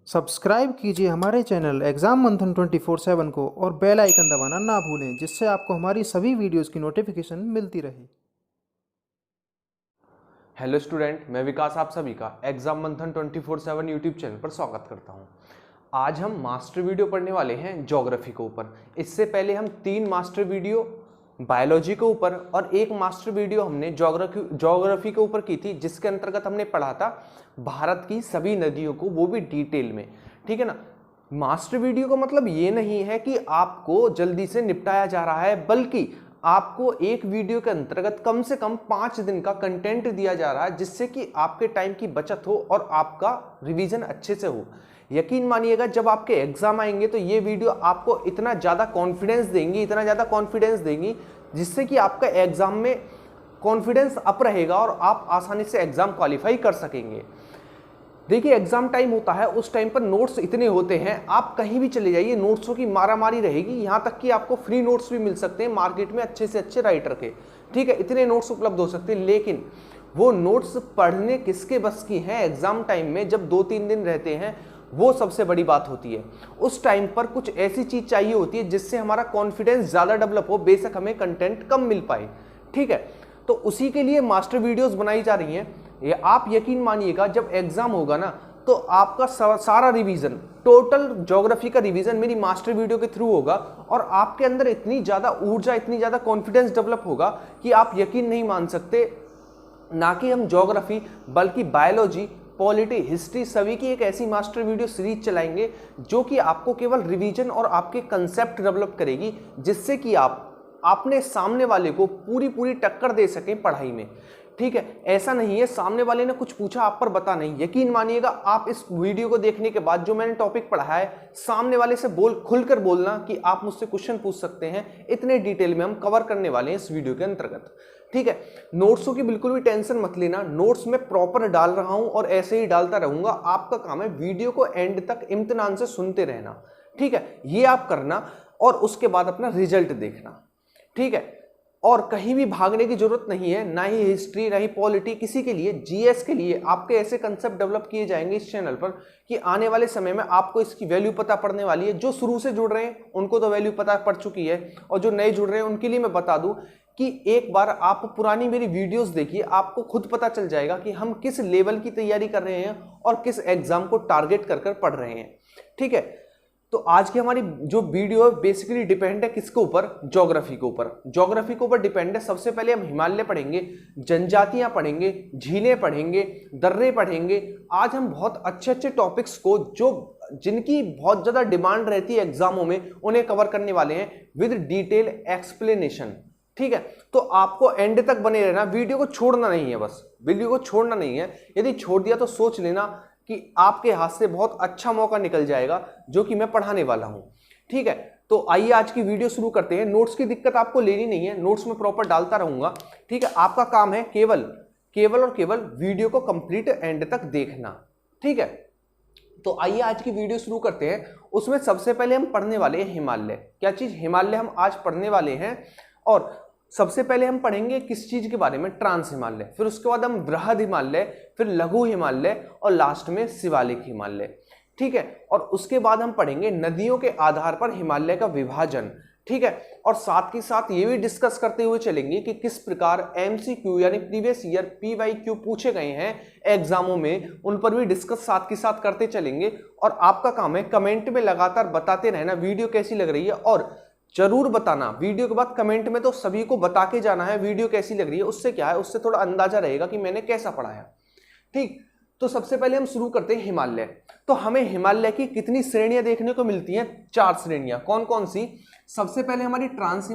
Subscribe कीजिए हमारे channel exam मंथन 24/7 को और बेल आइकन दबाना ना भूलें, जिससे आपको हमारी सभी वीडियोस की नोटिफिकेशन मिलती रहे। हेलो स्टूडेंट, मैं विकास आप सभी का एग्जाम मंथन 24/7 यूट्यूब चैनल पर स्वागत करता हूं। आज हम मास्टर वीडियो पढ़ने वाले हैं ज्योग्राफी के ऊपर। इससे पहले हम 3 मास्टर वीडियो बायोलॉजी के ऊपर और 1 मास्टर वीडियो हमने ज्योग्राफी के ऊपर की थी, जिसके अंतर्गत हमने पढ़ा था भारत की सभी नदियों को, वो भी डिटेल में। ठीक है ना। मास्टर वीडियो का मतलब ये नहीं है कि आपको जल्दी से निपटाया जा रहा है, बल्कि आपको एक वीडियो के अंतर्गत कम से कम 5 दिन का कंटेंट दिया जा रहा है, जिससे कि आपके टाइम की बचत हो और आपका रिवीजन अच्छे से हो। यकीन मानिएगा, जब आपके एग्जाम आएंगे तो ये वीडियो आपको इतना ज़्यादा कॉन्फिडेंस देंगी, जिससे कि आपका एग्जाम में कॉन्फिडेंस अप रहेगा और आप आसानी से एग्जाम क्वालिफाई कर सकेंगे। देखिए, एग्जाम टाइम होता है, उस टाइम पर नोट्स इतने होते हैं, आप कहीं भी चले जाइए नोट्सों की मारामारी रहेगी। यहाँ तक कि आपको फ्री नोट्स भी मिल सकते हैं मार्केट में अच्छे से अच्छे राइटर के। ठीक है, इतने नोट्स उपलब्ध हो सकते हैं, लेकिन वो नोट्स पढ़ने किसके बस की हैं एग्जाम टाइम में, जब 2-3 दिन रहते हैं, वो सबसे बड़ी बात होती है। उस टाइम पर कुछ ऐसी चीज चाहिए होती है जिससे हमारा कॉन्फिडेंस ज्यादा डेवलप हो, बेशक हमें कंटेंट कम मिल पाए। ठीक है, तो उसी के लिए मास्टर वीडियोस बनाई जा रही हैं। ये आप यकीन मानिएगा, जब एग्जाम होगा ना, तो आपका सारा रिवीजन, टोटल ज्योग्राफी का रिवीजन मेरी मास्टर वीडियो के थ्रू होगा, और आपके अंदर इतनी ज्यादा ऊर्जा, इतनी ज्यादा कॉन्फिडेंस डेवलप होगा कि आप यकीन नहीं मान सकते। ना कि हम ज्योग्राफी, बल्कि बायोलॉजी, पॉलिटी, हिस्ट्री, सभी की एक ऐसी मास्टर वीडियो सीरीज चलाएंगे जो कि आपको केवल रिवीजन और आपके कंसेप्ट डेवलप करेगी, जिससे कि आप अपने सामने वाले को पूरी टक्कर दे सकें पढ़ाई में। ठीक है, ऐसा नहीं है सामने वाले ने कुछ पूछा आप पर बता नहीं। यकीन मानिएगा, आप इस वीडियो को देखने के बाद जो मैंने टॉपिक पढ़ा है, सामने वाले से खुलकर बोलना कि आप मुझसे क्वेश्चन पूछ सकते हैं। इतने डिटेल में हम कवर करने वाले हैं इस वीडियो के अंतर्गत। ठीक है, नोट्सों की बिल्कुल भी टेंशन मत लेना, नोट्स में प्रॉपर डाल रहा हूं और ऐसे ही डालता रहूंगा। आपका काम है वीडियो को एंड तक इम्तिनान से सुनते रहना। ठीक है, ये आप करना और उसके बाद अपना रिजल्ट देखना। ठीक है, और कहीं भी भागने की जरूरत नहीं है, ना ही हिस्ट्री, ना ही पॉलिटी, किसी के लिए, जीएस के लिए आपके ऐसे कंसेप्ट डेवलप किए जाएंगे इस चैनल पर कि आने वाले समय में आपको इसकी वैल्यू पता पड़ने वाली है। जो शुरू से जुड़ रहे हैं उनको तो वैल्यू पता पड़ चुकी है, और जो नए जुड़ रहे हैं उनके लिए मैं बता दूं कि एक बार आप पुरानी मेरी वीडियोस देखिए, आपको खुद पता चल जाएगा कि हम किस लेवल की तैयारी कर रहे हैं और किस एग्जाम को टारगेट कर पढ़ रहे हैं। ठीक है, तो आज की हमारी जो वीडियो है बेसिकली डिपेंड है किसके ऊपर? ज्योग्राफी के ऊपर। ज्योग्राफी के ऊपर डिपेंड है। सबसे पहले हम हिमालय पढ़ेंगे, जनजातियां पढ़ेंगे, झीलें पढ़ेंगे, दर्रे पढ़ेंगे। आज हम बहुत अच्छे टॉपिक्स को, जो जिनकी बहुत ज्यादा डिमांड रहती है एग्जामों में, उन्हें कवर करने वाले हैं विद डिटेल एक्सप्लेनेशन। ठीक है, तो आपको एंड तक बने रहना, वीडियो को छोड़ना नहीं है, बस वीडियो को छोड़ना नहीं है। यदि छोड़ दिया तो सोच लेना कि आपके हाथ से बहुत अच्छा मौका निकल जाएगा जो कि मैं पढ़ाने वाला हूं। ठीक है, तो आइए आज की वीडियो शुरू करते हैं। नोट्स की दिक्कत आपको लेनी नहीं है, नोट्स में प्रॉपर डालता रहूंगा। ठीक है, आपका काम है केवल वीडियो को कंप्लीट एंड तक देखना। ठीक है, तो आइए आज की वीडियो शुरू करते हैं। उसमें सबसे पहले हम पढ़ने वाले हैं हिमालय। क्या चीज? हिमालय हम आज पढ़ने वाले हैं। और सबसे पहले हम पढ़ेंगे किस चीज के बारे में? ट्रांस हिमालय। फिर उसके बाद हम बृहद हिमालय, फिर लघु हिमालय, और लास्ट में शिवालिक हिमालय। ठीक है, और उसके बाद हम पढ़ेंगे नदियों के आधार पर हिमालय का विभाजन। ठीक है, और साथ ही साथ ये भी डिस्कस करते हुए चलेंगे कि किस प्रकार एमसीक्यू यानी प्रीवियस ईयर पीवाईक्यू पूछे गए हैं एग्जामों में, उन पर भी डिस्कस साथ के साथ करते चलेंगे। और आपका काम है कमेंट में लगातार बताते रहना वीडियो कैसी लग रही है, और जरूर बताना वीडियो के बाद कमेंट में, तो सभी को बता के जाना है वीडियो कैसी लग रही है। उससे क्या है, उससे थोड़ा अंदाजा रहेगा कि मैंने कैसा पढ़ाया। ठीक, तो सबसे पहले हम शुरू करते हैं हिमालय। तो हमें हिमालय की कितनी श्रेणियां देखने को मिलती हैं? 4 श्रेणियां। कौन कौन सी? सबसे पहले हमारी ट्रांस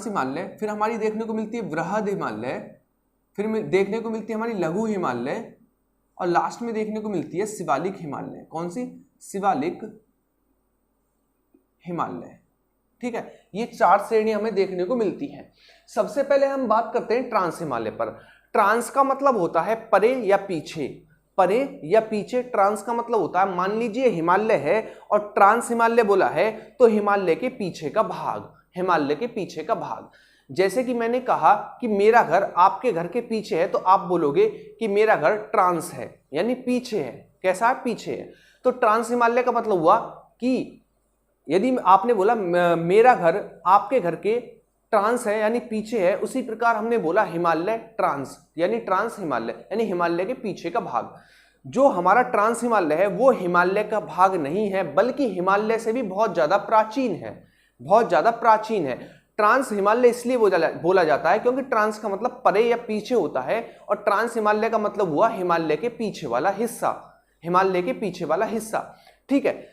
हिमालय, फिर हमारी देखने को मिलती है बृहद हिमालय, फिर देखने को मिलती है हमारी लघु हिमालय, और लास्ट में देखने को मिलती है शिवालिक हिमालय। कौन सी? शिवालिक हिमालय। ठीक है, ये 4 श्रेणी हमें देखने को मिलती हैं। सबसे पहले हम बात करते हैं ट्रांस हिमालय पर। ट्रांस का मतलब होता है परे या पीछे। ट्रांस का मतलब होता है, मान लीजिए हिमालय है और ट्रांस हिमालय बोला है, तो हिमालय के पीछे का भाग। जैसे कि मैंने कहा कि मेरा घर आपके घर के पीछे है, तो आप बोलोगे कि मेरा घर ट्रांस है, यानी पीछे है। कैसा है? पीछे है। तो ट्रांस हिमालय का मतलब हुआ कि यदि आपने बोला मेरा घर आपके घर के ट्रांस है यानी पीछे है, उसी प्रकार हमने बोला हिमालय ट्रांस यानी ट्रांस हिमालय यानी हिमालय के पीछे का भाग। जो हमारा ट्रांस हिमालय है वो हिमालय का भाग नहीं है, बल्कि हिमालय से भी बहुत ज्यादा प्राचीन है, बहुत ज्यादा प्राचीन है। ट्रांस हिमालय इसलिए बोला जाता है क्योंकि ट्रांस का मतलब परे या पीछे होता है, और ट्रांस हिमालय का मतलब हुआ हिमालय के पीछे वाला हिस्सा, हिमालय के पीछे वाला हिस्सा। ठीक है,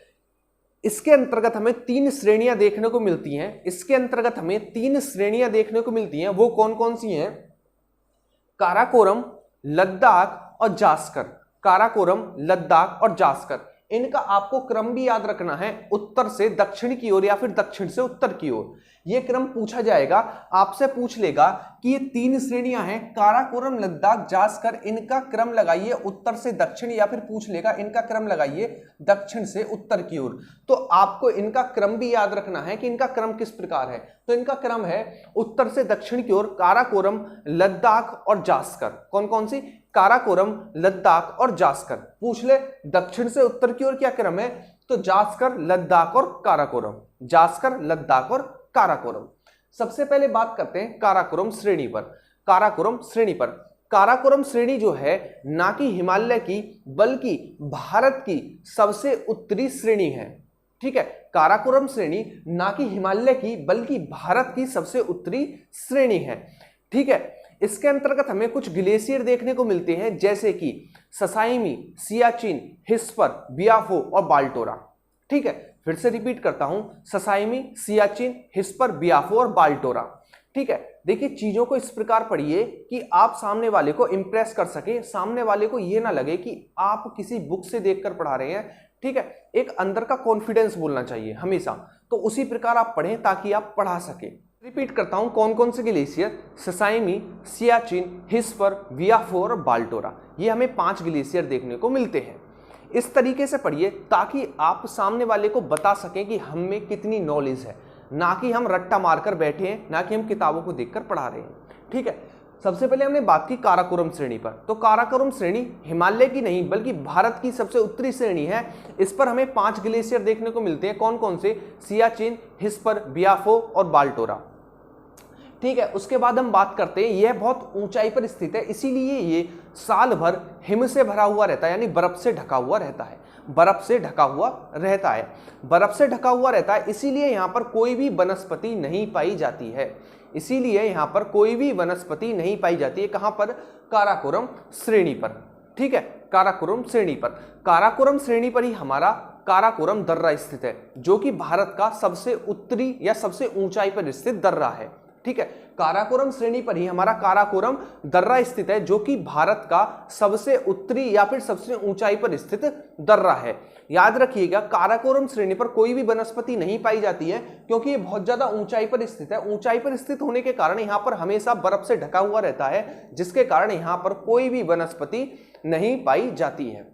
इसके अंतर्गत हमें 3 श्रेणियां देखने को मिलती हैं। इसके अंतर्गत हमें 3 श्रेणियां देखने को मिलती हैं। वो कौन कौन सी हैं? काराकोरम, लद्दाख और जास्कर। काराकोरम, लद्दाख और जास्कर, इनका आपको क्रम भी याद रखना है, उत्तर से दक्षिण की ओर या फिर दक्षिण से उत्तर की ओर। यह क्रम पूछा जाएगा, आपसे पूछ लेगा कि ये 3 श्रेणियां हैं, काराकोरम, लद्दाख, जास्कर, इनका क्रम लगाइए उत्तर से दक्षिण, या फिर पूछ लेगा इनका क्रम लगाइए दक्षिण से उत्तर की ओर। तो आपको इनका क्रम भी याद रखना है कि इनका क्रम किस प्रकार है। तो इनका क्रम है उत्तर से दक्षिण की ओर काराकोरम, लद्दाख और जास्कर। कौन कौन सी? काराकोरम, लद्दाख और जास्कर। पूछ ले दक्षिण से उत्तर की ओर क्या क्रम है, तो जास्कर, लद्दाख और काराकोरम, जास्कर, लद्दाख और काराकोरम। सबसे पहले बात करते हैं काराकोरम श्रेणी पर। काराकोरम श्रेणी पर, काराकोरम श्रेणी जो है ना कि हिमालय की बल्कि भारत की सबसे उत्तरी श्रेणी है। ठीक है, काराकोरम श्रेणी ना कि हिमालय की बल्कि भारत की सबसे उत्तरी श्रेणी है। ठीक है, इसके अंतर्गत हमें कुछ ग्लेशियर देखने को मिलते हैं, जैसे कि ससाइमी, सियाचिन, हिस्पर, बियाफो और बाल्टोरा। ठीक है, फिर से रिपीट करता हूं, ससाइमी, सियाचिन, हिस्पर, बियाफो और बाल्टोरा। ठीक है, देखिए चीजों को इस प्रकार पढ़िए कि आप सामने वाले को इंप्रेस कर सके, सामने वाले को यह ना लगे कि आप किसी बुक से देखकर पढ़ा रहे हैं। ठीक है, एक अंदर का कॉन्फिडेंस बोलना चाहिए हमेशा, तो उसी प्रकार आप पढ़ें ताकि आप पढ़ा सके। रिपीट करता हूं, कौन कौन से ग्लेशियर? ससाइमी, सियाचिन, हिस्पर, बियाफो और बाल्टोरा। ये हमें 5 ग्लेशियर देखने को मिलते हैं। इस तरीके से पढ़िए ताकि आप सामने वाले को बता सकें कि हम में कितनी नॉलेज है, ना कि हम रट्टा मारकर बैठे हैं, ना कि हम किताबों को देखकर पढ़ा रहे हैं। ठीक है, सबसे पहले हमने बात की काराकोरम श्रेणी पर। तो काराकोरम श्रेणी हिमालय की नहीं बल्कि भारत की सबसे उत्तरी श्रेणी है। इस पर हमें 5 ग्लेशियर देखने को मिलते हैं। कौन कौन से? सियाचिन, हिस्पर, बियाफो और बाल्टोरा। ठीक है, उसके बाद हम बात करते हैं, यह बहुत ऊंचाई पर स्थित है, इसीलिए ये साल भर हिम से भरा हुआ रहता है, यानी बर्फ से ढका हुआ रहता है। बर्फ से ढका हुआ रहता है, बर्फ से ढका हुआ रहता है, इसीलिए यहाँ पर कोई भी वनस्पति नहीं पाई जाती है। इसीलिए यहाँ पर कोई भी वनस्पति नहीं पाई जाती है। कहाँ पर? काराकोरम श्रेणी पर। ठीक है, काराकोरम श्रेणी पर। काराकोरम श्रेणी पर ही हमारा काराकोरम दर्रा स्थित है, जो कि भारत का सबसे उत्तरी या सबसे ऊंचाई पर स्थित दर्रा है। ठीक है, काराकोरम श्रेणी पर ही हमारा काराकोरम दर्रा स्थित है, जो कि भारत का सबसे उत्तरी या फिर सबसे ऊंचाई पर स्थित दर्रा है। याद रखिएगा, काराकोरम श्रेणी पर कोई भी वनस्पति नहीं पाई जाती है, क्योंकि ये बहुत ज्यादा ऊंचाई पर स्थित है। ऊंचाई पर स्थित होने के कारण यहाँ पर हमेशा बर्फ से ढका हुआ रहता है, जिसके कारण यहाँ पर कोई भी वनस्पति नहीं पाई जाती है।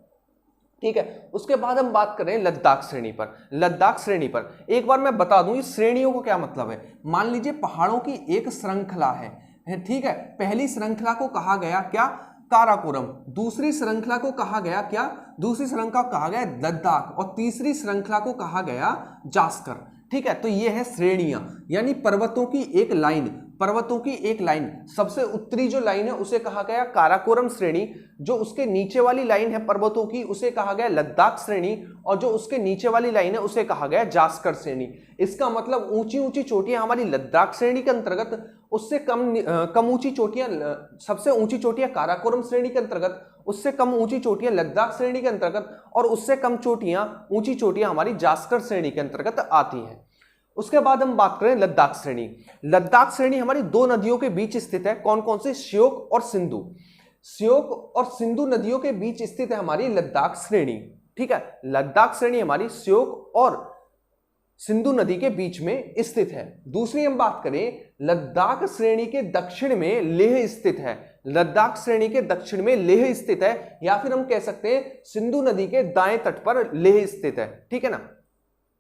ठीक है, उसके बाद हम बात करें लद्दाख श्रेणी पर। लद्दाख श्रेणी पर एक बार मैं बता दूं इस श्रेणियों को क्या मतलब है। मान लीजिए पहाड़ों की एक श्रृंखला है। ठीक है, पहली श्रृंखला को कहा गया क्या? काराकोरम। दूसरी श्रृंखला को कहा गया क्या? दूसरी श्रृंखला को कहा गया लद्दाख, और तीसरी श्रृंखला को कहा गया जास्कर। ठीक है, तो ये है श्रेणियां, यानी पर्वतों की एक लाइन, पर्वतों की एक लाइन। सबसे उत्तरी जो लाइन है उसे कहा गया काराकोरम श्रेणी, जो उसके नीचे वाली लाइन है पर्वतों की उसे कहा गया लद्दाख श्रेणी, और जो उसके नीचे वाली लाइन है उसे कहा गया जास्कर श्रेणी। इसका मतलब ऊंची ऊंची चोटियां हमारी लद्दाख श्रेणी के अंतर्गत, उससे कम ऊंची चोटियां, सबसे ऊंची चोटियां काराकोरम श्रेणी के अंतर्गत, उससे कम ऊंची चोटियां लद्दाख श्रेणी के अंतर्गत, और उससे कम चोटियां ऊंची चोटियां हमारी जास्कर श्रेणी के अंतर्गत आती हैं। उसके बाद हम बात करें लद्दाख श्रेणी। लद्दाख श्रेणी हमारी 2 नदियों के बीच स्थित है। कौन कौन से? श्योक और सिंधु। श्योक और सिंधु नदियों के बीच स्थित है हमारी लद्दाख श्रेणी। ठीक है, लद्दाख श्रेणी हमारी श्योक और सिंधु नदी के बीच में स्थित है। दूसरी हम बात करें, लद्दाख श्रेणी के दक्षिण में लेह स्थित है। लद्दाख श्रेणी के दक्षिण में लेह स्थित है, या फिर हम कह सकते हैं सिंधु नदी के दाएं तट पर लेह स्थित है। ठीक है ना।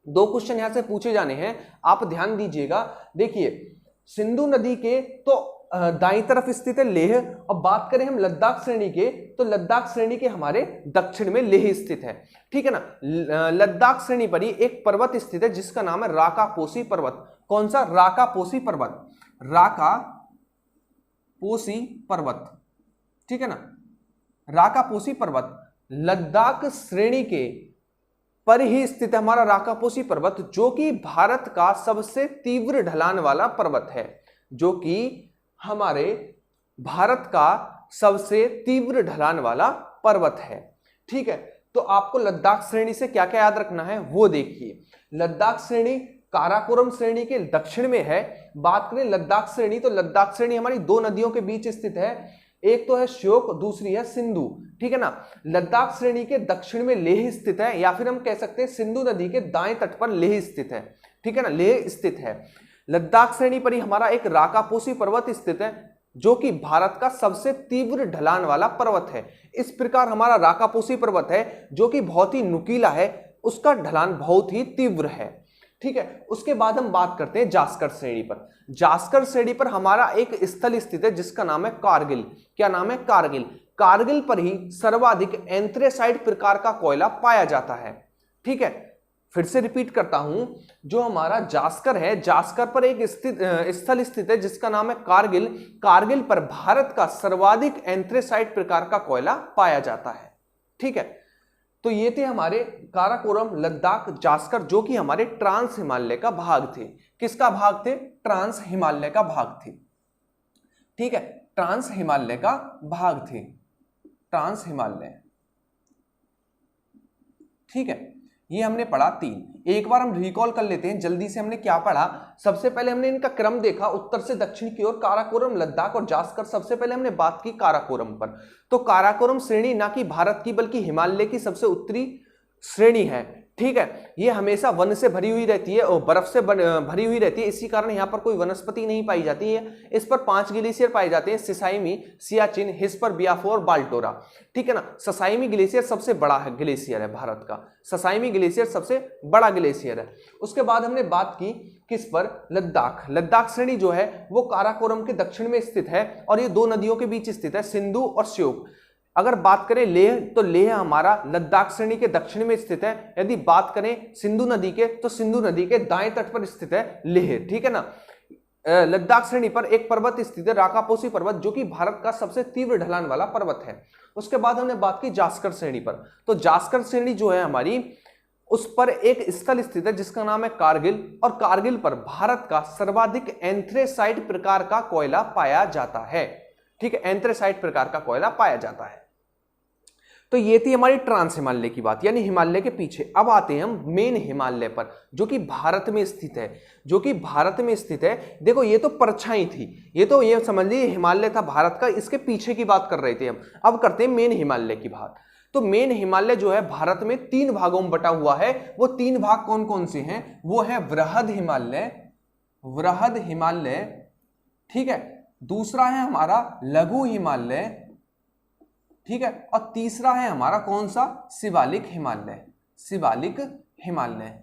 2 क्वेश्चन यहां से पूछे जाने हैं, आप ध्यान दीजिएगा। देखिए, सिंधु नदी के तो दाईं तरफ स्थित है लेह, और बात करें हम लद्दाख श्रेणी के तो लद्दाख श्रेणी के हमारे दक्षिण में लेह स्थित है, ठीक है ना। लद्दाख श्रेणी पर ही एक पर्वत स्थित है जिसका नाम है राकापोसी पर्वत। कौन सा? राकापोसी पर्वत, राकापोसी पर्वत, ठीक है ना। राकापोसी पर्वत लद्दाख श्रेणी के पर ही स्थित है हमारा राकापोसी पर्वत, जो कि भारत का सबसे तीव्र ढलान वाला पर्वत है, जो कि हमारे भारत का सबसे तीव्र ढलान वाला पर्वत है, ठीक है। तो आपको लद्दाख श्रेणी से क्या क्या याद रखना है वो देखिए। लद्दाख श्रेणी काराकोरम श्रेणी के दक्षिण में है। बात करें लद्दाख श्रेणी तो लद्दाख श्रेणी हमारी दो नदियों के बीच स्थित है, एक तो है श्योक, दूसरी है सिंधु, ठीक है ना। लद्दाख श्रेणी के दक्षिण में लेह स्थित है, या फिर हम कह सकते हैं सिंधु नदी के दाएं तट पर लेह स्थित है, ठीक है ना, लेह स्थित है। लद्दाख श्रेणी पर ही हमारा एक राकापोसी पर्वत स्थित है, जो कि भारत का सबसे तीव्र ढलान वाला पर्वत है। इस प्रकार हमारा राकापोसी पर्वत है जो कि बहुत ही नुकीला है, उसका ढलान बहुत ही तीव्र है, ठीक है। उसके बाद हम बात करते हैं जास्कर श्रेणी पर। जास्कर श्रेणी पर हमारा एक स्थल स्थित है जिसका नाम है कारगिल। क्या नाम है? कारगिल। कारगिल पर ही सर्वाधिक एंथ्रेसाइट प्रकार का कोयला पाया जाता है, ठीक है। फिर से रिपीट करता हूं, जो हमारा जास्कर है, जास्कर पर एक स्थल स्थित है जिसका नाम है कारगिल। कारगिल पर भारत का सर्वाधिक एंथ्रेसाइट प्रकार का कोयला पाया जाता है, ठीक है। तो ये थे हमारे काराकोरम, लद्दाख, जास्कर, जो कि हमारे ट्रांस हिमालय का भाग थे। किसका भाग थे? ट्रांस हिमालय का भाग थे, ठीक है। ट्रांस हिमालय का भाग थे, ट्रांस हिमालय, ठीक है। ये हमने पढ़ा 3। एक बार हम रिकॉल कर लेते हैं जल्दी से हमने क्या पढ़ा। सबसे पहले हमने इनका क्रम देखा, उत्तर से दक्षिण की ओर काराकोरम, लद्दाख और जास्कर। सबसे पहले हमने बात की काराकोरम पर। तो काराकोरम श्रेणी ना कि भारत की बल्कि हिमालय की सबसे उत्तरी श्रेणी है, ठीक है। ये हमेशा वन से भरी हुई रहती है और बर्फ से भरी हुई रहती है, इसी कारण यहाँ पर कोई वनस्पति नहीं पाई जाती है। इस पर 5 ग्लेशियर पाए जाते हैं, सिसाइमी, सियाचिन, हिस्पर, बियाफो और बाल्टोरा, ठीक है ना। ससाइमी ग्लेशियर सबसे बड़ा है ग्लेशियर है भारत का, ससाइमी ग्लेशियर सबसे बड़ा ग्लेशियर है। उसके बाद हमने बात की किस पर? लद्दाख। लद्दाख श्रेणी जो है वो काराकोरम के दक्षिण में स्थित है और ये दो नदियों के बीच स्थित है, सिंधु और श्योक। अगर बात करें लेह तो लेह हमारा लद्दाख श्रेणी के दक्षिण में स्थित है। यदि बात करें सिंधु नदी के तो सिंधु नदी के दाएं तट पर स्थित है लेह, ठीक है ना। लद्दाख श्रेणी पर एक पर्वत स्थित है राकापोसी पर्वत, जो कि भारत का सबसे तीव्र ढलान वाला पर्वत है। उसके बाद हमने बात की जास्कर श्रेणी पर। तो जास्कर श्रेणी जो है हमारी, उस पर एक स्थल स्थित है जिसका नाम है कारगिल, और कारगिल पर भारत का सर्वाधिक एंथ्रेसाइट प्रकार का कोयला पाया जाता है, ठीक है। एंथ्रेसाइट प्रकार का कोयला पाया जाता है। तो ये थी हमारी ट्रांस हिमालय की बात, यानी हिमालय के पीछे। अब आते हैं हम मेन हिमालय पर, जो कि भारत में स्थित है, जो कि भारत में स्थित है। देखो ये तो परछाई थी, ये समझ लीजिए हिमालय था भारत का, इसके पीछे की बात कर रहे थे हम। अब करते हैं मेन हिमालय की बात। तो मेन हिमालय जो है भारत में 3 भागों में बटा हुआ है। वो 3 भाग कौन कौन से हैं? वो है वृहद हिमालय, वृहद हिमालय, ठीक है। दूसरा है हमारा लघु हिमालय, ठीक है। और तीसरा है हमारा कौन सा? शिवालिक हिमालय, शिवालिक हिमालय,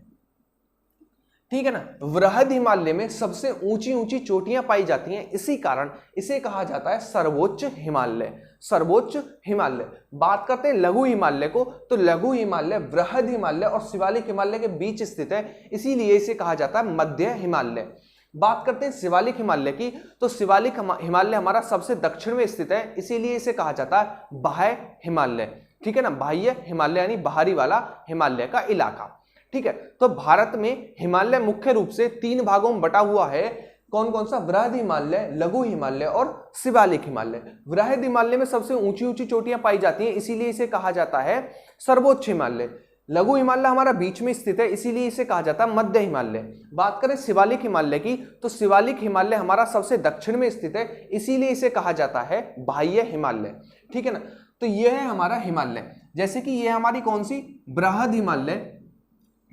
ठीक है ना। वृहद हिमालय में सबसे ऊंची ऊंची चोटियां पाई जाती हैं, इसी कारण इसे कहा जाता है सर्वोच्च हिमालय, सर्वोच्च हिमालय। बात करते हैं लघु हिमालय को, तो लघु हिमालय वृहद हिमालय और शिवालिक हिमालय के बीच स्थित है, इसीलिए इसे कहा जाता है मध्य हिमालय। बात करते हैं शिवालिक हिमालय की, तो शिवालिक हिमालय हमारा सबसे दक्षिण में स्थित है, इसीलिए इसे कहा जाता है बाह्य हिमालय, ठीक है ना। बाह्य हिमालय यानी बाहरी वाला हिमालय का इलाका, ठीक है। तो भारत में हिमालय मुख्य रूप से 3 भागों में बटा हुआ है। कौन कौन सा? वृहद हिमालय, लघु हिमालय और शिवालिक हिमालय। वृहद हिमालय में सबसे ऊंची ऊंची चोटियां पाई जाती हैं, इसीलिए इसे कहा जाता है सर्वोच्च हिमालय। लघु हिमालय हमारा बीच में स्थित है, इसीलिए इसे कहा जाता है मध्य हिमालय। बात करें शिवालिक हिमालय की, तो शिवालिक हिमालय हमारा सबसे दक्षिण में स्थित है, इसीलिए इसे कहा जाता है बाह्य हिमालय, ठीक है ना। तो यह है हमारा हिमालय, जैसे कि यह हमारी कौन सी? वृहद हिमालय,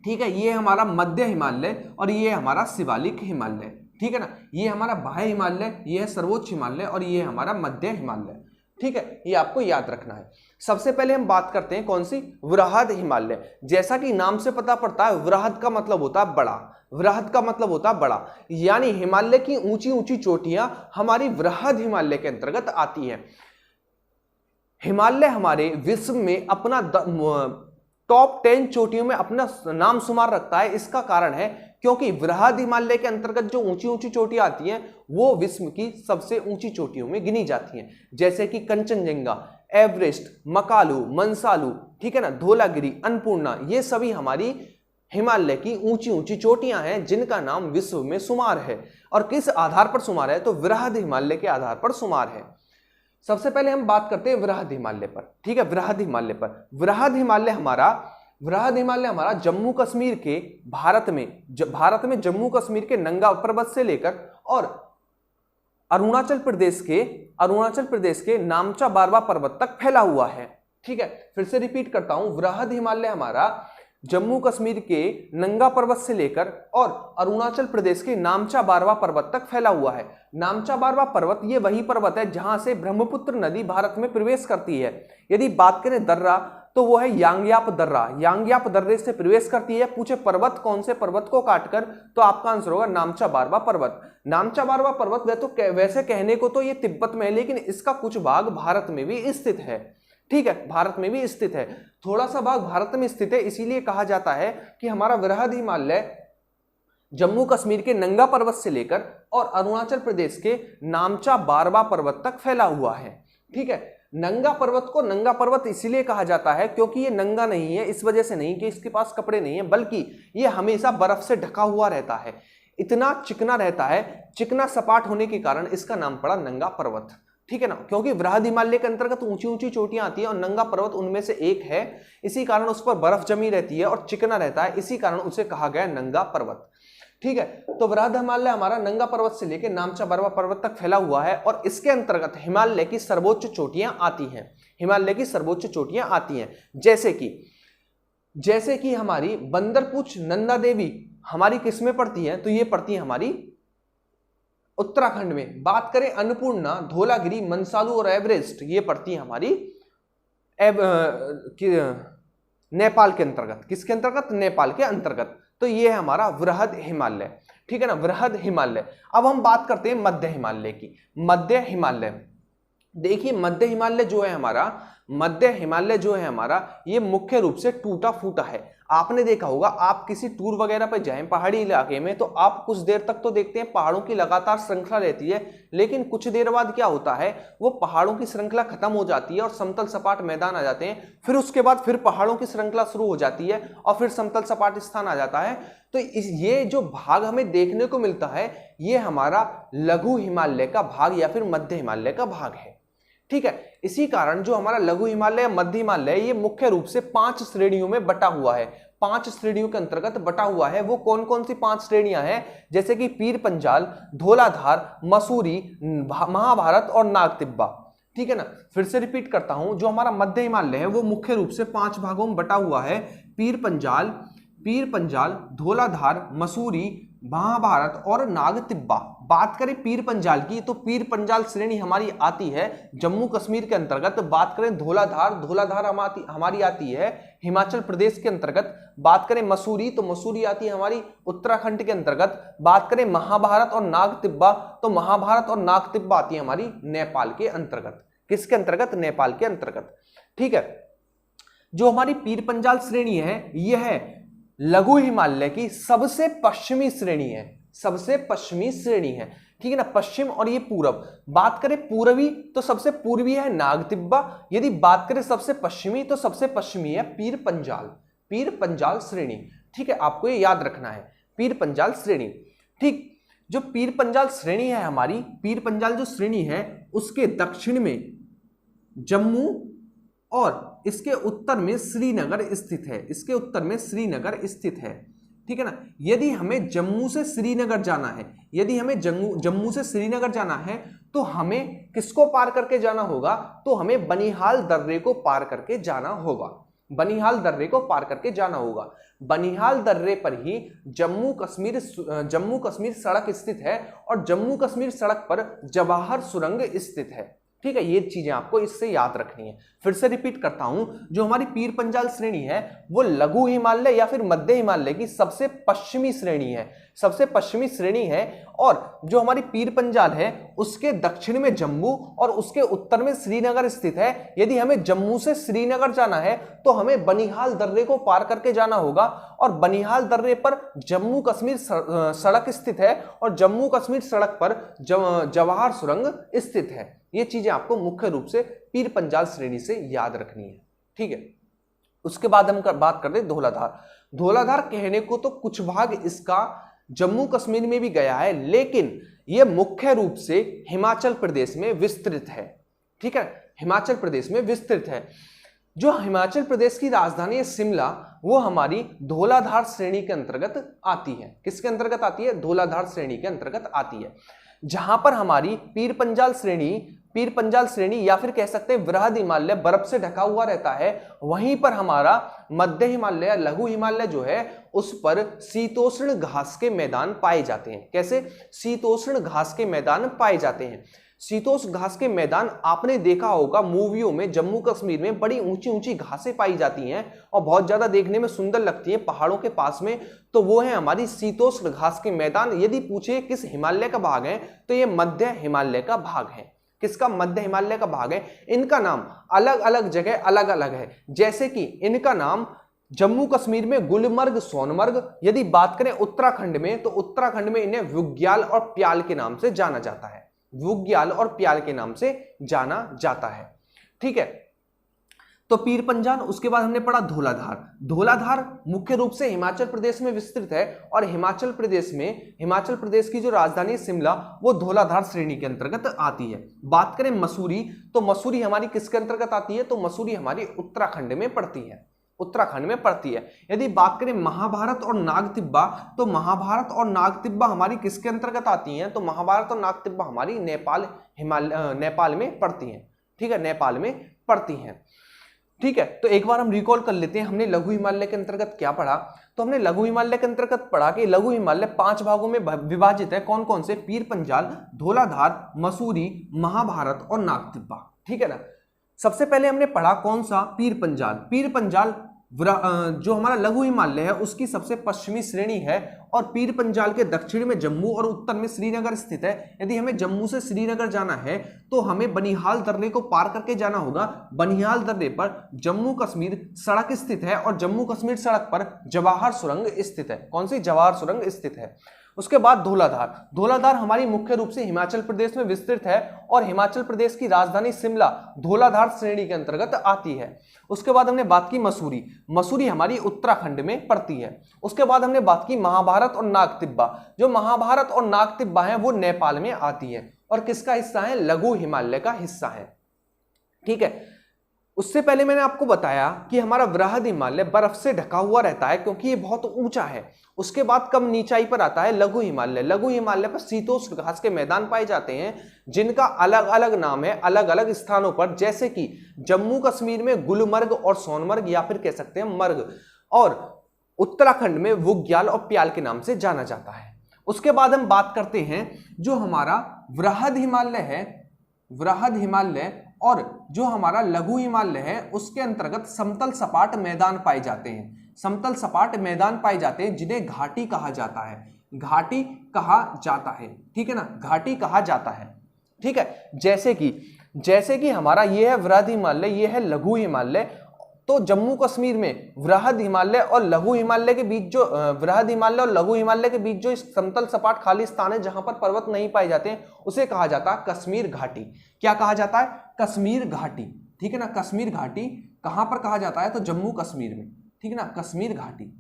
ठीक है। ये हमारा मध्य हिमालय और ये हमारा शिवालिक हिमालय, ठीक है ना। ये हमारा बाह्य हिमालय, ये है सर्वोच्च हिमालय और ये हमारा मध्य हिमालय, ठीक है, ये आपको याद रखना है। सबसे पहले हम बात करते हैं कौन सी, वृहद हिमालय। जैसा कि नाम से पता पड़ता है, वृहद का मतलब होता है बड़ा, वृहद का मतलब होता है बड़ा, यानी हिमालय की ऊंची ऊंची चोटियां हमारी वृहद हिमालय के अंतर्गत आती है। हिमालय हमारे विश्व में अपना टॉप 10 चोटियों में अपना नाम शुमार रखता है। इसका कारण है क्योंकि वृहद हिमालय के अंतर्गत जो ऊंची ऊंची चोटियां आती हैं वो विश्व की सबसे ऊंची चोटियों में गिनी जाती हैं, जैसे कि कंचनजंगा, एवरेस्ट, मकालू, मनसालू, ठीक है ना, धौलागिरी, अन्नपूर्णा, ये सभी हमारी हिमालय की ऊंची ऊंची चोटियां हैं जिनका नाम विश्व में शुमार है। और किस आधार पर शुमार है, तो वृहद हिमालय के आधार पर शुमार है। सबसे पहले हम बात करते हैं वृहद हिमालय पर, ठीक है, वृहद हिमालय पर। वृहद हिमालय हमारा जम्मू कश्मीर के भारत में जम्मू कश्मीर के नंगा पर्वत से लेकर और अरुणाचल प्रदेश के नामचा बारवा पर्वत तक फैला हुआ है। ठीक है, फिर से रिपीट करता हूं, वृहद हिमालय हमारा जम्मू कश्मीर के नंगा पर्वत से लेकर और अरुणाचल प्रदेश के नामचा बारवा पर्वत तक फैला हुआ है। नामचा बारवा पर्वत ये वही पर्वत है जहां से ब्रह्मपुत्र नदी भारत में प्रवेश करती है। यदि बात करें दर्रा तो वो है यांग्याप दर्रा, यांग्याप दर्रे से प्रवेश करती है। पूछे पर्वत कौन से पर्वत को काटकर, तो आपका आंसर होगा नामचा बारवा पर्वत। नामचा बारवा पर्वत वैसे कहने को तो ये तिब्बत में है, लेकिन इसका कुछ भाग भारत में भी स्थित है। ठीक है, भारत में भी स्थित है, थोड़ा सा भाग भारत में स्थित है, इसीलिए कहा जाता है कि हमारा वृहद हिमालय जम्मू कश्मीर के नंगा पर्वत से लेकर और अरुणाचल प्रदेश के नामचा बारवा पर्वत तक फैला हुआ है। ठीक है, नंगा पर्वत को नंगा पर्वत इसीलिए कहा जाता है क्योंकि ये नंगा नहीं है, इस वजह से नहीं कि इसके पास कपड़े नहीं है, बल्कि ये हमेशा बर्फ से ढका हुआ रहता है, इतना चिकना रहता है, चिकना सपाट होने के कारण इसका नाम पड़ा नंगा पर्वत। ठीक है ना, क्योंकि वृहद हिमालय के अंतर्गत ऊंची ऊंची चोटियां आती है और नंगा पर्वत उनमें से एक है, इसी कारण उस पर बर्फ जमी रहती है और चिकना रहता है, इसी कारण उसे कहा गया नंगा पर्वत। ठीक है, तो वृहद हिमालय हमारा नंगा पर्वत से लेकर नामचा बारवा पर्वत तक फैला हुआ है और इसके अंतर्गत हिमालय की सर्वोच्च चोटियां आती हैं, हिमालय की सर्वोच्च चोटियां आती हैं, जैसे कि हमारी बंदरपुछ नंदा देवी हमारी किस में पड़ती है, तो ये पड़ती है हमारी उत्तराखंड में। बात करें अन्नपूर्णा, धौलागिरी, मनसालू और एवरेस्ट, ये पड़ती है हमारी नेपाल के अंतर्गत। किसके अंतर्गत? नेपाल के अंतर्गत। तो ये है हमारा वृहद हिमालय। ठीक है ना, वृहद हिमालय। अब हम बात करते हैं मध्य हिमालय की। मध्य हिमालय, देखिए मध्य हिमालय जो है हमारा ये मुख्य रूप से टूटा फूटा है। आपने देखा होगा, आप किसी टूर वगैरह पर जाएं पहाड़ी इलाके में तो आप कुछ देर तक तो देखते हैं पहाड़ों की लगातार श्रृंखला रहती है, लेकिन कुछ देर बाद क्या होता है, वो पहाड़ों की श्रृंखला खत्म हो जाती है और समतल सपाट मैदान आ जाते हैं। फिर उसके बाद फिर पहाड़ों की श्रृंखला शुरू हो जाती है और फिर समतल सपाट स्थान आ जाता है। तो ये जो भाग हमें देखने को मिलता है ये हमारा लघु हिमालय का भाग या फिर मध्य हिमालय का भाग है। ठीक है, इसी कारण जो हमारा लघु हिमालय मध्य हिमालय ये मुख्य रूप से 5 श्रेणियों में बटा हुआ है। 5 श्रेणियों के अंतर्गत बटा हुआ है। वो कौन कौन सी 5 श्रेणियां हैं? जैसे कि पीर पंजाल, धौलाधार, मसूरी, महाभारत और नाग तिब्बा। ठीक है ना, फिर से रिपीट करता हूं, जो हमारा मध्य हिमालय है वो मुख्य रूप से 5 भागों में बटा हुआ है। पीर पंजाल, धौलाधार, मसूरी, महाभारत और नाग तिब्बा। बात करें पीर पंजाल की तो पीर पंजाल श्रेणी हमारी आती है जम्मू कश्मीर के अंतर्गत। बात करें धौलाधार हमारी आती है हिमाचल प्रदेश के अंतर्गत। बात करें मसूरी तो मसूरी आती है हमारी उत्तराखंड के अंतर्गत। बात करें महाभारत और नाग तिब्बा तो महाभारत और नाग तिब्बा आती है हमारी नेपाल के अंतर्गत। किसके अंतर्गत? नेपाल के अंतर्गत। ठीक है, जो हमारी पीर पंजाल श्रेणी है यह है लघु हिमालय की सबसे पश्चिमी श्रेणी है, सबसे पश्चिमी श्रेणी है। ठीक है ना, पश्चिम और ये पूरब। बात करें पूर्वी तो सबसे पूर्वी है नाग तिब्बा। यदि बात करें सबसे पश्चिमी तो सबसे पश्चिमी है पीर पंजाल श्रेणी। ठीक है, आपको ये याद रखना है, पीर पंजाल श्रेणी। ठीक, जो पीर पंजाल श्रेणी है हमारी, पीर पंजाल जो श्रेणी है उसके दक्षिण में जम्मू और इसके उत्तर में श्रीनगर स्थित है। इसके उत्तर में श्रीनगर स्थित है। ठीक है ना, यदि हमें जम्मू से श्रीनगर जाना है, यदि हमें जम्मू से श्रीनगर जाना है तो हमें किसको पार करके जाना होगा? तो हमें बनिहाल दर्रे को पार करके जाना होगा। बनिहाल दर्रे को पार करके जाना होगा। बनिहाल दर्रे पर ही जम्मू कश्मीर सड़क स्थित है और जम्मू कश्मीर सड़क पर जवाहर सुरंग स्थित है। ठीक है, ये चीजें आपको इससे याद रखनी है। फिर से रिपीट करता हूं, जो हमारी पीर पंजाल श्रेणी है वो लघु हिमालय या फिर मध्य हिमालय की सबसे पश्चिमी श्रेणी है, सबसे पश्चिमी श्रेणी है। और जो हमारी पीर पंजाल है उसके दक्षिण में जम्मू और उसके उत्तर में श्रीनगर स्थित है। यदि हमें जम्मू से श्रीनगर जाना है तो हमें बनिहाल दर्रे को पार करके जाना होगा, और बनिहाल दर्रे पर जम्मू कश्मीर सड़क स्थित है, और जम्मू कश्मीर सड़क पर जवाहर सुरंग स्थित है। ये चीजें आपको मुख्य रूप से पीर पंजाल श्रेणी से याद रखनी है। ठीक है, उसके बाद हम बात करते हैं धौलाधार। धौलाधार कहने को तो कुछ भाग इसका जम्मू कश्मीर में भी गया है, लेकिन यह मुख्य रूप से हिमाचल प्रदेश में विस्तृत है। ठीक है, हिमाचल प्रदेश में विस्तृत है। जो हिमाचल प्रदेश की राजधानी है शिमला, वो हमारी धौलाधार श्रेणी के अंतर्गत आती है। किसके अंतर्गत आती है? धौलाधार श्रेणी के अंतर्गत आती है। जहां पर हमारी पीर पंजाल श्रेणी या फिर कह सकते हैं वृहद हिमालय बर्फ से ढका हुआ रहता है, वहीं पर हमारा मध्य हिमालय या लघु हिमालय जो है उस पर शीतोष्ण घास के मैदान पाए जाते हैं। कैसे? शीतोष्ण घास के मैदान पाए जाते हैं। शीतोष्ण घास के मैदान आपने देखा होगा मूवियों में, जम्मू कश्मीर में बड़ी ऊंची ऊंची घासें पाई जाती हैं और बहुत ज्यादा देखने में सुंदर लगती हैं पहाड़ों के पास में, तो वो है हमारी शीतोष्ण घास के मैदान। यदि पूछे किस हिमालय का भाग है तो ये मध्य हिमालय का भाग है। किसका? मध्य हिमालय का भाग है। इनका नाम अलग अलग जगह अलग अलग है, जैसे कि इनका नाम जम्मू कश्मीर में गुलमर्ग, सोनमर्ग। यदि बात करें उत्तराखंड में तो उत्तराखंड में इन्हें बुग्याल और प्याल के नाम से जाना जाता है। बुग्याल और प्याल के नाम से जाना जाता है। ठीक है, तो पीर पंजाल, उसके बाद हमने पढ़ा धौलाधार। धौलाधार मुख्य रूप से हिमाचल प्रदेश में विस्तृत है, और हिमाचल प्रदेश की जो राजधानी शिमला वो धौलाधार श्रेणी के अंतर्गत आती है। बात करें मसूरी, तो मसूरी हमारी किसके अंतर्गत आती है? तो मसूरी हमारी उत्तराखंड में पड़ती है, उत्तराखंड में पड़ती है। यदि बात करें महाभारत और नागतिब्बा, तो महाभारत और नागतिब्बा हमारी किसके अंतर्गत आती हैं? तो महाभारत और नागतिब्बा हमारी नेपाल में पड़ती हैं। ठीक है, नेपाल में पड़ती हैं। ठीक है, तो एक बार हम रिकॉल कर लेते हैं, हमने लघु हिमालय के अंतर्गत क्या पढ़ा। तो हमने लघु हिमालय के अंतर्गत पढ़ा कि लघु हिमालय 5 भागों में विभाजित है। कौन कौन से? पीर पंजाल, धौलाधार, मसूरी, महाभारत और नागतिब्बा। ठीक है ना। सबसे पहले हमने पढ़ा कौन सा? पीर पंजाल। पीर पंजाल जो हमारा लघु हिमालय है उसकी सबसे पश्चिमी श्रेणी है, और पीर पंजाल के दक्षिण में जम्मू और उत्तर में श्रीनगर स्थित है। यदि हमें जम्मू से श्रीनगर जाना है तो हमें बनिहाल दर्रे को पार करके जाना होगा। बनिहाल दर्रे पर जम्मू कश्मीर सड़क स्थित है, और जम्मू कश्मीर सड़क पर जवाहर सुरंग स्थित है। कौन सी? जवाहर सुरंग स्थित है। उसके बाद धौलाधार। धौलाधार हमारी मुख्य रूप से हिमाचल प्रदेश में विस्तृत है, और हिमाचल प्रदेश की राजधानी शिमला धौलाधार श्रेणी के अंतर्गत आती है। उसके बाद हमने बात की मसूरी। मसूरी हमारी उत्तराखंड में पड़ती है। उसके बाद हमने बात की महाभारत और नागतिब्बा। जो महाभारत और नागतिब्बा है वो नेपाल में आती है, और किसका हिस्सा है? लघु हिमालय का हिस्सा है। ठीक है, उससे पहले मैंने आपको बताया कि हमारा वृहद हिमालय बर्फ से ढका हुआ रहता है क्योंकि ये बहुत ऊंचा है। उसके बाद कम नीचाई पर आता है लघु हिमालय। लघु हिमालय पर शीतोष्ण घास के मैदान पाए जाते हैं, जिनका अलग अलग नाम है अलग अलग स्थानों पर, जैसे कि जम्मू कश्मीर में गुलमर्ग और सोनमर्ग या फिर कह सकते हैं मर्ग, और उत्तराखंड में बुग्याल और प्याल के नाम से जाना जाता है। उसके बाद हम बात करते हैं जो हमारा वृहद हिमालय है, वृहद हिमालय और जो हमारा लघु हिमालय है उसके अंतर्गत समतल सपाट मैदान पाए जाते हैं। समतल सपाट मैदान पाए जाते हैं जिन्हें घाटी कहा जाता है। घाटी कहा जाता है। ठीक है ना, घाटी कहा जाता है। ठीक है, जैसे कि हमारा ये है वृहद हिमालय, ये है लघु हिमालय। तो जम्मू कश्मीर में वृहद हिमालय और लघु हिमालय के बीच जो वृहद हिमालय और लघु हिमालय के बीच जो समतल सपाट खाली स्थान है जहां पर पर्वत नहीं पाए जाते हैं उसे कहा जाता है कश्मीर घाटी। क्या कहा जाता है? कश्मीर घाटी। ठीक है ना, कश्मीर घाटी कहां पर कहा जाता है? तो जम्मू कश्मीर में। ठीक है ना, कश्मीर घाटी।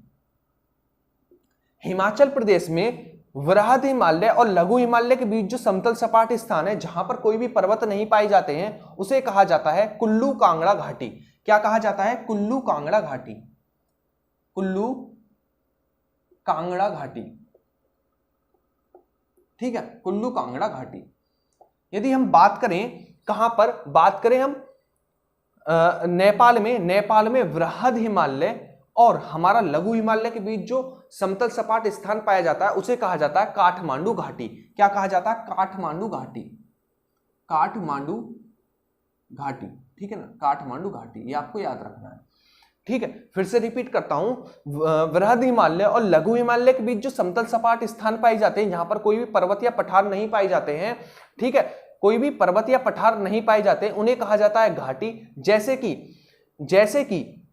हिमाचल प्रदेश में वृहद हिमालय और लघु हिमालय के बीच जो समतल सपाट स्थान है जहां पर कोई भी पर्वत नहीं पाए जाते हैं उसे कहा जाता है कुल्लू कांगड़ा घाटी। क्या कहा जाता है? कुल्लू कांगड़ा घाटी। कुल्लू कांगड़ा घाटी। ठीक है, कुल्लू कांगड़ा घाटी। यदि हम बात करें कहां पर, बात करें हम नेपाल में वृहद हिमालय और हमारा लघु हिमालय के बीच जो समतल सपाट स्थान पाया जाता है उसे कहा जाता है काठमांडू घाटी। क्या कहा जाता है? काठमांडू घाटी। काठमांडू घाटी, ठीक है ना, काठमांडू घाटी, ये आपको याद रखना है। ठीक है, फिर से रिपीट करता हूं, वृहद हिमालय और लघु हिमालय के बीच जो समतल सपाट स्थान पाए जाते हैं, यहां पर कोई भी पर्वत या पठार नहीं पाए जाते हैं, ठीक है, कोई भी पर्वत या पठार नहीं पाए जाते, उन्हें कहा जाता है घाटी। जैसे कि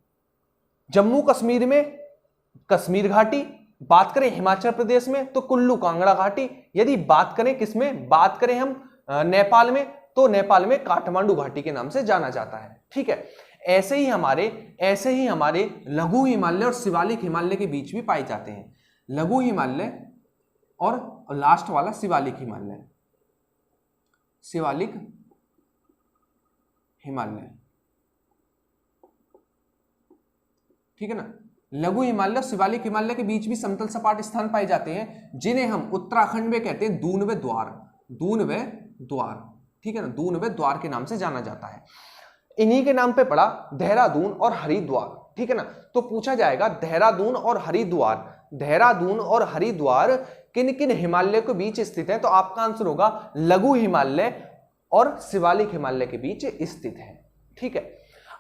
जम्मू कश्मीर में कश्मीर घाटी, बात करें हिमाचल प्रदेश में तो कुल्लू कांगड़ा घाटी, यदि बात करें किसमें, बात करें हम नेपाल में, तो नेपाल में काठमांडू घाटी के नाम से जाना जाता है। ठीक है, ऐसे ही हमारे लघु हिमालय और शिवालिक हिमालय के बीच भी पाए जाते हैं। लघु हिमालय और लास्ट वाला शिवालिक हिमालय, शिवालिक हिमालय, ठीक है ना। लघु हिमालय और शिवालिक हिमालय के बीच भी समतल सपाट स्थान पाए जाते हैं, जिन्हें हम उत्तराखंड में कहते हैं दूनवे द्वार, ठीक है ना, दूनवे द्वार के नाम से जाना जाता है। इन्हीं के नाम पे पड़ा देहरादून और हरिद्वार, ठीक है ना। तो पूछा जाएगा देहरादून और हरिद्वार किन किन हिमालय के बीच स्थित है, तो आपका आंसर होगा लघु हिमालय और शिवालिक हिमालय के बीच स्थित है। ठीक है,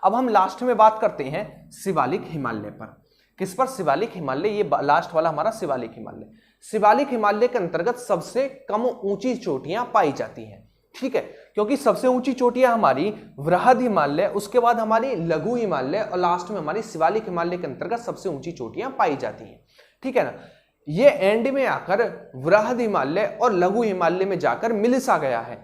अब हम लास्ट में बात करते हैं शिवालिक हिमालय पर। किस पर? शिवालिक हिमालय, ये लास्ट वाला हमारा शिवालिक हिमालय। शिवालिक हिमालय के अंतर्गत सबसे कम ऊंची चोटियां पाई जाती हैं, ठीक है, क्योंकि सबसे ऊंची चोटियां हमारी वृहद हिमालय, उसके बाद हमारी लघु हिमालय और लास्ट में हमारी शिवालिक हिमालय के अंतर्गत सबसे ऊंची चोटियां पाई जाती हैं, ठीक है ना। ये एंड में आकर वृहद हिमालय और लघु हिमालय में जाकर मिल सा गया है,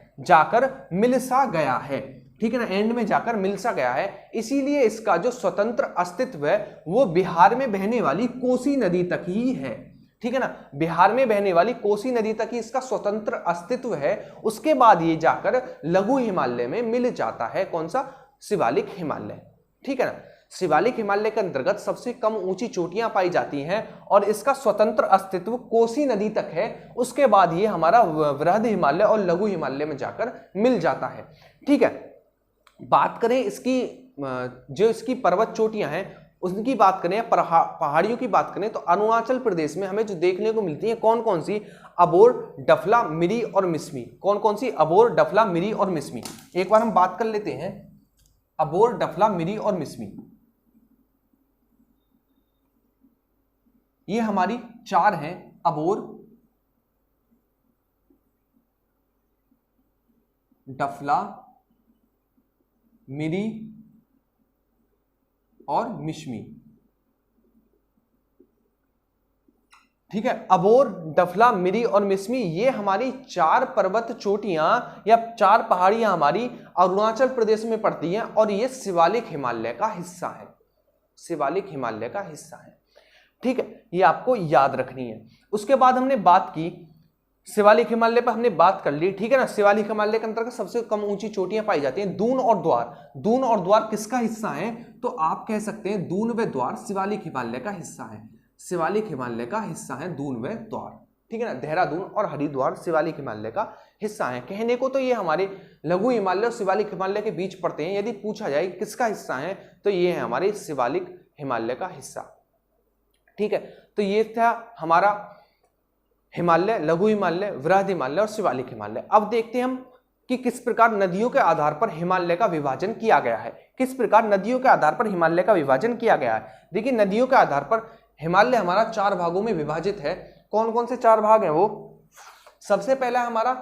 ठीक है ना, एंड में जाकर मिल सा गया है। इसीलिए इसका जो स्वतंत्र अस्तित्व है वो बिहार में बहने वाली कोसी नदी तक ही है, ठीक है ना, बिहार में बहने वाली कोसी नदी तक ही इसका स्वतंत्र अस्तित्व है। उसके बाद ये जाकर लघु हिमालय में मिल जाता है, कौन सा? शिवालिक हिमालय, ठीक है ना। शिवालिक हिमालय के अंतर्गत सबसे कम ऊंची चोटियां पाई जाती हैं और इसका स्वतंत्र अस्तित्व कोसी नदी तक है। उसके बाद ये हमारा वृहद हिमालय और लघु हिमालय में जाकर मिल जाता है, ठीक है। बात करें इसकी जो इसकी पर्वत चोटियां हैं उनकी बात करें, पहाड़ियों की बात करें, तो अरुणाचल प्रदेश में हमें जो देखने को मिलती है कौन कौन सी? अबोर, डफला, मिरी और मिसमी। कौन कौन सी? अबोर, डफला, मिरी और मिसमी। एक बार हम बात कर लेते हैं अबोर, डफला, मिरी और मिसमी। ये हमारी चार हैं, अबोर, डफला, मिरी और मिश्मी, ठीक है। अबोर, डफला, मिरी और मिश्मी ये हमारी चार पर्वत चोटियां या चार पहाड़ियां हमारी अरुणाचल प्रदेश में पड़ती हैं और ये शिवालिक हिमालय का हिस्सा है, शिवालिक हिमालय का हिस्सा है, ठीक है, ये आपको याद रखनी है। उसके बाद हमने बात की शिवालिक हिमालय पर, हमने बात कर ली, ठीक है ना। शिवालिक हिमालय के अंतर्गत सबसे कम ऊंची चोटियां पाई जाती हैं दून और द्वार। दून और द्वार किसका हिस्सा है? तो आप कह सकते हैं दून व द्वार शिवालिक हिमालय का हिस्सा है, शिवालिक हिमालय का हिस्सा है दून व द्वार, ठीक है ना। देहरादून और हरिद्वार शिवालिक हिमालय का हिस्सा है। कहने को तो ये हमारे लघु हिमालय और शिवालिक हिमालय के बीच पड़ते हैं। यदि पूछा जाए किसका हिस्सा है तो ये है हमारे शिवालिक हिमालय का हिस्सा, ठीक है। तो ये था हमारा हिमालय, लघु हिमालय, वृहद हिमालय और शिवालिक हिमालय। अब देखते हैं हम कि किस प्रकार नदियों के आधार पर हिमालय का विभाजन किया गया है। किस प्रकार नदियों के आधार पर हिमालय का विभाजन किया गया है? देखिए, नदियों के आधार पर हिमालय हमारा चार भागों में विभाजित है। कौन कौन से चार भाग हैं वो? सबसे पहला हमारा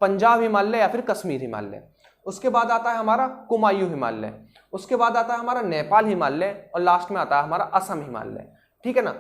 पंजाब हिमालय या फिर कश्मीर हिमालय, उसके बाद आता है हमारा कुमायूं हिमालय, उसके बाद आता है हमारा नेपाल हिमालय और लास्ट में आता है हमारा असम हिमालय, ठीक है ना।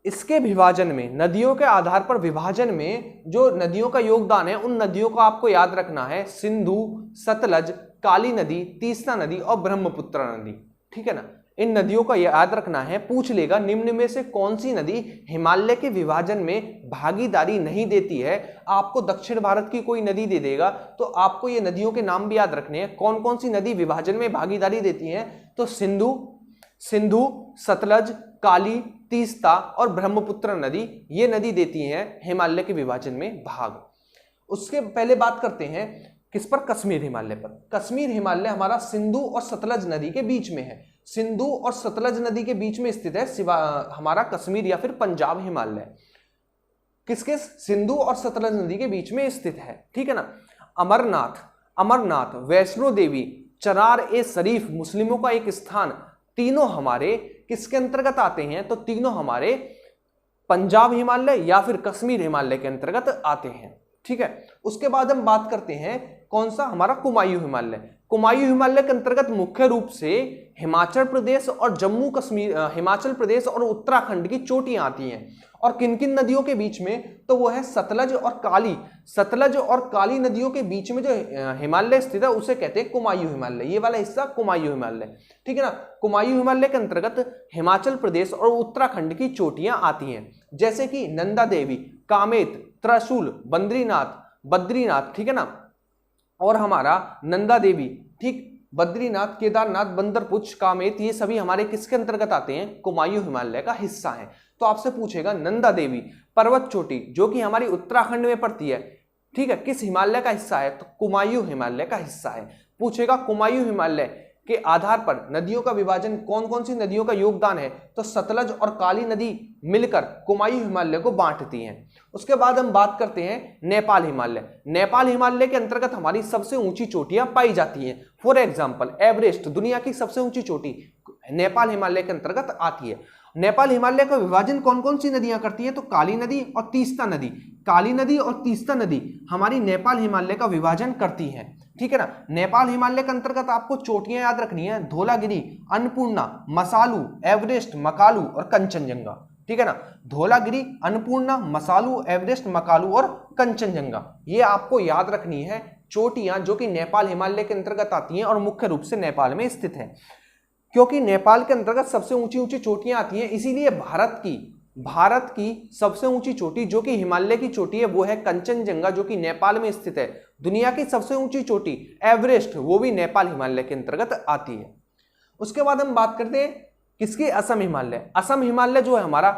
इसके विभाजन में, नदियों के आधार पर विभाजन में जो नदियों का योगदान है उन नदियों को आपको याद रखना है, सिंधु, सतलज, काली नदी, तीस्ता नदी और ब्रह्मपुत्र नदी, ठीक है ना। इन नदियों का याद रखना है। पूछ लेगा निम्न में से कौन सी नदी हिमालय के विभाजन में भागीदारी नहीं देती है। आपको दक्षिण भारत की कोई नदी दे देगा तो आपको ये नदियों के नाम भी याद रखने हैं। कौन कौन सी नदी विभाजन में भागीदारी देती हैं? तो सिंधु, सतलज, काली, तीस्ता और ब्रह्मपुत्र नदी, ये नदी देती हैं हिमालय के विभाजन में भाग। उसके पहले बात करते हैं किस पर? कश्मीर हिमालय पर। कश्मीर हिमालय हमारा सिंधु और सतलज नदी के बीच में है, सिंधु और सतलज नदी के बीच में स्थित है हमारा कश्मीर या फिर पंजाब हिमालय। किसके? सिंधु और सतलज नदी के बीच में स्थित है, ठीक है ना। अमरनाथ, वैष्णो देवी, चरार ए शरीफ मुस्लिमों का एक स्थान, तीनों हमारे किसके अंतर्गत आते हैं? तो तीनों हमारे पंजाब हिमालय या फिर कश्मीर हिमालय के अंतर्गत आते हैं। ठीक है, उसके बाद हम बात करते हैं कौन सा? हमारा कुमायूं हिमालय। कुमायूं हिमालय के अंतर्गत मुख्य रूप से हिमाचल प्रदेश और जम्मू कश्मीर, हिमाचल प्रदेश और उत्तराखंड की चोटियां आती हैं। और किन किन नदियों के बीच में? तो वो है सतलज और काली। सतलज और काली नदियों के बीच में जो हिमालय स्थित है उसे कहते हैं कुमायूं हिमालय। ये वाला हिस्सा कुमायूं हिमालय, ठीक है ना। कुमायूं हिमालय के अंतर्गत हिमाचल प्रदेश और उत्तराखंड की चोटियां आती हैं, जैसे कि नंदा देवी, कामेत, त्रिशूल, बद्रीनाथ, ठीक है ना, और हमारा नंदा देवी, ठीक, बद्रीनाथ, केदारनाथ, बंदरपुच, कामेत, ये सभी हमारे किसके अंतर्गत आते हैं? कुमायूं हिमालय का हिस्सा है। तो आपसे पूछेगा नंदा देवी पर्वत चोटी जो कि हमारी उत्तराखंड में पड़ती है, ठीक है, किस हिमालय का हिस्सा है? तो कुमायूं हिमालय का हिस्सा है। पूछेगा कुमायूं हिमालय के आधार पर नदियों का विभाजन, कौन कौन सी नदियों का योगदान है? तो सतलज और काली नदी मिलकर कुमायूं हिमालय को बांटती हैं। उसके बाद हम बात करते हैं नेपाल हिमालय। नेपाल हिमालय के अंतर्गत हमारी सबसे ऊंची चोटियां पाई जाती हैं। फॉर एग्जांपल एवरेस्ट, दुनिया की सबसे ऊंची चोटी नेपाल हिमालय के अंतर्गत आती है। नेपाल हिमालय का विभाजन कौन कौन सी नदियां करती है? तो काली नदी और तीस्ता नदी। काली नदी और तीस्ता नदी हमारी नेपाल हिमालय का विभाजन करती है, ठीक है ना। नेपाल हिमालय के अंतर्गत आपको चोटियां याद रखनी है, धौलागिरी, अन्नपूर्णा, मसालू, एवरेस्ट, मकालू और कंचनजंगा, ठीक है ना। धौलागिरी, अन्नपूर्णा, मसालू, एवरेस्ट, मकालू और कंचनजंगा, ये आपको याद रखनी है चोटियां जो कि नेपाल हिमालय के अंतर्गत आती हैं और मुख्य रूप से नेपाल में स्थित है। क्योंकि नेपाल के अंतर्गत सबसे ऊंची ऊंची चोटियां आती हैं, इसीलिए भारत की सबसे ऊंची चोटी जो कि हिमालय की चोटी है वो है कंचनजंगा, जो कि नेपाल में स्थित है। दुनिया की सबसे ऊंची चोटी एवरेस्ट, वो भी नेपाल हिमालय के अंतर्गत आती है। उसके बाद हम बात करते हैं किसकी? असम हिमालय। असम हिमालय जो है हमारा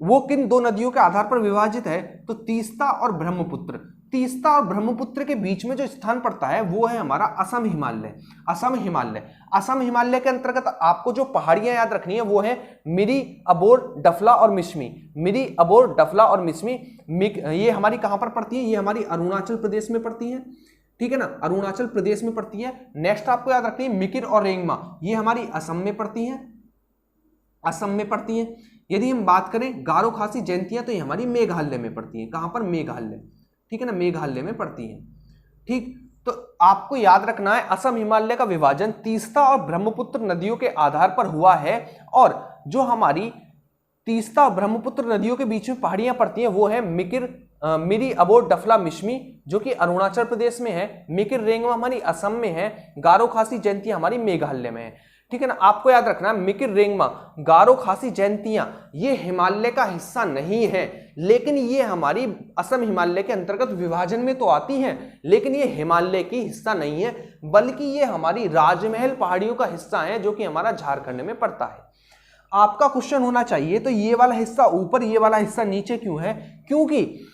वो किन दो नदियों के आधार पर विभाजित है? तो तीस्ता और ब्रह्मपुत्र। तीस्ता और ब्रह्मपुत्र के बीच में जो स्थान पड़ता है वो है हमारा असम हिमालय। असम हिमालय के अंतर्गत आपको जो पहाड़ियां याद रखनी है वो है मिरी, अबोर, डफला और मिश्मी। मिरी, अबोर, डफला और मिश्मी, ये हमारी कहां पर पड़ती है? ये हमारी अरुणाचल प्रदेश में पड़ती है, ठीक है ना, अरुणाचल प्रदेश में पड़ती है। नेक्स्ट आपको याद रखनी है मिकिर और रेंगमा, ये हमारी असम में पड़ती है। यदि हम बात करें गारो खासी जयंतियां तो ये हमारी मेघालय में पड़ती है। कहां पर? मेघालय, ठीक है ना, मेघालय में पड़ती है। ठीक, तो आपको याद रखना है असम हिमालय का विभाजन तीस्ता और ब्रह्मपुत्र नदियों के आधार पर हुआ है, और जो हमारी तीस्ता और ब्रह्मपुत्र नदियों के बीच में पहाड़ियां पड़ती हैं वो है मिरी, अबोर, डफला, मिश्मी जो कि अरुणाचल प्रदेश में है, मिकिर रेंगमा हमारी असम में है, गारो खासी जयंती हमारी मेघालय में है, ठीक है ना। आपको याद रखना मिकिर रेंगमा, गारो खासी जयंतियां ये हिमालय का हिस्सा नहीं है, लेकिन ये हमारी असम हिमालय के अंतर्गत विभाजन में तो आती हैं, लेकिन ये हिमालय की हिस्सा नहीं है, बल्कि ये हमारी राजमहल पहाड़ियों का हिस्सा है जो कि हमारा झारखंड में पड़ता है। आपका क्वेश्चन होना चाहिए तो ये वाला हिस्सा ऊपर, ये वाला हिस्सा नीचे क्यों है? क्योंकि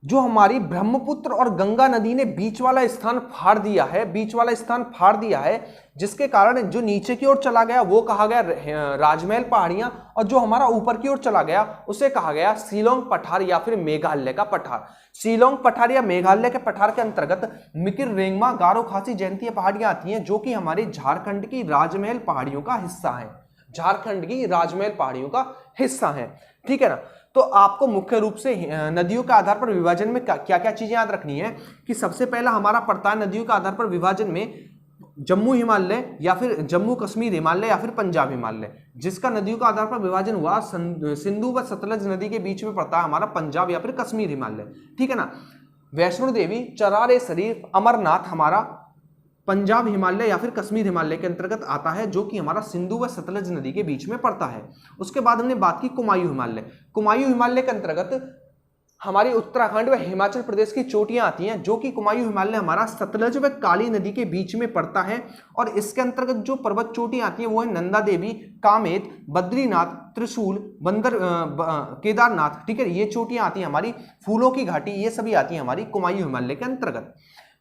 जो हमारी ब्रह्मपुत्र और गंगा नदी ने बीच वाला स्थान फाड़ दिया है, जिसके कारण जो नीचे की ओर चला गया वो कहा गया राजमहल पहाड़ियां, और जो हमारा ऊपर की ओर चला गया उसे कहा गया शिलोंग पठार या फिर मेघालय का पठार। शिलोंग पठार या मेघालय के पठार के अंतर्गत मिकिर रेंगमा, गारो खासी जयंती पहाड़ियां आती हैं जो कि हमारे झारखंड की राजमहल पहाड़ियों का हिस्सा है, ठीक है ना। तो आपको मुख्य रूप से नदियों के आधार पर विभाजन में क्या क्या चीजें याद रखनी है कि सबसे पहला हमारा पड़ता है नदियों के आधार पर विभाजन में जम्मू हिमालय या फिर जम्मू कश्मीर हिमालय या फिर पंजाब हिमालय, जिसका नदियों का आधार पर विभाजन हुआ सिंधु व सतलज नदी के बीच में पड़ता है हमारा पंजाब या फिर कश्मीर हिमालय, ठीक है ना। वैष्णो देवी, चरार ए शरीफ, अमरनाथ हमारा पंजाब हिमालय या फिर कश्मीर हिमालय के अंतर्गत आता है जो कि हमारा सिंधु व सतलज नदी के बीच में पड़ता है। उसके बाद हमने बात की कुमायूं हिमालय के अंतर्गत हमारी उत्तराखंड व हिमाचल प्रदेश की चोटियां आती हैं जो कि कुमायूं हिमालय हमारा सतलज व काली नदी के बीच में पड़ता है, और इसके अंतर्गत जो पर्वत चोटियां आती हैं वो है नंदा देवी, कामेत, बद्रीनाथ, त्रिशूल, केदारनाथ, ठीक है। ये चोटियां आती हैं हमारी, फूलों की घाटी, ये सभी आती हैं हमारी कुमायूं हिमालय के अंतर्गत।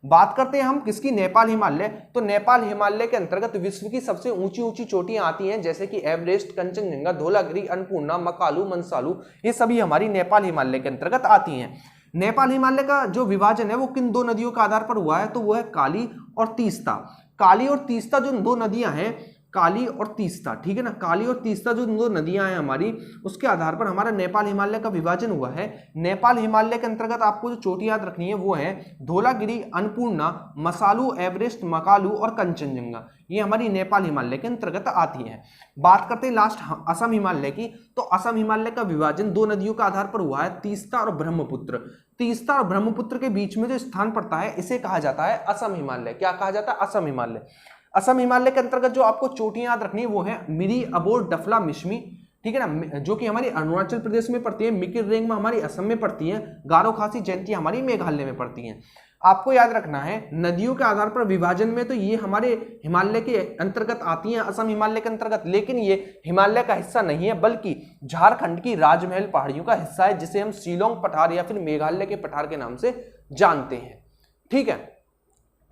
बात करते हैं हम किसकी? नेपाल हिमालय। तो नेपाल हिमालय के अंतर्गत विश्व की सबसे ऊंची ऊंची चोटियां आती हैं जैसे कि एवरेस्ट, कंचनजंगा, धौलागिरी, अन्नपूर्णा, मकालू, मंसालू, ये सभी हमारी नेपाल हिमालय के अंतर्गत आती हैं। नेपाल हिमालय का जो विभाजन है वो किन दो नदियों के आधार पर हुआ है, तो वो है काली और तीस्ता। काली और तीस्ता जो दो नदियां हैं, काली और तीस्ता, ठीक है ना, काली और तीस्ता जो दो नदियां हैं हमारी, उसके आधार पर हमारा नेपाल हिमालय का विभाजन हुआ है। नेपाल हिमालय के अंतर्गत आपको जो चोटी याद रखनी है वो है धौलागिरी, अन्नपूर्णा, मसालू, एवरेस्ट, मकालू और कंचनजंगा। ये हमारी नेपाल हिमालय के अंतर्गत आती है। बात करते हैं लास्ट असम हिमालय की, तो असम हिमालय का विभाजन दो नदियों के आधार पर हुआ है, तीस्ता और ब्रह्मपुत्र। तीस्ता और ब्रह्मपुत्र के बीच में जो स्थान पड़ता है इसे कहा जाता है असम हिमालय। क्या कहा जाता है? असम हिमालय। असम हिमालय के अंतर्गत जो आपको चोटियां याद रखनी है वो है मिरी, अबोर, डफला, मिश्मी, ठीक है ना, जो कि हमारी अरुणाचल प्रदेश में पड़ती है, मिकिर रेंग में हमारी असम में पड़ती है, गारो खासी, जयंती हमारी मेघालय में पड़ती हैं। आपको याद रखना है नदियों के आधार पर विभाजन में तो ये हमारे हिमालय के अंतर्गत आती हैं, असम हिमालय के अंतर्गत, लेकिन ये हिमालय का हिस्सा नहीं है बल्कि झारखंड की राजमहल पहाड़ियों का हिस्सा है, जिसे हम शिलोंग पठार या फिर मेघालय के पठार के नाम से जानते हैं। ठीक है,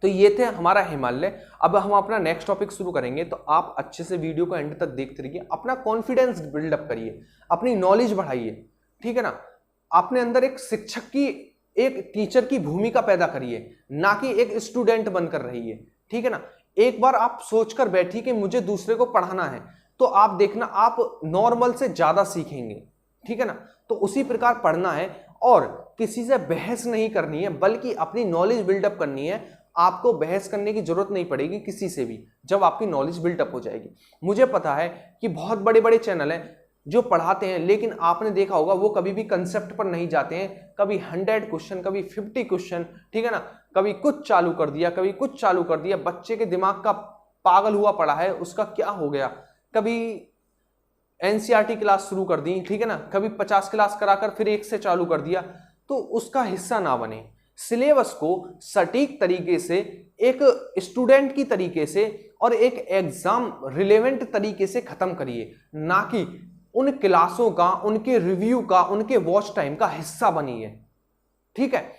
तो ये थे हमारा हिमालय। अब हम अपना नेक्स्ट टॉपिक शुरू करेंगे, तो आप अच्छे से वीडियो को एंड तक देखते रहिए, अपना कॉन्फिडेंस बिल्डअप करिए, अपनी नॉलेज बढ़ाइए, ठीक है ना, अपने अंदर एक शिक्षक की, एक टीचर की भूमिका पैदा करिए, ना कि एक स्टूडेंट बनकर रहिए, ठीक है ना। एक बार आप सोचकर बैठिए कि मुझे दूसरे को पढ़ाना है, तो आप देखना आप नॉर्मल से ज्यादा सीखेंगे, ठीक है ना। तो उसी प्रकार पढ़ना है और किसी से बहस नहीं करनी है, बल्कि अपनी नॉलेज बिल्डअप करनी है। आपको बहस करने की जरूरत नहीं पड़ेगी किसी से भी, जब आपकी नॉलेज बिल्डअप हो जाएगी। मुझे पता है कि बहुत बड़े बड़े चैनल हैं जो पढ़ाते हैं, लेकिन आपने देखा होगा वो कभी भी कंसेप्ट पर नहीं जाते हैं। कभी 100 क्वेश्चन, कभी 50 क्वेश्चन, ठीक है ना, कभी कुछ चालू कर दिया, कभी कुछ चालू कर दिया। बच्चे के दिमाग का पागल हुआ पड़ा है, उसका क्या हो गया। कभी एनसीईआरटी क्लास शुरू कर दी, ठीक है ना, कभी 50 क्लास कराकर फिर एक से चालू कर दिया, तो उसका हिस्सा ना बने। सिलेबस को सटीक तरीके से, एक स्टूडेंट की तरीके से और एक एग्जाम रिलेवेंट तरीके से खत्म करिए, ना कि उन क्लासों का, उनके रिव्यू का, उनके वॉच टाइम का हिस्सा बनिए, ठीक है।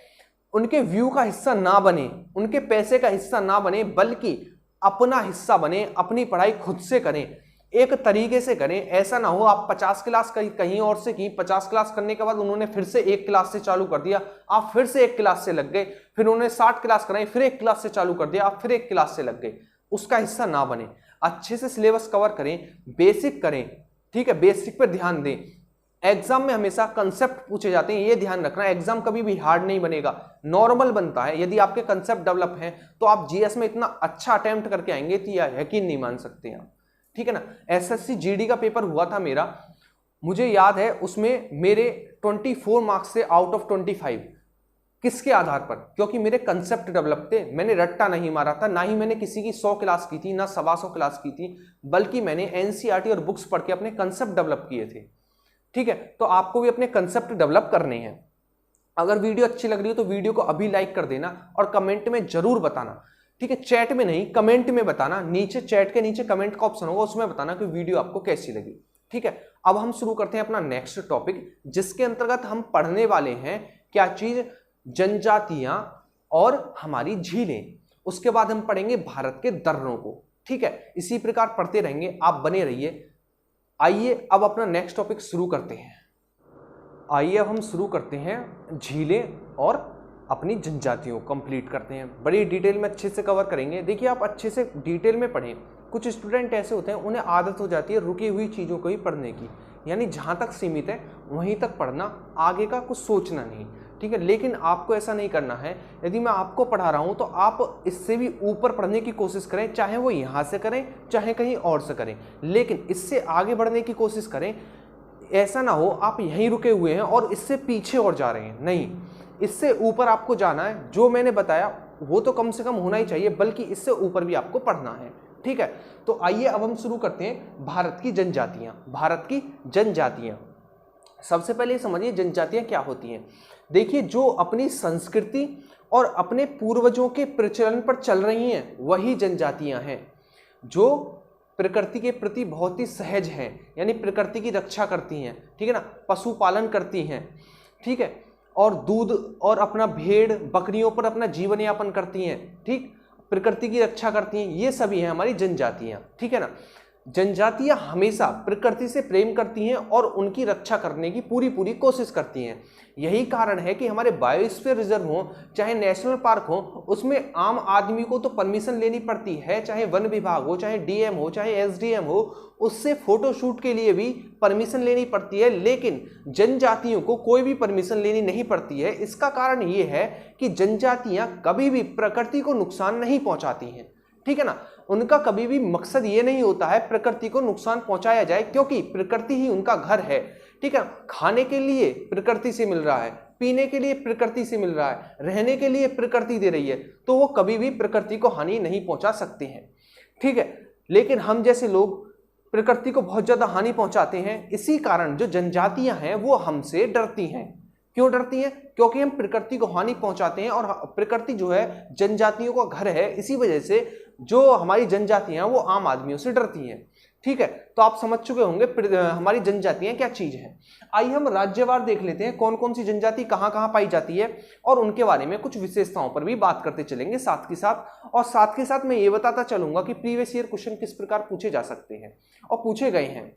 उनके व्यू का हिस्सा ना बने, उनके पैसे का हिस्सा ना बने, बल्कि अपना हिस्सा बने, अपनी पढ़ाई खुद से करें, एक तरीके से करें। ऐसा ना हो आप 50 क्लास कहीं और से की, 50 क्लास करने के बाद उन्होंने फिर से एक क्लास से चालू कर दिया, आप फिर से एक क्लास से लग गए, फिर उन्होंने 60 क्लास कराई, फिर एक क्लास से चालू कर दिया, आप फिर एक क्लास से लग गए। उसका हिस्सा ना बने। अच्छे से सिलेबस कवर करें, बेसिक करें, ठीक है, बेसिक पर ध्यान दें। एग्जाम में हमेशा कंसेप्ट पूछे जाते हैं, ये ध्यान रखना। एग्जाम कभी भी हार्ड नहीं बनेगा, नॉर्मल बनता है। यदि आपके कंसेप्ट डेवलप हैं तो आप जीएस में इतना अच्छा अटेम्प्ट करके आएंगे कि यकीन नहीं मान सकते आप, ठीक है ना। एसएससी जीडी का पेपर हुआ था मेरा, मुझे याद है उसमें मेरे 24 मार्क्स से आउट ऑफ 25। किसके आधार पर? क्योंकि मेरे कंसेप्ट डेवलप थे, मैंने रट्टा नहीं मारा था, ना ही मैंने किसी की 100 क्लास की थी, ना 125 क्लास की थी, बल्कि मैंने एनसीईआरटी और बुक्स पढ़ के अपने कंसेप्ट डेवलप किए थे, ठीक है। तो आपको भी अपने कंसेप्ट डेवलप करने हैं। अगर वीडियो अच्छी लग रही हो तो वीडियो को अभी लाइक कर देना और कमेंट में जरूर बताना, ठीक है, चैट में नहीं, कमेंट में बताना। नीचे चैट के नीचे कमेंट का ऑप्शन होगा, उसमें बताना कि वीडियो आपको कैसी लगी, ठीक है। अब हम शुरू करते हैं अपना नेक्स्ट टॉपिक, जिसके अंतर्गत हम पढ़ने वाले हैं क्या चीज? जनजातियां और हमारी झीलें। उसके बाद हम पढ़ेंगे भारत के दर्रों को, ठीक है। इसी प्रकार पढ़ते रहेंगे, आप बने रहिए। आइए अब अपना नेक्स्ट टॉपिक शुरू करते हैं। आइए अब हम शुरू करते हैं झीलें और अपनी जनजातियों कंप्लीट करते हैं। बड़ी डिटेल में अच्छे से कवर करेंगे। देखिए आप अच्छे से डिटेल में पढ़ें। कुछ स्टूडेंट ऐसे होते हैं उन्हें आदत हो जाती है रुकी हुई चीज़ों को ही पढ़ने की, यानी जहाँ तक सीमित है वहीं तक पढ़ना, आगे का कुछ सोचना नहीं, ठीक है। लेकिन आपको ऐसा नहीं करना है। यदि मैं आपको पढ़ा रहा हूँ तो आप इससे भी ऊपर पढ़ने की कोशिश करें, चाहे वो यहाँ से करें चाहे कहीं और से करें, लेकिन इससे आगे बढ़ने की कोशिश करें। ऐसा ना हो आप यहीं रुके हुए हैं और इससे पीछे और जा रहे हैं, नहीं, इससे ऊपर आपको जाना है। जो मैंने बताया वो तो कम से कम होना ही चाहिए, बल्कि इससे ऊपर भी आपको पढ़ना है, ठीक है। तो आइए अब हम शुरू करते हैं भारत की जनजातियां। भारत की जनजातियां, सबसे पहले समझिए जनजातियां क्या होती हैं। देखिए जो अपनी संस्कृति और अपने पूर्वजों के प्रचलन पर चल रही हैं वही जनजातियां हैं। जो प्रकृति के प्रति बहुत ही सहज हैं, यानी प्रकृति की रक्षा करती हैं, ठीक है ना, पशुपालन करती हैं, ठीक है, और दूध और अपना भेड़ बकरियों पर अपना जीवन यापन करती हैं, ठीक, प्रकृति की रक्षा करती हैं। ये सभी हैं हमारी जनजातियां, ठीक है ना। जनजातियां हमेशा प्रकृति से प्रेम करती हैं और उनकी रक्षा करने की पूरी पूरी कोशिश करती हैं। यही कारण है कि हमारे बायोस्फीयर रिजर्व हो चाहे नेशनल पार्क हो, उसमें आम आदमी को तो परमिशन लेनी पड़ती है, चाहे वन विभाग हो, चाहे डीएम हो, चाहे एसडीएम हो, उससे फोटोशूट के लिए भी परमिशन लेनी पड़ती है, लेकिन जनजातियों को कोई भी परमिशन लेनी नहीं पड़ती है। इसका कारण ये है कि जनजातियां कभी भी प्रकृति को नुकसान नहीं पहुंचाती हैं, ठीक है ना। उनका कभी भी मकसद ये नहीं होता है प्रकृति को नुकसान पहुंचाया जाए, क्योंकि प्रकृति ही उनका घर है, ठीक है। खाने के लिए प्रकृति से मिल रहा है, पीने के लिए प्रकृति से मिल रहा है, रहने के लिए प्रकृति दे रही है, तो वो कभी भी प्रकृति को हानि नहीं पहुंचा सकते हैं, ठीक है। लेकिन हम जैसे लोग प्रकृति को बहुत ज्यादा हानि पहुंचाते हैं। इसी कारण जो जनजातियां हैं वो हमसे डरती हैं। क्यों डरती हैं? क्योंकि हम प्रकृति को हानि पहुंचाते हैं और प्रकृति जो है जनजातियों का घर है। इसी वजह से जो हमारी जनजातियां वो आम आदमियों से डरती हैं, ठीक है। तो आप समझ चुके होंगे हमारी जनजातियां क्या चीज है। आइए हम राज्यवार देख लेते हैं कौन कौन सी जनजाति कहां कहां पाई जाती है और उनके बारे में कुछ विशेषताओं पर भी बात करते चलेंगे साथ के साथ मैं ये बताता चलूंगा कि प्रीवियस ईयर क्वेश्चन किस प्रकार पूछे जा सकते हैं और पूछे गए हैं,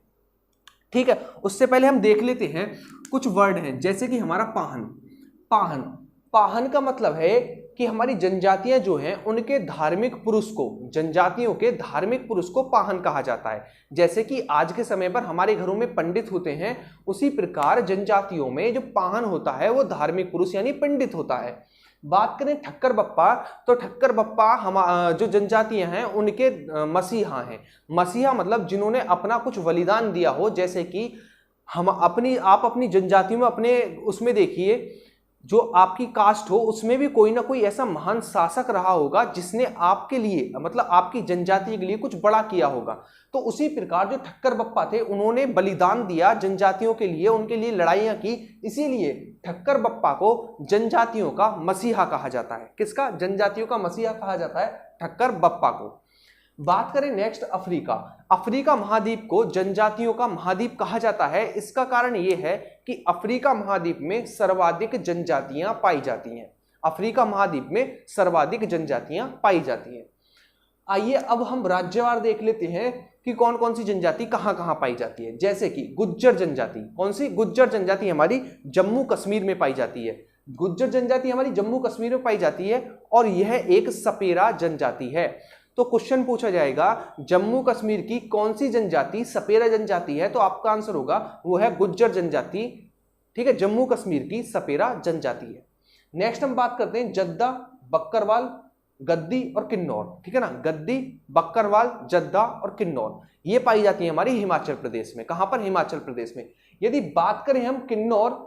ठीक है। उससे पहले हम देख लेते हैं कुछ वर्ड हैं, जैसे कि हमारा पाहन। पाहन पाहन का मतलब है कि हमारी जनजातियां जो हैं उनके धार्मिक पुरुष को, जनजातियों के धार्मिक पुरुष को पाहन कहा जाता है। जैसे कि आज के समय पर हमारे घरों में पंडित होते हैं, उसी प्रकार जनजातियों में जो पाहन होता है वो धार्मिक पुरुष यानी पंडित होता है। बात करें ठक्कर बप्पा, तो ठक्कर बप्पा हम जो जनजातियां हैं उनके मसीहा हैं। मसीहा मतलब जिन्होंने अपना कुछ बलिदान दिया हो। जैसे कि आप अपनी जनजाति में अपने उसमें देखिए, जो आपकी कास्ट हो उसमें भी कोई ना कोई ऐसा महान शासक रहा होगा जिसने आपके लिए मतलब आपकी जनजाति के लिए कुछ बड़ा किया होगा। तो उसी प्रकार जो ठक्कर बप्पा थे उन्होंने बलिदान दिया जनजातियों के लिए, उनके लिए लड़ाइयां की, इसीलिए ठक्कर बप्पा को जनजातियों का मसीहा कहा जाता है। किसका? जनजातियों का मसीहा कहा जाता है ठक्कर बप्पा को। बात करें नेक्स्ट अफ्रीका। अफ्रीका महाद्वीप को जनजातियों का महाद्वीप कहा जाता है। इसका कारण यह है कि अफ्रीका महाद्वीप में सर्वाधिक जनजातियां पाई जाती हैं। अफ्रीका महाद्वीप में सर्वाधिक जनजातियां पाई जाती हैं। आइए अब हम राज्यवार देख लेते हैं कि कौन कौन सी जनजाति कहां कहां पाई जाती है। जैसे कि गुज्जर जनजाति। कौन सी? गुज्जर जनजाति हमारी जम्मू कश्मीर में पाई जाती है। गुज्जर जनजाति हमारी जम्मू कश्मीर में पाई जाती है और यह एक सपेरा जनजाति है। तो क्वेश्चन पूछा जाएगा जम्मू कश्मीर की कौन सी जनजाति सपेरा जनजाति है, तो आपका आंसर होगा वो है गुज्जर जनजाति, ठीक है। जम्मू कश्मीर की सपेरा जनजाति है। नेक्स्ट हम बात करते हैं जद्दा, बक्करवाल, गद्दी और किन्नौर, ठीक है ना। गद्दी, बक्करवाल, जद्दा और किन्नौर ये पाई जाती है हमारी हिमाचल प्रदेश में। कहां पर? हिमाचल प्रदेश में। यदि बात करें हम किन्नौर,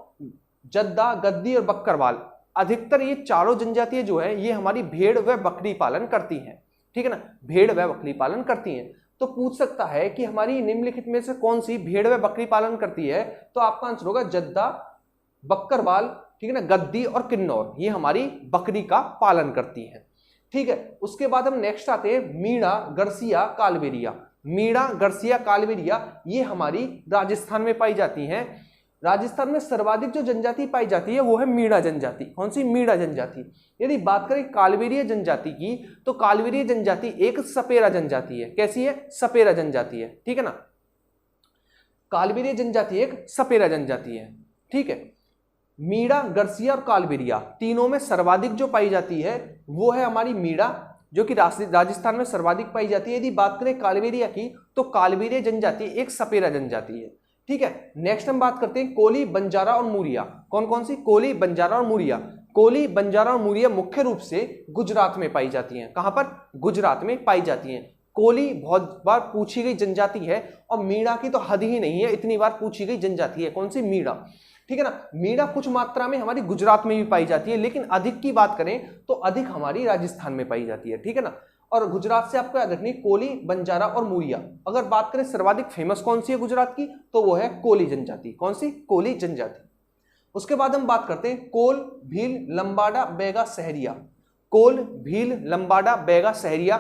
जद्दा, गद्दी और बक्करवाल, अधिकतर ये चारों जनजातियां जो है ये हमारी भेड़ व बकरी पालन करती हैं, ठीक है ना। भेड़ व बकरी पालन करती हैं। तो पूछ सकता है कि हमारी निम्नलिखित में से कौन सी भेड़ व बकरी पालन करती है, तो आपका आंसर होगा जद्दा, बक्करवाल, ठीक है ना, गद्दी और किन्नौर ये हमारी बकरी का पालन करती है, ठीक है। उसके बाद हम नेक्स्ट आते हैं मीणा, गरसिया, कालबेलिया। मीणा, गरसिया, कालबेलिया ये हमारी राजस्थान में पाई जाती हैं। राजस्थान में सर्वाधिक जो जनजाति पाई जाती है वो है मीणा जनजाति। कौन सी? मीणा जनजाति। यदि बात करें कालबेलिया जनजाति की, तो कालबेलिया जनजाति एक सपेरा जनजाति है। कैसी है? सपेरा जनजाति है, ठीक है ना। कालबेलिया जनजाति एक सपेरा जनजाति है, ठीक है। मीणा, गरसिया और कालबेलिया तीनों में सर्वाधिक जो पाई जाती है वो है हमारी मीणा, जो कि राजस्थान में सर्वाधिक पाई जाती है। यदि बात करें कालबेलिया की, तो कालबेलिया जनजाति एक सपेरा जनजाति है, ठीक है। नेक्स्ट हम बात करते हैं कोली, बंजारा और मुरिया। कौन कौन सी? कोली, बंजारा और मुरिया। कोली, बंजारा और मुरिया मुख्य रूप से गुजरात में पाई जाती हैं। कहां पर? गुजरात में पाई जाती हैं। कोली बहुत बार पूछी गई जनजाति है और मीणा की तो हद ही नहीं है, इतनी बार पूछी गई जनजाति है। कौन सी? मीणा, ठीक है ना। मीणा कुछ मात्रा में हमारी गुजरात में भी पाई जाती है, लेकिन अधिक की बात करें तो अधिक हमारी राजस्थान में पाई जाती है, ठीक है ना। और गुजरात से आपको याद रखनी कोली, बंजारा और मुरिया। अगर बात करें सर्वाधिक फेमस कौन सी है गुजरात की, तो वो है कोली जनजाति। कौन सी? कोली जनजाति। उसके बाद हम बात करते हैं कोल, भील, लंबाडा, बैगा, सहरिया। कोल, भील, लंबाडा, बैगा, सहरिया।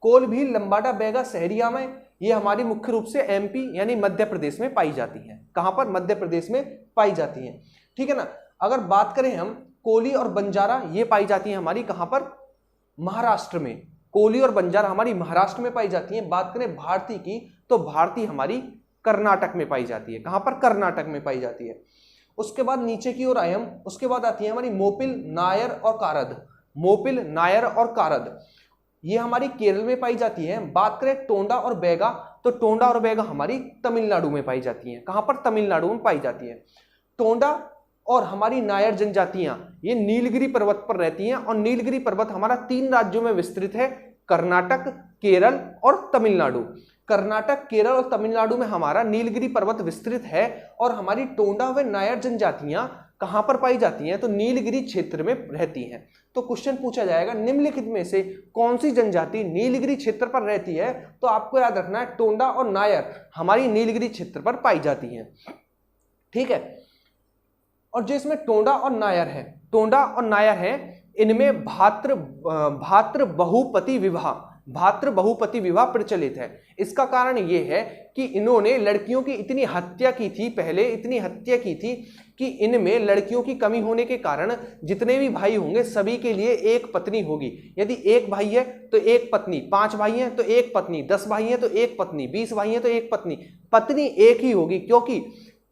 कोल, भील, लंबाडा, बैगा, सहरिया में ये हमारी मुख्य रूप से एमपी यानी मध्य प्रदेश में पाई जाती है। कहां पर? मध्य प्रदेश में पाई जाती है, ठीक है ना। अगर बात करें हम कोली और बंजारा, ये पाई जाती है हमारी कहां पर? महाराष्ट्र में। कोली और बंजारा हमारी महाराष्ट्र में पाई जाती है। बात करें भारती की, तो भारती हमारी कर्नाटक में पाई जाती है। कहां पर? कर्नाटक में पाई जाती है। उसके बाद नीचे की ओर आए हम, उसके बाद आती है हमारी मोपिल, नायर और कारद। मोपिल, नायर और कारद ये हमारी केरल में पाई जाती है। बात करें टोंडा और बैगा, तो टोंडा और बैगा हमारी तमिलनाडु में पाई जाती है। कहां पर? तमिलनाडु में पाई जाती है। टोंडा और हमारी नायर जनजातियां ये नीलगिरी पर्वत पर रहती हैं, और नीलगिरी पर्वत हमारा 3 राज्यों में विस्तृत है, कर्नाटक, केरल और तमिलनाडु। कर्नाटक, केरल और तमिलनाडु में हमारा नीलगिरी पर्वत विस्तृत है, और हमारी टोंडा व नायर जनजातियां कहां पर पाई जाती हैं? तो नीलगिरी क्षेत्र में रहती हैं। तो क्वेश्चन पूछा जाएगा निम्नलिखित में से कौन सी जनजाति नीलगिरी क्षेत्र पर रहती है? तो आपको याद रखना है टोंडा और नायर हमारी नीलगिरी क्षेत्र पर पाई जाती हैं। ठीक है। और जो इसमें टोंडा और नायर है, टोंडा और नायर है, इनमें भातृ बहुपति विवाह प्रचलित है। इसका कारण यह है कि इन्होंने लड़कियों की इतनी हत्या की थी, पहले इतनी हत्या की थी कि इनमें लड़कियों की कमी होने के कारण जितने भी भाई होंगे सभी के लिए एक पत्नी होगी। यदि एक भाई है तो एक पत्नी, 5 भाई हैं तो एक पत्नी, 10 भाई हैं तो एक पत्नी, 20 भाई हैं तो एक पत्नी, पत्नी एक ही होगी। क्योंकि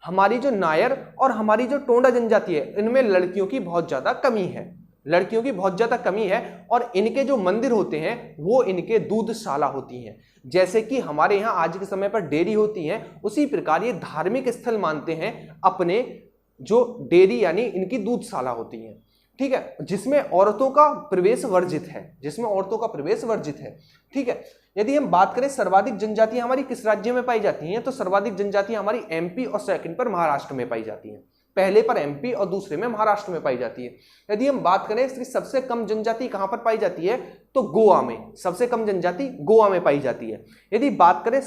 हमारी जो नायर और हमारी जो टोंडा जनजाति है इनमें लड़कियों की बहुत ज्यादा कमी है, लड़कियों की बहुत ज्यादा कमी है। और इनके जो मंदिर होते हैं वो इनके दूधशाला होती हैं। जैसे कि हमारे यहाँ आज के समय पर डेयरी होती है, उसी प्रकार ये धार्मिक स्थल मानते हैं अपने, जो डेयरी यानी इनकी दूधशाला होती है। ठीक है, जिसमें औरतों का प्रवेश वर्जित है, जिसमें औरतों का प्रवेश वर्जित है। ठीक है। यदि हम बात करें सर्वाधिक जनजातियां हमारी किस राज्य में पाई जाती हैं, तो सर्वाधिक जनजातियां हमारी एमपी और सेकंड पर महाराष्ट्र में पाई जाती हैं। पहले पर एमपी और दूसरे में महाराष्ट्र में पाई जाती है। यदि हम बात करें इसकी सबसे कम जनजाति कहां पर पाई जाती है, तो गोवा में, सबसे कम जनजाति गोवा में पाई जाती है। यदि बात करें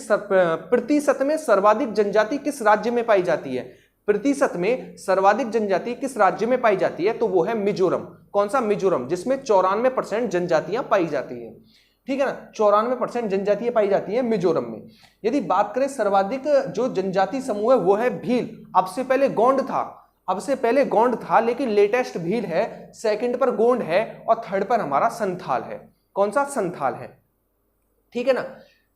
प्रतिशत में सर्वाधिक जनजाति किस राज्य में पाई जाती है, प्रतिशत में सर्वाधिक जनजाति किस राज्य में पाई जाती है, तो वो है मिजोरम। कौन सा? मिजोरम, जिसमें 94% जनजातियां पाई जाती हैं। ठीक है ना, 94% जनजातियां पाई जाती हैं मिजोरम में। यदि बात करें सर्वाधिक जो जनजाति समूह है वो है भील। अब से पहले गोंड था, लेकिन लेटेस्ट भील है, सेकंड पर गोंड है और थर्ड पर हमारा संथाल है। कौन सा? संथाल है। ठीक है ना।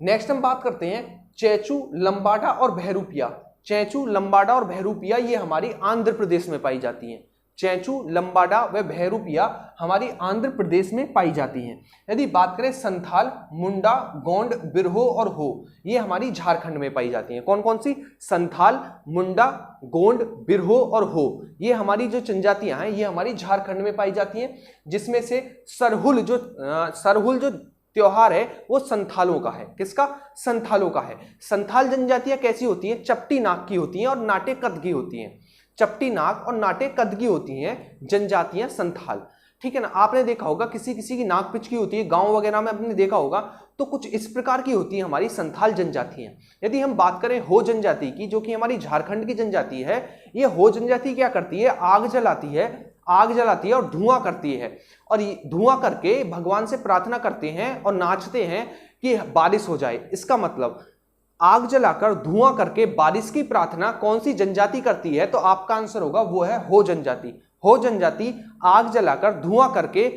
नेक्स्ट हम बात करते हैं चेचू, लंबाडा और बहरूपिया। चेचू, लंबाडा और बहरूपिया ये हमारी आंध्र प्रदेश में पाई जाती हैं। चेचू, लंबाडा व बहरूपिया हमारी आंध्र प्रदेश में पाई जाती हैं। यदि बात करें संथाल, मुंडा, गोंड, बिरहो और हो, ये हमारी झारखंड में पाई जाती हैं। कौन कौन सी? संथाल, मुंडा, गोंड, बिरहो और हो, ये हमारी जो जनजातियां हैं ये हमारी झारखंड में पाई जाती हैं। जिसमें से सरहुल जो त्योहार है वो संथालों का है। किसका? संथालों का है। संथाल जनजातियां कैसी होती हैं? चपटी नाक की होती हैं और नाटे कद की होती हैं। चपटी नाक और नाटे कद की होती हैं जनजातियां संथाल। ठीक है ना। आपने देखा होगा किसी किसी की नाक पिचकी होती है, गांव वगैरह में आपने देखा होगा, तो कुछ इस प्रकार की होती है हमारी संथाल जनजातियां। यदि हम बात करें हो जनजाति की, जो कि हमारी झारखंड की जनजाति है, ये हो जनजाति क्या करती है? आग जलाती है और धुआं करती है, और धुआं करके भगवान से प्रार्थना करते हैं और नाचते हैं कि बारिश हो जाए। इसका मतलब आग जलाकर धुआं करके बारिश की प्रार्थना कौन सी जनजाति करती है? तो आपका आंसर होगा वो है हो जनजाति। हो जनजाति आग जलाकर धुआं करके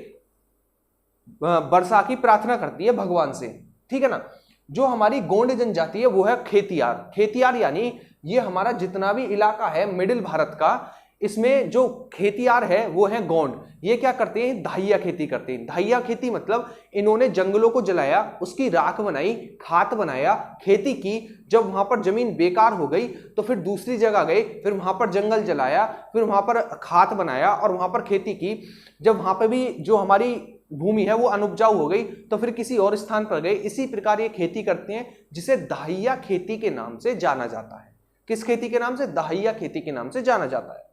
वर्षा की प्रार्थना करती है भगवान से। ठीक है ना। जो हमारी गोंड जनजाति है वो है खेतियार। खेतियार यानी ये हमारा जितना भी इलाका है मिडिल भारत का, इसमें जो खेतियार है वो है गोंड। ये क्या करते हैं? धाइया खेती करते हैं। धाइया खेती मतलब इन्होंने जंगलों को जलाया, उसकी राख बनाई, खाद बनाया, खेती की। जब वहां पर जमीन बेकार हो गई तो फिर दूसरी जगह गए, फिर वहां पर जंगल जलाया, फिर वहां पर खाद बनाया और वहां पर खेती की। जब वहां पर भी जो हमारी भूमि है वो अनुपजाऊ हो गई तो फिर किसी और स्थान पर गए। इसी प्रकार ये खेती करते हैं, जिसे धाइया खेती के नाम से जाना जाता है। किस खेती के नाम से? धाइया खेती के नाम से जाना जाता है।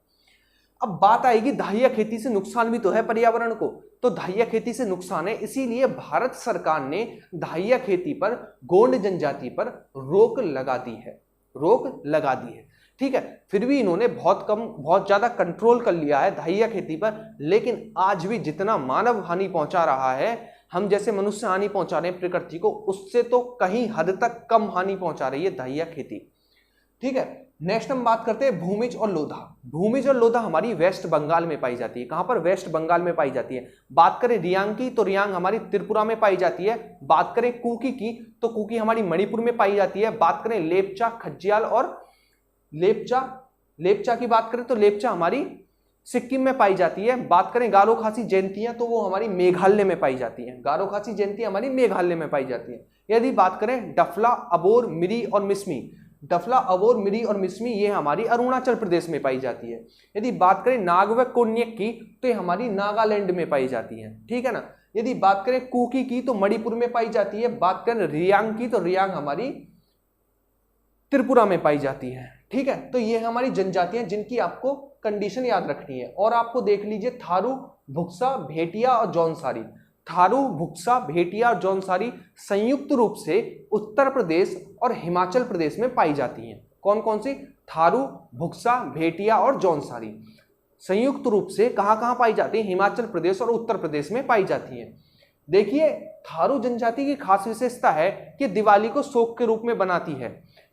अब बात आएगी धाइया खेती से नुकसान भी तो है पर्यावरण को, तो धाइया खेती से नुकसान है, इसीलिए भारत सरकार ने धाइया खेती पर, गोंड जनजाति पर रोक लगा दी है। ठीक है। फिर भी इन्होंने बहुत ज्यादा कंट्रोल कर लिया है धाइया खेती पर, लेकिन आज भी जितना मानव हानि पहुंचा रहा है, हम जैसे मनुष्य हानि पहुंचा रहे हैं प्रकृति को, उससे तो कहीं हद तक कम हानि पहुंचा रही है धाइया खेती। ठीक है। नेक्स्ट हम बात करते हैं भूमिज और लोधा। भूमिज और लोधा हमारी वेस्ट बंगाल में पाई जाती है। कहां पर? वेस्ट बंगाल में पाई जाती है। बात करें रियांग की तो रियांग हमारी त्रिपुरा में पाई जाती है। बात करें कुकी की तो कुकी हमारी मणिपुर में पाई जाती है। बात करें लेपचा, खज्जियाल और लेपचा की बात करें तो लेपचा हमारी सिक्किम में पाई जाती है। बात करें गारो खासी जयंतियां तो वो हमारी मेघालय में पाई जाती है। गारो खासी जयंतियां हमारी मेघालय में पाई जाती है। यदि बात करें डफला, अबोर, मिरी और मिसमी, डफला, अबोर, मिरी और मिसमी ये हमारी अरुणाचल प्रदेश में पाई जाती है। यदि बात करें नाग व कोन्यक की तो ये हमारी नागालैंड में पाई जाती है। ठीक है ना। यदि बात करें कुकी की तो मणिपुर में पाई जाती है। बात करें रियांग की तो रियांग हमारी त्रिपुरा में पाई जाती है। ठीक है। तो ये हमारी जनजातियां जिनकी आपको कंडीशन याद रखनी है। और आपको देख लीजिए थारू, भुक्सा, भेटिया और जौनसारी। थारू, भुक्सा, भेटिया और जौनसारी संयुक्त रूप से उत्तर प्रदेश और हिमाचल प्रदेश में पाई जाती हैं। कौन कौन सी? थारू, भुक्सा, भेटिया और जौनसारी संयुक्त रूप से कहां कहां पाई जाती है? हिमाचल प्रदेश और उत्तर प्रदेश में पाई जाती हैं। देखिए थारू जनजाति की खास विशेषता है कि दिवाली को शोक के रूप में बनाती है।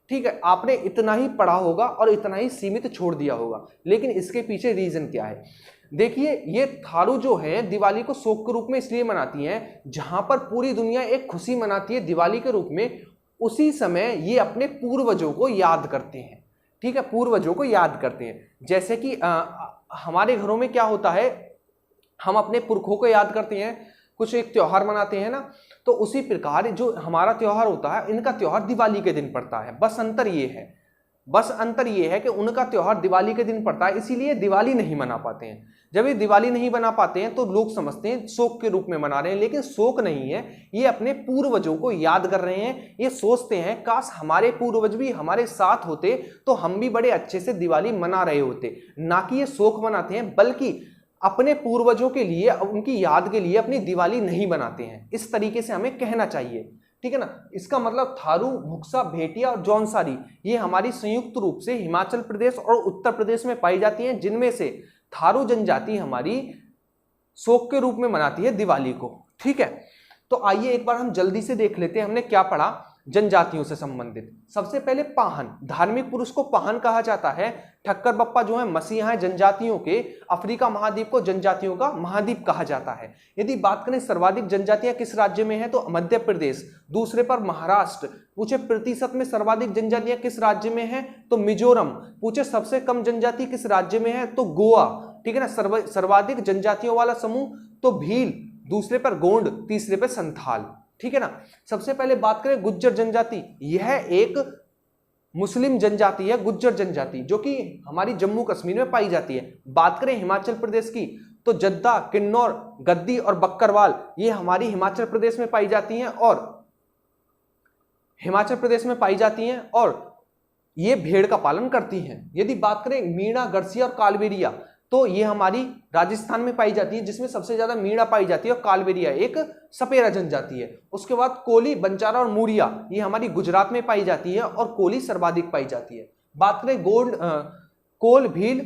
ठीक है। आपने इतना ही पढ़ा होगा और इतना ही सीमित छोड़ दिया होगा, लेकिन इसके पीछे रीजन क्या है? देखिए ये थारू जो है दिवाली को शोक के रूप में इसलिए मनाती हैं, जहां पर पूरी दुनिया एक खुशी मनाती है दिवाली के रूप में, उसी समय ये अपने पूर्वजों को याद करते हैं। ठीक है। पूर्वजों को याद करते हैं। जैसे कि हमारे घरों में क्या होता है, हम अपने पुरखों को याद करते हैं, कुछ एक त्योहार मनाते हैं ना, तो उसी प्रकार जो हमारा त्योहार होता है, इनका त्योहार दिवाली के दिन पड़ता है। बस अंतर ये है कि उनका त्योहार दिवाली के दिन पड़ता है, इसीलिए दिवाली नहीं मना पाते हैं। जब ये दिवाली नहीं बना पाते हैं तो लोग समझते हैं शोक के रूप में मना रहे हैं, लेकिन शोक नहीं है, ये अपने पूर्वजों को याद कर रहे हैं। ये सोचते हैं काश हमारे पूर्वज भी हमारे साथ होते तो हम भी बड़े अच्छे से दिवाली मना रहे होते। ना कि ये शोक मनाते हैं, बल्कि अपने पूर्वजों के लिए, उनकी याद के लिए अपनी दिवाली नहीं बनाते हैं। इस तरीके से हमें कहना चाहिए। ठीक है ना। इसका मतलब थारू, भुक्सा, भेटिया और जौनसारी ये हमारी संयुक्त रूप से हिमाचल प्रदेश और उत्तर प्रदेश में पाई जाती हैं, जिनमें से थारू जनजाति हमारी शोक के रूप में मनाती है दिवाली को। ठीक है। तो आइए एक बार हम जल्दी से देख लेते हैं हमने क्या पढ़ा जनजातियों से संबंधित। सबसे पहले पाहन, धार्मिक पुरुष को पाहन कहा जाता है। ठक्कर बप्पा जो है मसीहा है जनजातियों के। अफ्रीका महाद्वीप को जनजातियों का महाद्वीप कहा जाता है। यदि बात करें सर्वाधिक जनजातियां किस राज्य में है तो मध्य प्रदेश, दूसरे पर महाराष्ट्र। पूछे प्रतिशत में सर्वाधिक जनजातियां किस राज्य में है तो मिजोरम। पूछे सबसे कम जनजाति किस राज्य में है तो गोवा। ठीक है ना। सर्वाधिक जनजातियों वाला समूह तो भील, दूसरे पर गोंड, तीसरे पर संथाल। ठीक है ना। सबसे पहले बात करें गुज्जर जनजाति, यह एक मुस्लिम जनजाति है गुज्जर जनजाति, जो कि हमारी जम्मू कश्मीर में पाई जाती है। बात करें हिमाचल प्रदेश की तो जद्दा, किन्नौर, गद्दी और बक्करवाल ये हमारी हिमाचल प्रदेश में पाई जाती हैं और ये भेड़ का पालन करती हैं। यदि बात करें मीणा, गरसिया और कालबेलिया तो ये हमारी राजस्थान में पाई जाती है, जिसमें सबसे ज्यादा मीणा पाई जाती है और कालबेलिया एक सपेरा जनजाति है। उसके बाद कोली, बंजारा और मूरिया ये हमारी गुजरात में पाई जाती है और कोली सर्वाधिक पाई जाती है। बात करें कोल, भील,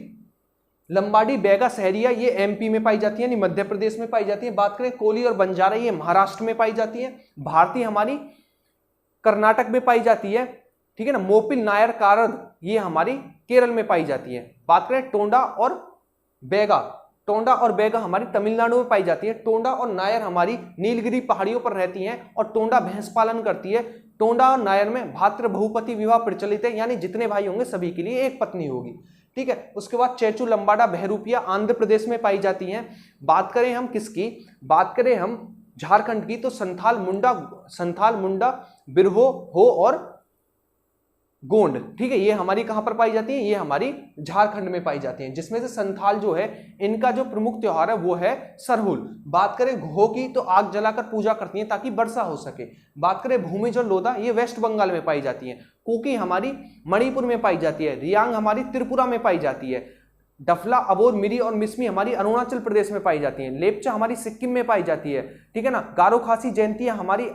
लंबाडी, बैगा, सहरिया ये एमपी में पाई जाती है, यानी मध्य प्रदेश में पाई जाती है। बात करें कोली और बंजारा ये महाराष्ट्र में पाई जाती है। भारतीय हमारी कर्नाटक में पाई जाती है। ठीक है ना। मोपिल, नायर, कारद ये हमारी केरल में पाई जाती है। बात करें टोंडा और बैगा हमारी तमिलनाडु में पाई जाती है। टोंडा और नायर हमारी नीलगिरी पहाड़ियों पर रहती हैं और टोंडा भैंस पालन करती है। टोंडा और नायर में भातृ बहुपति विवाह प्रचलित है, यानी जितने भाई होंगे सभी के लिए एक पत्नी होगी। ठीक है। उसके बाद चेचू, लंबाडा, बहरूपिया आंध्र प्रदेश में पाई जाती हैं। बात करें हम किसकी, बात करें हम झारखंड की तो संथाल, मुंडा, बिरहो, हो और गोंड। ठीक है। ये हमारी कहां पर पाई जाती है, ये हमारी झारखंड में पाई जाती है, जिसमें से संथाल जो है इनका जो प्रमुख त्योहार है वो है सरहुल। बात करें घो की तो आग जलाकर पूजा करती हैं ताकि वर्षा हो सके। बात करें भूमिज और लोधा ये वेस्ट बंगाल में पाई जाती है। कुकी हमारी मणिपुर में पाई जाती है। रियांग हमारी त्रिपुरा में पाई जाती है। डफला, अबोर, मिरी और मिसमी हमारी अरुणाचल प्रदेश में पाई जाती है। लेपचा हमारी सिक्किम में पाई जाती है। ठीक है ना। गारो खासी जयंतियां हमारी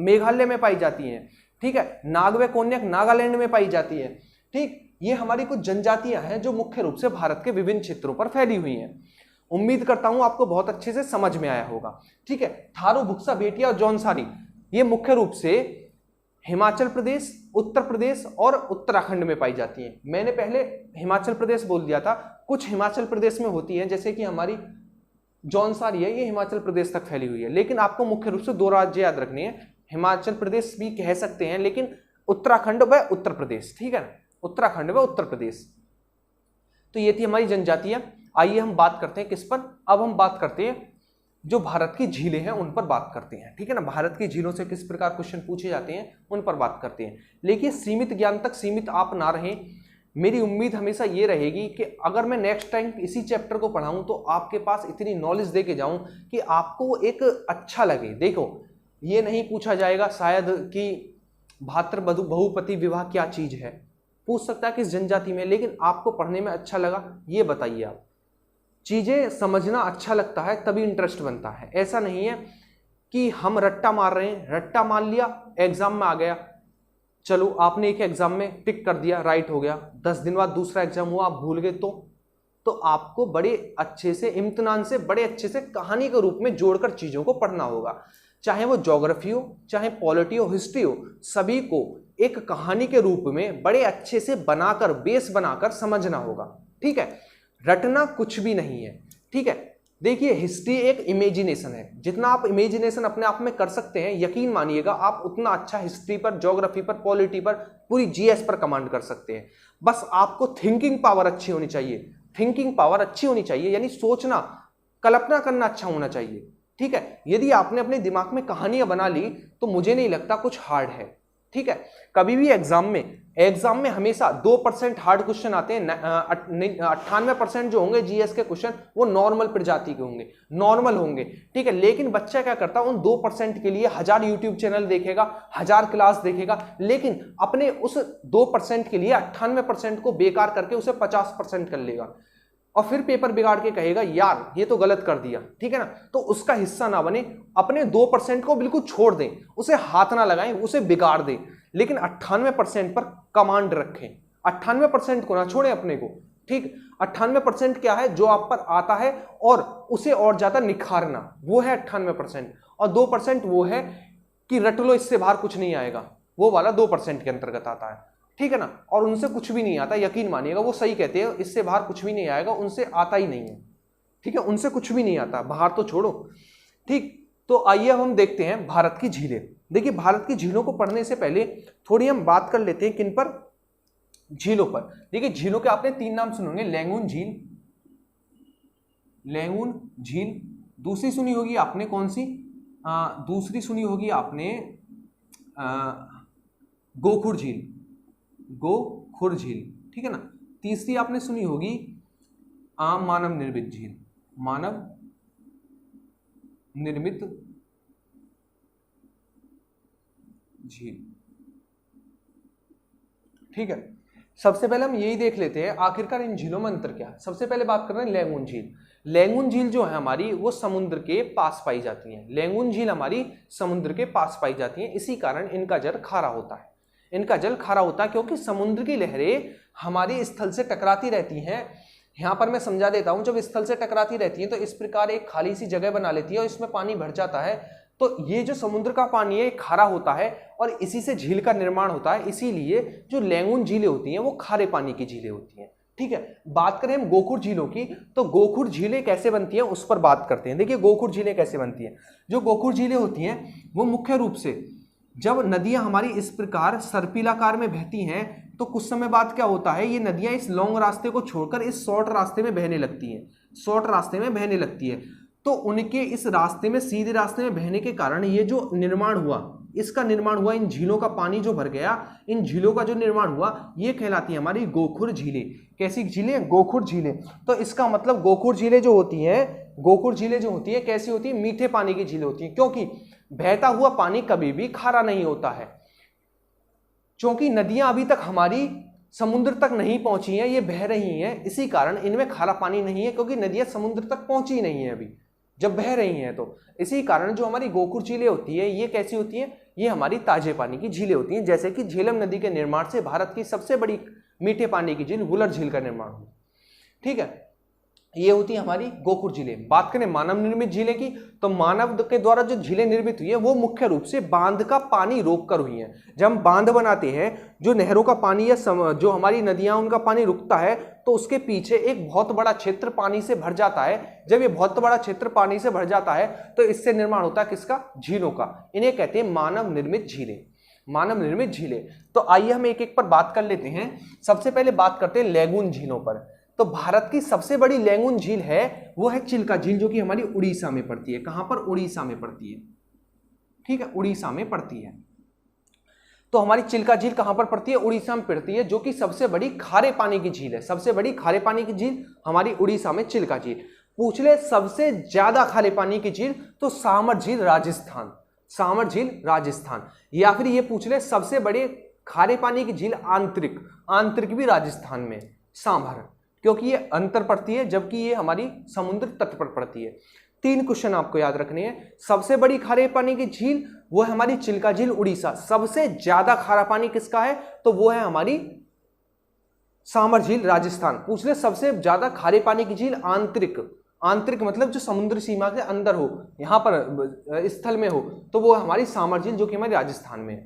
मेघालय में पाई जाती हैं। ठीक है। नाग व कोन्यक नागालैंड में पाई जाती है। ठीक। ये हमारी कुछ जनजातियां हैं जो मुख्य रूप से भारत के विभिन्न क्षेत्रों पर फैली हुई हैं। उम्मीद करता हूं आपको बहुत अच्छे से समझ में आया होगा। ठीक है। थारू, भुक्सा, भेटिया और जौनसारी ये मुख्य रूप से हिमाचल प्रदेश, उत्तर प्रदेश और उत्तराखंड में पाई जाती हैं। मैंने पहले हिमाचल प्रदेश बोल दिया था, कुछ हिमाचल प्रदेश में होती हैं, जैसे कि हमारी जौनसारी है, ये हिमाचल प्रदेश तक फैली हुई है। लेकिन आपको मुख्य रूप से 2 राज्य याद रखने हैं, हिमाचल प्रदेश भी कह सकते हैं, लेकिन उत्तराखंड व उत्तर प्रदेश, ठीक है ना, उत्तराखंड व उत्तर प्रदेश। तो ये थी हमारी जनजातियां। आइए हम बात करते हैं किस पर, अब हम बात करते हैं जो भारत की झीलें हैं उन पर बात करते हैं, ठीक है ना। भारत की झीलों से किस प्रकार क्वेश्चन पूछे जाते हैं उन पर बात करते हैं। लेकिन सीमित ज्ञान तक सीमित आप ना रहें। मेरी उम्मीद हमेशा ये रहेगी कि अगर मैं नेक्स्ट टाइम इसी चैप्टर को पढ़ाऊं तो आपके पास इतनी नॉलेज दे के जाऊं कि आपको एक अच्छा लगे। देखो, ये नहीं पूछा जाएगा शायद कि भातृ बहुपति विवाह क्या चीज है, पूछ सकता है किस जनजाति में, लेकिन आपको पढ़ने में अच्छा लगा ये बताइए। आप चीजें समझना अच्छा लगता है तभी इंटरेस्ट बनता है। ऐसा नहीं है कि हम रट्टा मार रहे हैं, रट्टा मार लिया एग्जाम में आ गया, चलो आपने एक एग्जाम में टिक कर दिया, राइट हो गया, 10 दिन बाद दूसरा एग्जाम हुआ, आप भूल गए, तो आपको बड़े अच्छे से इम्तिहान से बड़े अच्छे से कहानी के रूप में जोड़कर चीजों को पढ़ना होगा। चाहे वो ज्योग्राफी हो, चाहे पॉलिटी हो, हिस्ट्री हो, सभी को एक कहानी के रूप में बड़े अच्छे से बनाकर, बेस बनाकर समझना होगा, ठीक है। रटना कुछ भी नहीं है, ठीक है। देखिए, हिस्ट्री एक इमेजिनेशन है, जितना आप इमेजिनेशन अपने आप में कर सकते हैं, यकीन मानिएगा आप उतना अच्छा हिस्ट्री पर, ज्योग्राफी पर, पॉलिटी पर, पूरी जीएस पर कमांड कर सकते हैं। बस आपको थिंकिंग पावर अच्छी होनी चाहिए, थिंकिंग पावर अच्छी होनी चाहिए, यानी सोचना, कल्पना करना अच्छा होना चाहिए, ठीक है। यदि आपने अपने दिमाग में कहानियां बना ली तो मुझे नहीं लगता कुछ हार्ड है, ठीक है। कभी भी एग्जाम में हमेशा 2% हार्ड क्वेश्चन आते हैं, 98% जो होंगे जीएस के क्वेश्चन वो नॉर्मल प्रजाति के होंगे, नॉर्मल होंगे, ठीक है। लेकिन बच्चा क्या करता है, उन 2% के लिए 1000 यूट्यूब चैनल देखेगा, 1000 क्लास देखेगा, लेकिन अपने उस 2% के लिए 98% को बेकार करके उसे 50% कर लेगा और फिर पेपर बिगाड़ के कहेगा यार ये तो गलत कर दिया, ठीक है ना। तो उसका हिस्सा ना बने, अपने 2% को बिल्कुल छोड़ दें, उसे हाथ ना लगाएं, उसे बिगाड़ दें, लेकिन 98% पर कमांड रखें, 98% को ना छोड़ें अपने को, ठीक। 98% क्या है, जो आप पर आता है और उसे और ज्यादा निखारना, वो है 98%। और 2% वो है कि रट लो इससे बाहर कुछ नहीं आएगा, वो वाला 2% के अंतर्गत आता है, ठीक है ना। और उनसे कुछ भी नहीं आता, यकीन मानिएगा, वो सही कहते हैं, इससे बाहर कुछ भी नहीं आएगा, उनसे आता ही नहीं है, ठीक है, उनसे कुछ भी नहीं आता, बाहर तो छोड़ो, ठीक। तो आइए अब हम देखते हैं भारत की झीलें। देखिए, भारत की झीलों को पढ़ने से पहले थोड़ी हम बात कर लेते हैं किन पर, झीलों पर। देखिए, झीलों के आपने 3 नाम सुने होंगे, लैंगून झील, लैंगून झील, दूसरी सुनी होगी आपने कौन सी, दूसरी सुनी होगी आपने गोखुर झील, गोखुर झील, ठीक है ना। तीसरी आपने सुनी होगी मानव निर्मित झील, मानव निर्मित झील, ठीक है। सबसे पहले हम यही देख लेते हैं आखिरकार इन झीलों में अंतर क्या है। सबसे पहले बात कर रहे हैं लैंगून झील। लैंगून झील जो है हमारी, वो समुद्र के पास पाई जाती है। लैंगून झील हमारी समुद्र के पास पाई जाती है, इसी कारण इनका जल खारा होता है, इनका जल खारा होता है, क्योंकि समुद्र की लहरें हमारी स्थल से टकराती रहती हैं। यहां पर मैं समझा देता हूं, जब स्थल से टकराती रहती हैं तो इस प्रकार एक खाली सी जगह बना लेती है और इसमें पानी भर जाता है, तो ये जो समुद्र का पानी है खारा होता है और इसी से झील का निर्माण होता है। इसीलिए जो लैंगून झीलें होती हैं वो खारे पानी की झीलें होती हैं, ठीक है। बात करें हम गोखुर झीलों की, तो गोखुर झीलें कैसे बनती हैं उस पर बात करते हैं। देखिए, गोखुर झीलें कैसे बनती हैं। जो गोखुर झीलें होती हैं वो मुख्य रूप से जब नदियां हमारी इस प्रकार सर्पिलाकार में बहती हैं तो कुछ समय बाद क्या होता है, ये नदियां इस लॉन्ग रास्ते को छोड़कर इस शॉर्ट रास्ते में बहने लगती हैं, शॉर्ट रास्ते में बहने लगती है। तो उनके इस रास्ते में, सीधे रास्ते में बहने के कारण ये जो निर्माण हुआ, इसका निर्माण हुआ, इन झीलों का पानी जो भर गया, इन झीलों का जो निर्माण हुआ, ये कहलाती है हमारी गोखुर झीलें। कैसी झीलें? गोखुर झीलें। तो इसका मतलब गोखुर झीलें जो होती हैं, गोखुर झीलें जो होती है कैसी होती है, मीठे पानी की झीलें होती हैं, क्योंकि बहता हुआ पानी कभी भी खारा नहीं होता है। क्योंकि नदियां अभी तक हमारी समुद्र तक नहीं पहुंची हैं, ये बह रही हैं, इसी कारण इनमें खारा पानी नहीं है, क्योंकि नदियां समुद्र तक पहुंची नहीं है अभी, जब बह रही हैं। तो इसी कारण जो हमारी गोखुर झीलें होती है ये कैसी होती हैं, ये हमारी ताजे पानी की झीलें होती हैं। जैसे कि झेलम नदी के निर्माण से भारत की सबसे बड़ी मीठे पानी की झील वुलर झील का निर्माण हुआ, ठीक है। ये होती है हमारी गोकुर झीलें। बात करें मानव निर्मित झीलें की, तो मानव के द्वारा जो झीलें निर्मित हुई है वो मुख्य रूप से बांध का पानी रोककर हुई है। जब हम बांध बनाते हैं, जो नहरों का पानी या जो हमारी नदियां उनका पानी रुकता है, तो उसके पीछे एक बहुत बड़ा क्षेत्र पानी से भर जाता है। जब ये बहुत बड़ा क्षेत्र पानी से भर जाता है तो इससे निर्माण होता है किसका? झीलों का। इन्हें कहते हैं मानव निर्मित झीलें। मानव निर्मित झीलें। तो आइए हम एक एक पर बात कर लेते हैं। सबसे पहले बात करते हैं लैगून झीलों पर। तो भारत की सबसे बड़ी लैगून झील है वो है चिल्का झील, जो कि हमारी उड़ीसा में पड़ती है। कहां पर? उड़ीसा में पड़ती है। ठीक है, उड़ीसा में पड़ती है। तो हमारी चिल्का झील कहां पर पड़ती है? उड़ीसा में पड़ती है, जो कि सबसे बड़ी खारे पानी की झील है। सबसे बड़ी खारे पानी की झील हमारी उड़ीसा में चिल्का झील। पूछ ले सबसे ज्यादा खारे पानी की झील, तो सामर झील राजस्थान। सामर झील राजस्थान। या फिर ये पूछ ले सबसे बड़े खारे पानी की झील आंतरिक, आंतरिक भी राजस्थान में, सांभर, क्योंकि ये अंतर पड़ती है, जबकि ये हमारी समुद्र तट पर पड़ती है। 3 क्वेश्चन आपको याद रखने हैं। सबसे बड़ी खारे पानी की झील वो है हमारी चिल्का झील उड़ीसा। सबसे ज्यादा खारा पानी किसका है? तो वो है हमारी सामर झील राजस्थान। पूछ ले सबसे ज्यादा खारे पानी की झील आंतरिक, आंतरिक मतलब जो समुद्र सीमा के अंदर हो, यहां पर स्थल में हो, तो वो हमारी सामर झील, जो कि हमारी राजस्थान में है।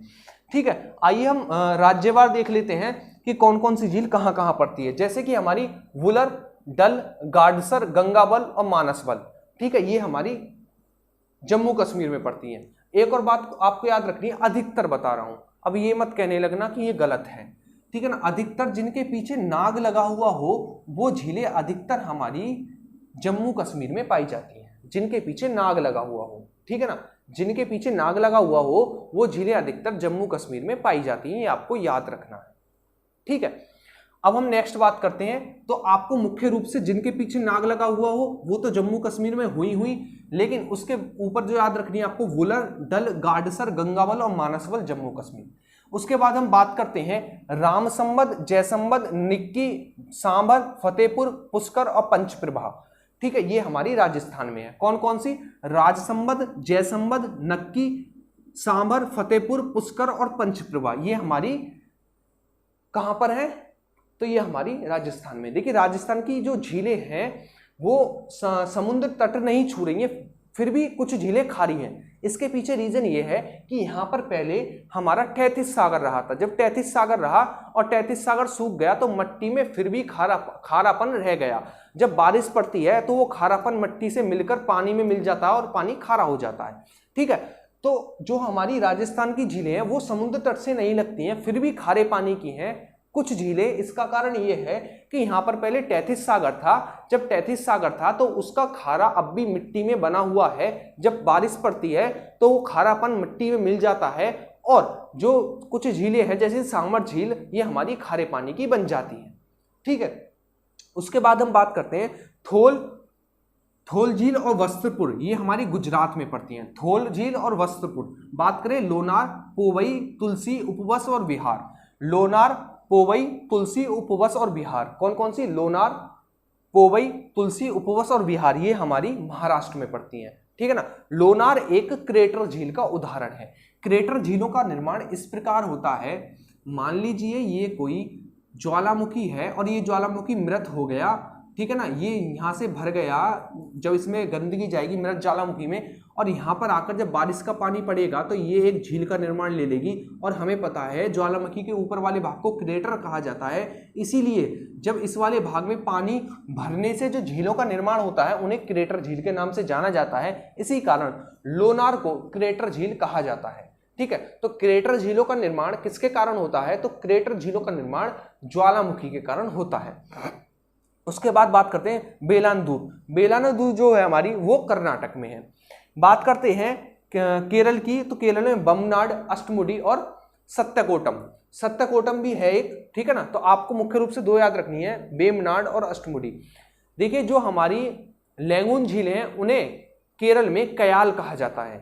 ठीक है, आइए हम राज्यवार देख लेते हैं कि कौन कौन सी झील कहां कहां पड़ती है। जैसे कि हमारी वुलर, डल, गाडसर, गंगाबल और मानसबल। ठीक है, ये हमारी जम्मू कश्मीर में पड़ती है। एक और बात आपको याद रखनी है, अधिकतर बता रहा हूं, अब ये मत कहने लगना कि ये गलत है। ठीक है ना, अधिकतर जिनके पीछे नाग लगा हुआ हो वो झीलें अधिकतर हमारी जम्मू कश्मीर में पाई जाती हैं। जिनके पीछे नाग लगा हुआ हो, ठीक है ना, जिनके पीछे नाग लगा हुआ हो वो झीलें अधिकतर जम्मू कश्मीर में पाई जाती हैं। ये आपको याद रखना है। ठीक है, अब हम नेक्स्ट बात करते हैं। तो आपको मुख्य रूप से जिनके पीछे नाग लगा हुआ हो वो तो जम्मू कश्मीर में हुई, लेकिन उसके ऊपर जो याद रखनी है आपको, वुलर, डल, गाडसर, गंगाबल और मानसबल जम्मू कश्मीर। उसके बाद हम बात करते हैं रामसंबद, जयसंबद, निक्की, सांभर, फतेहपुर, पुष्कर और पंचप्रभा। ठीक है, ये हमारी राजस्थान में है। कौन कौन सी? राजसंबद, जयसंबद, नक्की, सांभर, फतेहपुर, पुष्कर और पंचप्रभा। ये हमारी कहां पर है? तो ये हमारी राजस्थान में। देखिए राजस्थान की जो झीलें हैं वो समुद्र तट नहीं छू रही हैं, फिर भी कुछ झीलें खारी हैं। इसके पीछे रीजन ये है कि यहाँ पर पहले हमारा तैतीस सागर रहा था। जब तैतीस सागर रहा और तैतीस सागर सूख गया तो मिट्टी में फिर भी खारापन रह गया। जब बारिश पड़ती है तो वो खारापन मिट्टी से मिलकर पानी में मिल जाता है और पानी खारा हो जाता है। ठीक है, तो जो हमारी राजस्थान की झीलें हैं वो समुद्र तट से नहीं लगती हैं, फिर भी खारे पानी की हैं कुछ झीलें। इसका कारण ये है कि यहाँ पर पहले तैतीस सागर था। जब तैतीस सागर था तो उसका खारा अब भी मिट्टी में बना हुआ है। जब बारिश पड़ती है तो वो खारापन मिट्टी में मिल जाता है और जो कुछ झीलें हैं जैसे सांभर झील, ये हमारी खारे पानी की बन जाती है। ठीक है, उसके बाद हम बात करते हैं थोल झील और वस्त्रपुर। ये हमारी गुजरात में पड़ती हैं, थोल झील और वस्त्रपुर। बात करें लोनार, पोवई, तुलसी, उपवस और बिहार। लोनार, पोवई, तुलसी, उपवस और बिहार। कौन कौन सी? लोनार, पोवई, तुलसी, उपवस और बिहार। ये हमारी महाराष्ट्र में पड़ती हैं। ठीक है ना। लोनार एक क्रेटर झील का उदाहरण है। क्रेटर झीलों का निर्माण इस प्रकार होता है, मान लीजिए ये कोई ज्वालामुखी है और ये ज्वालामुखी मृत हो गया, ठीक है ना, ये यहाँ से भर गया, जब इसमें गंदगी जाएगी मृत ज्वालामुखी में और यहाँ पर आकर जब बारिश का पानी पड़ेगा तो ये एक झील का निर्माण ले लेगी। और हमें पता है ज्वालामुखी के ऊपर वाले भाग को क्रेटर कहा जाता है, इसीलिए जब इस वाले भाग में पानी भरने से जो झीलों का निर्माण होता है उन्हें क्रेटर झील के नाम से जाना जाता है। इसी कारण लोनार को क्रेटर झील कहा जाता है। ठीक है, तो क्रेटर झीलों का निर्माण किसके कारण होता है? तो क्रेटर झीलों का निर्माण ज्वालामुखी के कारण होता है। उसके बाद बात करते हैं बेलानदूर। बेलानदूर जो है हमारी वो कर्नाटक में है। बात करते हैं केरल की, तो केरल में बमनाड, अष्टमुडी और सत्यकोटम। सत्यकोटम भी है एक, ठीक है ना। तो आपको मुख्य रूप से दो याद रखनी है, बेमनाड और अष्टमुडी। देखिए जो हमारी लैगून झीलें हैं उन्हें केरल में कयाल कहा जाता है।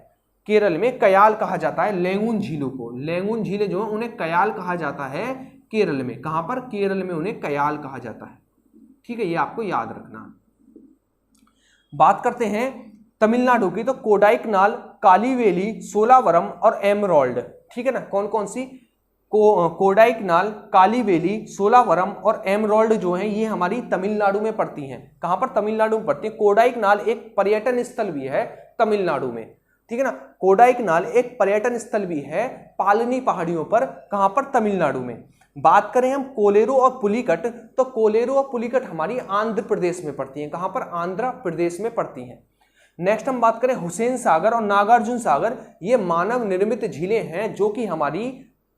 केरल में कयाल कहा जाता है लैगून झीलों को। लैगून झीलें जो है उन्हें कयाल कहा जाता है केरल में। कहां पर? केरल में उन्हें कयाल कहा जाता है। ठीक है, ये आपको याद रखना। बात करते हैं तमिलनाडु की, तो कोडाईकनाल, कालीवेली, सोलावरम और एमरोल्ड। ठीक है ना। कौन कौन सी? कोडाइकनाल, कालीवेली, सोलावरम और एमरोल्ड जो है ये हमारी तमिलनाडु में पड़ती हैं। कहां पर? तमिलनाडु में पड़ती है। कोडाइकनाल एक पर्यटन स्थल भी है तमिलनाडु में, ठीक है ना। कोडाइकनाल एक पर्यटन स्थल भी है पालनी पहाड़ियों पर, कहां पर? तमिलनाडु में। बात करें हम कोलेरू और पुलिकट, तो कोलेरू और पुलिकट हमारी आंध्र प्रदेश में पड़ती हैं। कहां पर? आंध्र प्रदेश में पड़ती हैं। नेक्स्ट हम बात करें हुसैन सागर और नागार्जुन सागर, ये मानव निर्मित झीलें हैं जो कि हमारी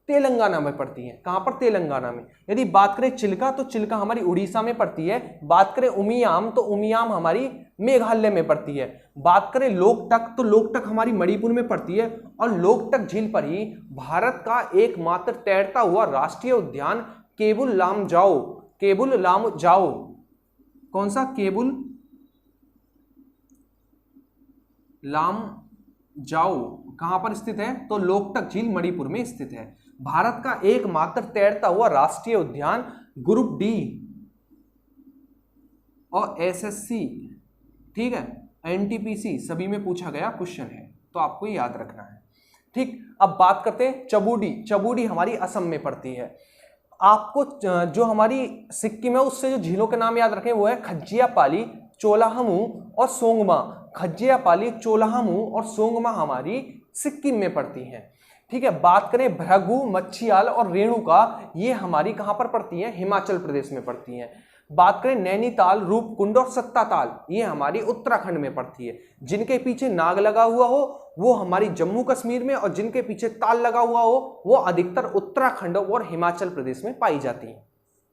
तेलंगाना में पड़ती हैं। कहां पर? तेलंगाना में। यदि बात करें चिल्का, तो चिल्का हमारी उड़ीसा में पड़ती है। बात करें उमियाम, तो उमियाम हमारी मेघालय में पड़ती है। बात करें लोकटक, तो लोकटक हमारी मणिपुर में पड़ती है। और लोकटक झील पर ही भारत का एकमात्र तैरता हुआ राष्ट्रीय उद्यान केबुल लामजाओ, केबुल लामजाओ, कौन सा? केबुल लामजाओ कहां पर स्थित है? तो लोकटक झील मणिपुर में स्थित है। भारत का एकमात्र तैरता हुआ राष्ट्रीय उद्यान ग्रुप डी और एसएससी, ठीक है, एनटीपीसी सभी में पूछा गया क्वेश्चन है, तो आपको याद रखना है। ठीक, अब बात करते हैं चबूडी। चबूडी हमारी असम में पड़ती है। आपको जो हमारी सिक्किम है उससे जो झीलों के नाम याद रखें वो है खज्जियापाली, चोलाहमू और सोंगमा। खज्जियापाली, चोलाहमू और सोंगमा हमारी सिक्किम में पड़ती हैं। ठीक है, बात करें भृगु, मच्छियाल और रेणुका, ये हमारी कहां पर पड़ती हैं? हिमाचल प्रदेश में पड़ती हैं। बात करें नैनीताल, रूपकुंड और सत्ताताल, ये हमारी उत्तराखंड में पड़ती है। जिनके पीछे नाग लगा हुआ हो वो हमारी जम्मू कश्मीर में, और जिनके पीछे ताल लगा हुआ हो वो अधिकतर उत्तराखंड और हिमाचल प्रदेश में पाई जाती है।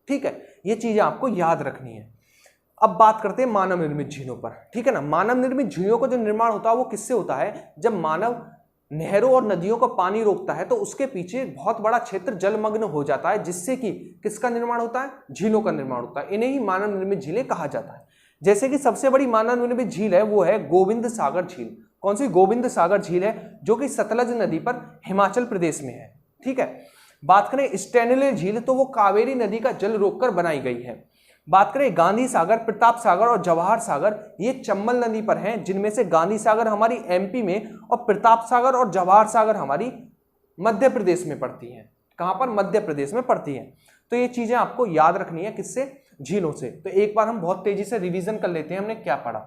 ठीक है, ये चीजें आपको याद रखनी है। अब बात करते हैं मानव निर्मित झीलों पर। ठीक है ना, मानव निर्मित झीलों का जो निर्माण होता है वो किससे होता है? जब मानव नहरों और नदियों का पानी रोकता है तो उसके पीछे बहुत बड़ा क्षेत्र जलमग्न हो जाता है, जिससे कि किसका निर्माण होता है? झीलों का निर्माण होता है। इन्हें ही मानव निर्मित झीलें कहा जाता है। जैसे कि सबसे बड़ी मानव निर्मित झील है वो है गोविंद सागर झील। कौन सी? गोविंद सागर झील है जो कि सतलज नदी पर हिमाचल प्रदेश में है। ठीक है, बात करें स्टैनले झील, तो वो कावेरी नदी का जल रोककर बनाई गई है। बात करें गांधी सागर, प्रताप सागर और जवाहर सागर, ये चंबल नदी पर हैं, जिनमें से गांधी सागर हमारी एमपी में और प्रताप सागर और जवाहर सागर हमारी मध्य प्रदेश में पड़ती हैं। कहां पर? मध्य प्रदेश में पड़ती हैं। तो ये चीजें आपको याद रखनी है, किससे? झीलों से। तो एक बार हम बहुत तेजी से रिवीजन कर लेते हैं हमने क्या पढ़ा।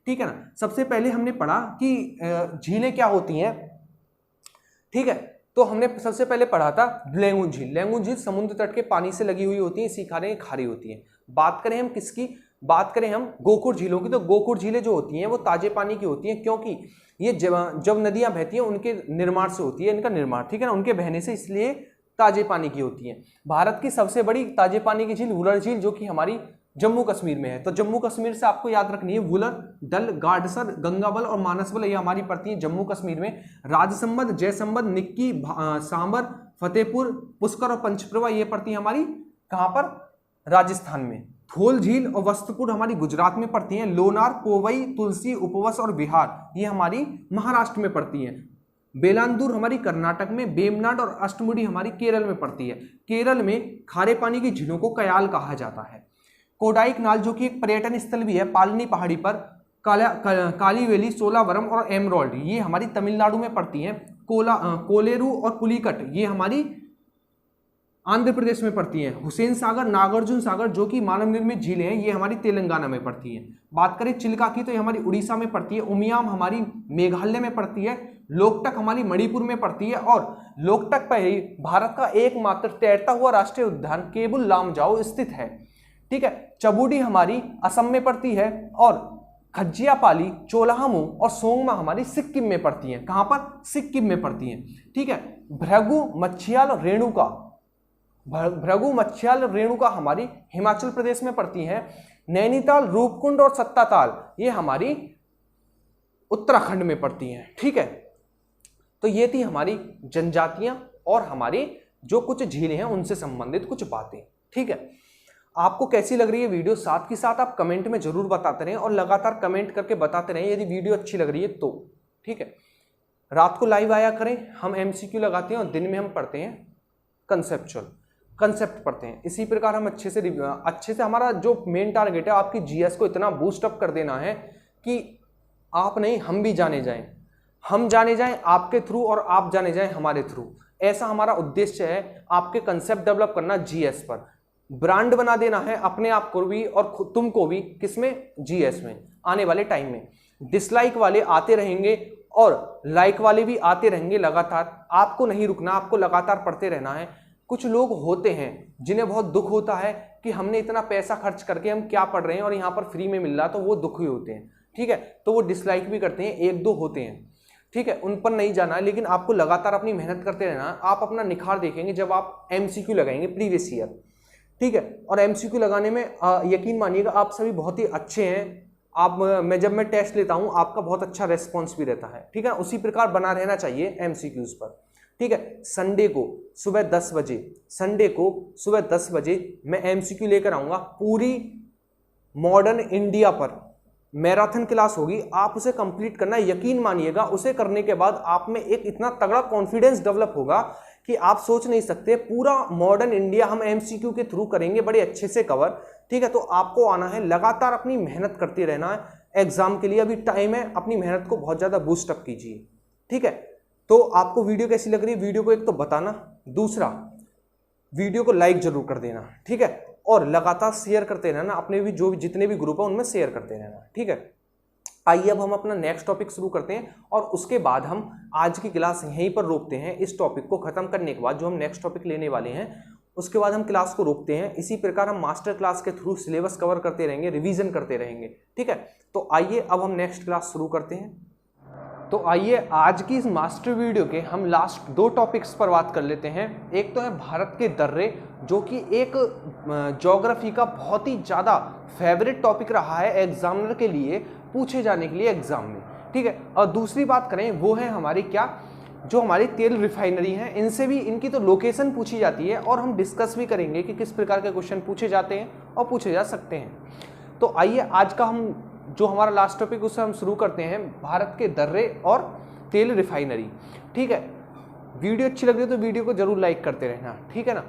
ठीक है ना, सबसे पहले हमने पढ़ा कि झीलें क्या होती हैं। ठीक है, तो हमने सबसे पहले पढ़ा था लेंगुन झील। लेंगुन झील समुद्र तट के पानी से लगी हुई होती है, इसी कारण खारी होती है। बात करें हम किसकी? बात करें हम गोकुर झीलों की, तो गोकुर झीलें जो होती हैं वो ताजे पानी की होती हैं, क्योंकि ये जब नदियां बहती हैं उनके निर्माण से होती है इनका निर्माण। ठीक है ना, उनके बहने से, इसलिए ताजे पानी की होती हैं। भारत की सबसे बड़ी ताजे पानी की झील वुलर झील, जो कि हमारी जम्मू कश्मीर में है। तो जम्मू कश्मीर से आपको याद रखनी है वुलर, डल, गाडसर, गंगाबल और मानसबल, ये हमारी पड़ती है जम्मू कश्मीर में। राजसंबंध, जयसंबंध, निक्की, सांबर, फतेहपुर, पुष्कर और पंचप्रभा ये पड़ती है हमारी कहां पर? राजस्थान में। थोल झील और वस्तुपुर हमारी गुजरात में पड़ती हैं। लोनार, कोवई, तुलसी, उपवस और बिहार ये हमारी महाराष्ट्र में पड़ती हैं। बेलांदूर हमारी कर्नाटक में, बेमनाड और अष्टमुडी हमारी केरल में पड़ती है। केरल में खारे पानी की झीलों को कयाल कहा जाता है। कोडाइकनाल जो कि एक पर्यटन स्थल भी है पालनी पहाड़ी पर, कालीवेली, सोलावरम और एमरोल्ड ये हमारी तमिलनाडु में पड़ती हैं। कोलेरू और पुलिकट ये हमारी आंध्र प्रदेश में पड़ती हैं। हुसैन सागर, नागार्जुन सागर जो कि मानव निर्मित झीलें हैं ये हमारी तेलंगाना में पड़ती हैं। बात करें चिल्का की, तो ये हमारी उड़ीसा में पड़ती है। उमियाम हमारी मेघालय में पड़ती है। लोकटक हमारी मणिपुर में पड़ती है। और लोकटक पर ही भारत का एकमात्र तैरता हुआ राष्ट्रीय उद्यान केबुल लामजाओ स्थित है। ठीक है, चबूडी हमारी असम में पड़ती है और खज्जियापाली, चोलाहमू और सोंगमा हमारी सिक्किम में पड़ती हैं। कहां पर? सिक्किम में पड़ती हैं। ठीक है, भृगु, मच्छियाल और रेणुका, भृगु, मच्छियाल, रेणुका हमारी हिमाचल प्रदेश में पड़ती हैं। नैनीताल, रूपकुंड और सत्ताताल ये हमारी उत्तराखंड में पड़ती हैं। ठीक है, तो ये थी हमारी जनजातियां और हमारी जो कुछ झीलें हैं उनसे संबंधित कुछ बातें। ठीक है, आपको कैसी लग रही है वीडियो, साथ ही साथ आप कमेंट में जरूर बताते रहें और लगातार कमेंट करके बताते रहें यदि वीडियो अच्छी लग रही है तो। ठीक है, रात को लाइव आया करें, हम एमसीक्यू लगाते हैं और दिन में हम पढ़ते हैं कंसेप्ट पढ़ते हैं। इसी प्रकार हम अच्छे से हमारा जो मेन टारगेट है आपकी जीएस को इतना बूस्ट अप कर देना है कि आप नहीं हम भी जाने जाएं, हम जाने जाएं आपके थ्रू और आप जाने जाएं हमारे थ्रू। ऐसा हमारा उद्देश्य है, आपके कंसेप्ट डेवलप करना जीएस पर, ब्रांड बना देना है अपने आप को भी और तुमको भी, किसमें, जीएस में। आने वाले टाइम में डिसलाइक वाले आते रहेंगे और लाइक वाले भी आते रहेंगे लगातार, आपको नहीं रुकना, आपको लगातार पढ़ते रहना है। कुछ लोग होते हैं जिन्हें बहुत दुख होता है कि हमने इतना पैसा खर्च करके हम क्या पढ़ रहे हैं और यहाँ पर फ्री में मिल रहा, तो वो दुखी होते हैं, ठीक है, तो वो डिसलाइक भी करते हैं, एक दो होते हैं, ठीक है, उन पर नहीं जाना है, लेकिन आपको लगातार अपनी मेहनत करते रहना है। आप अपना निखार देखेंगे जब आप एमसीक्यू लगाएंगे प्रीवियस ईयर, ठीक है, और एमसीक्यू लगाने में यकीन मानिएगा आप सभी बहुत ही अच्छे हैं। जब मैं टेस्ट लेता हूं आपका बहुत अच्छा रेस्पॉन्स भी रहता है, ठीक है, उसी प्रकार बना रहना चाहिए एमसीक्यूज पर, ठीक है। संडे को सुबह 10 बजे मैं एमसीक्यू लेकर आऊंगा, पूरी मॉडर्न इंडिया पर मैराथन क्लास होगी, आप उसे कंप्लीट करना, यकीन मानिएगा उसे करने के बाद आप में एक इतना तगड़ा कॉन्फिडेंस डेवलप होगा कि आप सोच नहीं सकते। पूरा मॉडर्न इंडिया हम एमसीक्यू के थ्रू करेंगे बड़े अच्छे से कवर, ठीक है। तो आपको आना है, लगातार अपनी मेहनत करते रहना है, एग्जाम के लिए अभी टाइम है, अपनी मेहनत को बहुत ज्यादा बूस्ट अप कीजिए, ठीक है। तो आपको वीडियो कैसी लग रही है, वीडियो को एक तो बताना, दूसरा वीडियो को लाइक जरूर कर देना, ठीक है, और लगातार शेयर करते रहना, अपने भी जितने भी ग्रुप है उनमें शेयर करते रहना, ठीक है। आइए अब हम अपना नेक्स्ट टॉपिक शुरू करते हैं और उसके बाद हम आज की क्लास यहीं पर रोकते हैं। इस टॉपिक को खत्म करने के बाद जो हम नेक्स्ट टॉपिक लेने वाले हैं उसके बाद हम क्लास को रोकते हैं। इसी प्रकार हम मास्टर क्लास के थ्रू सिलेबस कवर करते रहेंगे, रिवीजन करते रहेंगे, ठीक है। तो आइए अब हम नेक्स्ट क्लास शुरू करते हैं। तो आइए आज की इस मास्टर वीडियो के हम लास्ट 2 टॉपिक्स पर बात कर लेते हैं। एक तो है भारत के दर्रे, जो कि एक ज्योग्राफी का बहुत ही ज़्यादा फेवरेट टॉपिक रहा है एग्जामिनर के लिए, पूछे जाने के लिए एग्जाम में, ठीक है। और दूसरी बात करें वो है हमारी क्या, जो हमारी तेल रिफाइनरी हैं, इनसे भी इनकी तो लोकेशन पूछी जाती है और हम डिस्कस भी करेंगे कि किस प्रकार के क्वेश्चन पूछे जाते हैं और पूछे जा सकते हैं। तो आइए आज का हम जो हमारा लास्ट टॉपिक उससे हम शुरू करते हैं, भारत के दर्रे और तेल रिफाइनरी, ठीक है। वीडियो अच्छी लग रही है तो वीडियो को जरूर लाइक करते रहना, ठीक है ना।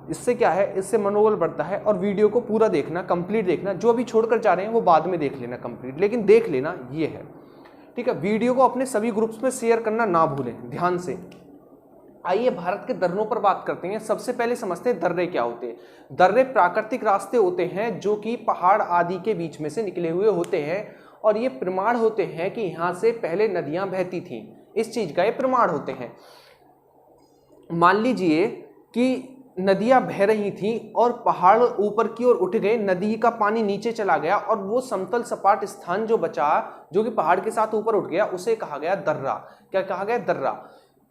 इससे क्या है, इससे मनोबल बढ़ता है। और वीडियो को पूरा देखना, कंप्लीट देखना, जो अभी छोड़कर जा रहे हैं वो बाद में देख लेना कंप्लीट, लेकिन देख लेना ये है, ठीक है। वीडियो को अपने सभी ग्रुप्स में शेयर करना ना भूलें, ध्यान से। आइए भारत के दर्रों पर बात करते हैं। सबसे पहले समझते हैं दर्रे क्या होते हैं। दर्रे प्राकृतिक रास्ते होते हैं जो कि पहाड़ आदि के बीच में से निकले हुए होते हैं और ये प्रमाण होते हैं कि यहाँ से पहले नदियां बहती थीं। इस चीज का ये प्रमाण होते हैं। मान लीजिए कि नदियां बह रही थीं और पहाड़ ऊपर की ओर उठ गए, नदी का पानी नीचे चला गया और वो समतल सपाट स्थान जो बचा, जो कि पहाड़ के साथ ऊपर उठ गया, उसे कहा गया दर्रा। क्या कहा गया, दर्रा।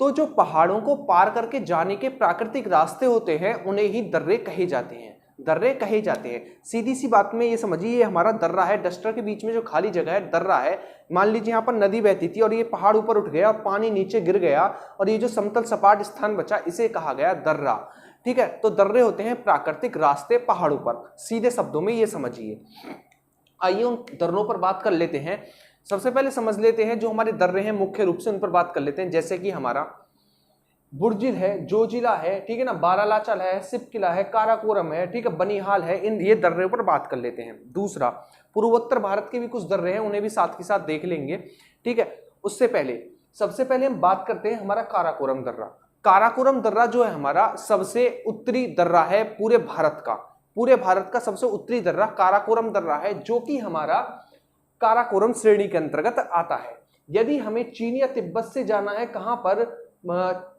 तो जो पहाड़ों को पार करके जाने के प्राकृतिक रास्ते होते हैं उन्हें ही दर्रे कहे जाते हैं, दर्रे कहे जाते हैं। सीधी सी बात में ये समझिए, ये हमारा दर्रा है, डस्टर के बीच में जो खाली जगह है दर्रा है। मान लीजिए यहाँ पर नदी बहती थी और ये पहाड़ ऊपर उठ गया और पानी नीचे गिर गया और ये जो समतल सपाट स्थान बचा इसे कहा गया दर्रा, ठीक है। तो दर्रे होते हैं प्राकृतिक रास्ते पहाड़ों पर, सीधे शब्दों में ये समझिए। आइए उन दर्रों पर बात कर लेते हैं। सबसे पहले समझ लेते हैं जो हमारे दर्रे हैं मुख्य रूप से उन पर बात कर लेते हैं। जैसे कि हमारा बुर्जिल है, जोजिला है, ठीक है ना, बारालाचाल है, सिपकिला है, काराकोरम है, ठीक है, बनिहाल है, इन ये दर्रे पर बात कर लेते हैं। दूसरा, पूर्वोत्तर भारत के भी कुछ दर्रे हैं, उन्हें भी साथ के साथ देख लेंगे, ठीक है। उससे पहले सबसे पहले हम बात करते हैं हमारा काराकोरम दर्रा। काराकोरम दर्रा जो है हमारा सबसे उत्तरी दर्रा है पूरे भारत का, पूरे भारत का सबसे उत्तरी दर्रा काराकोरम दर्रा है, जो कि हमारा काराकोरम श्रेणी के अंतर्गत आता है। यदि हमें चीन या तिब्बत से जाना है, कहां पर,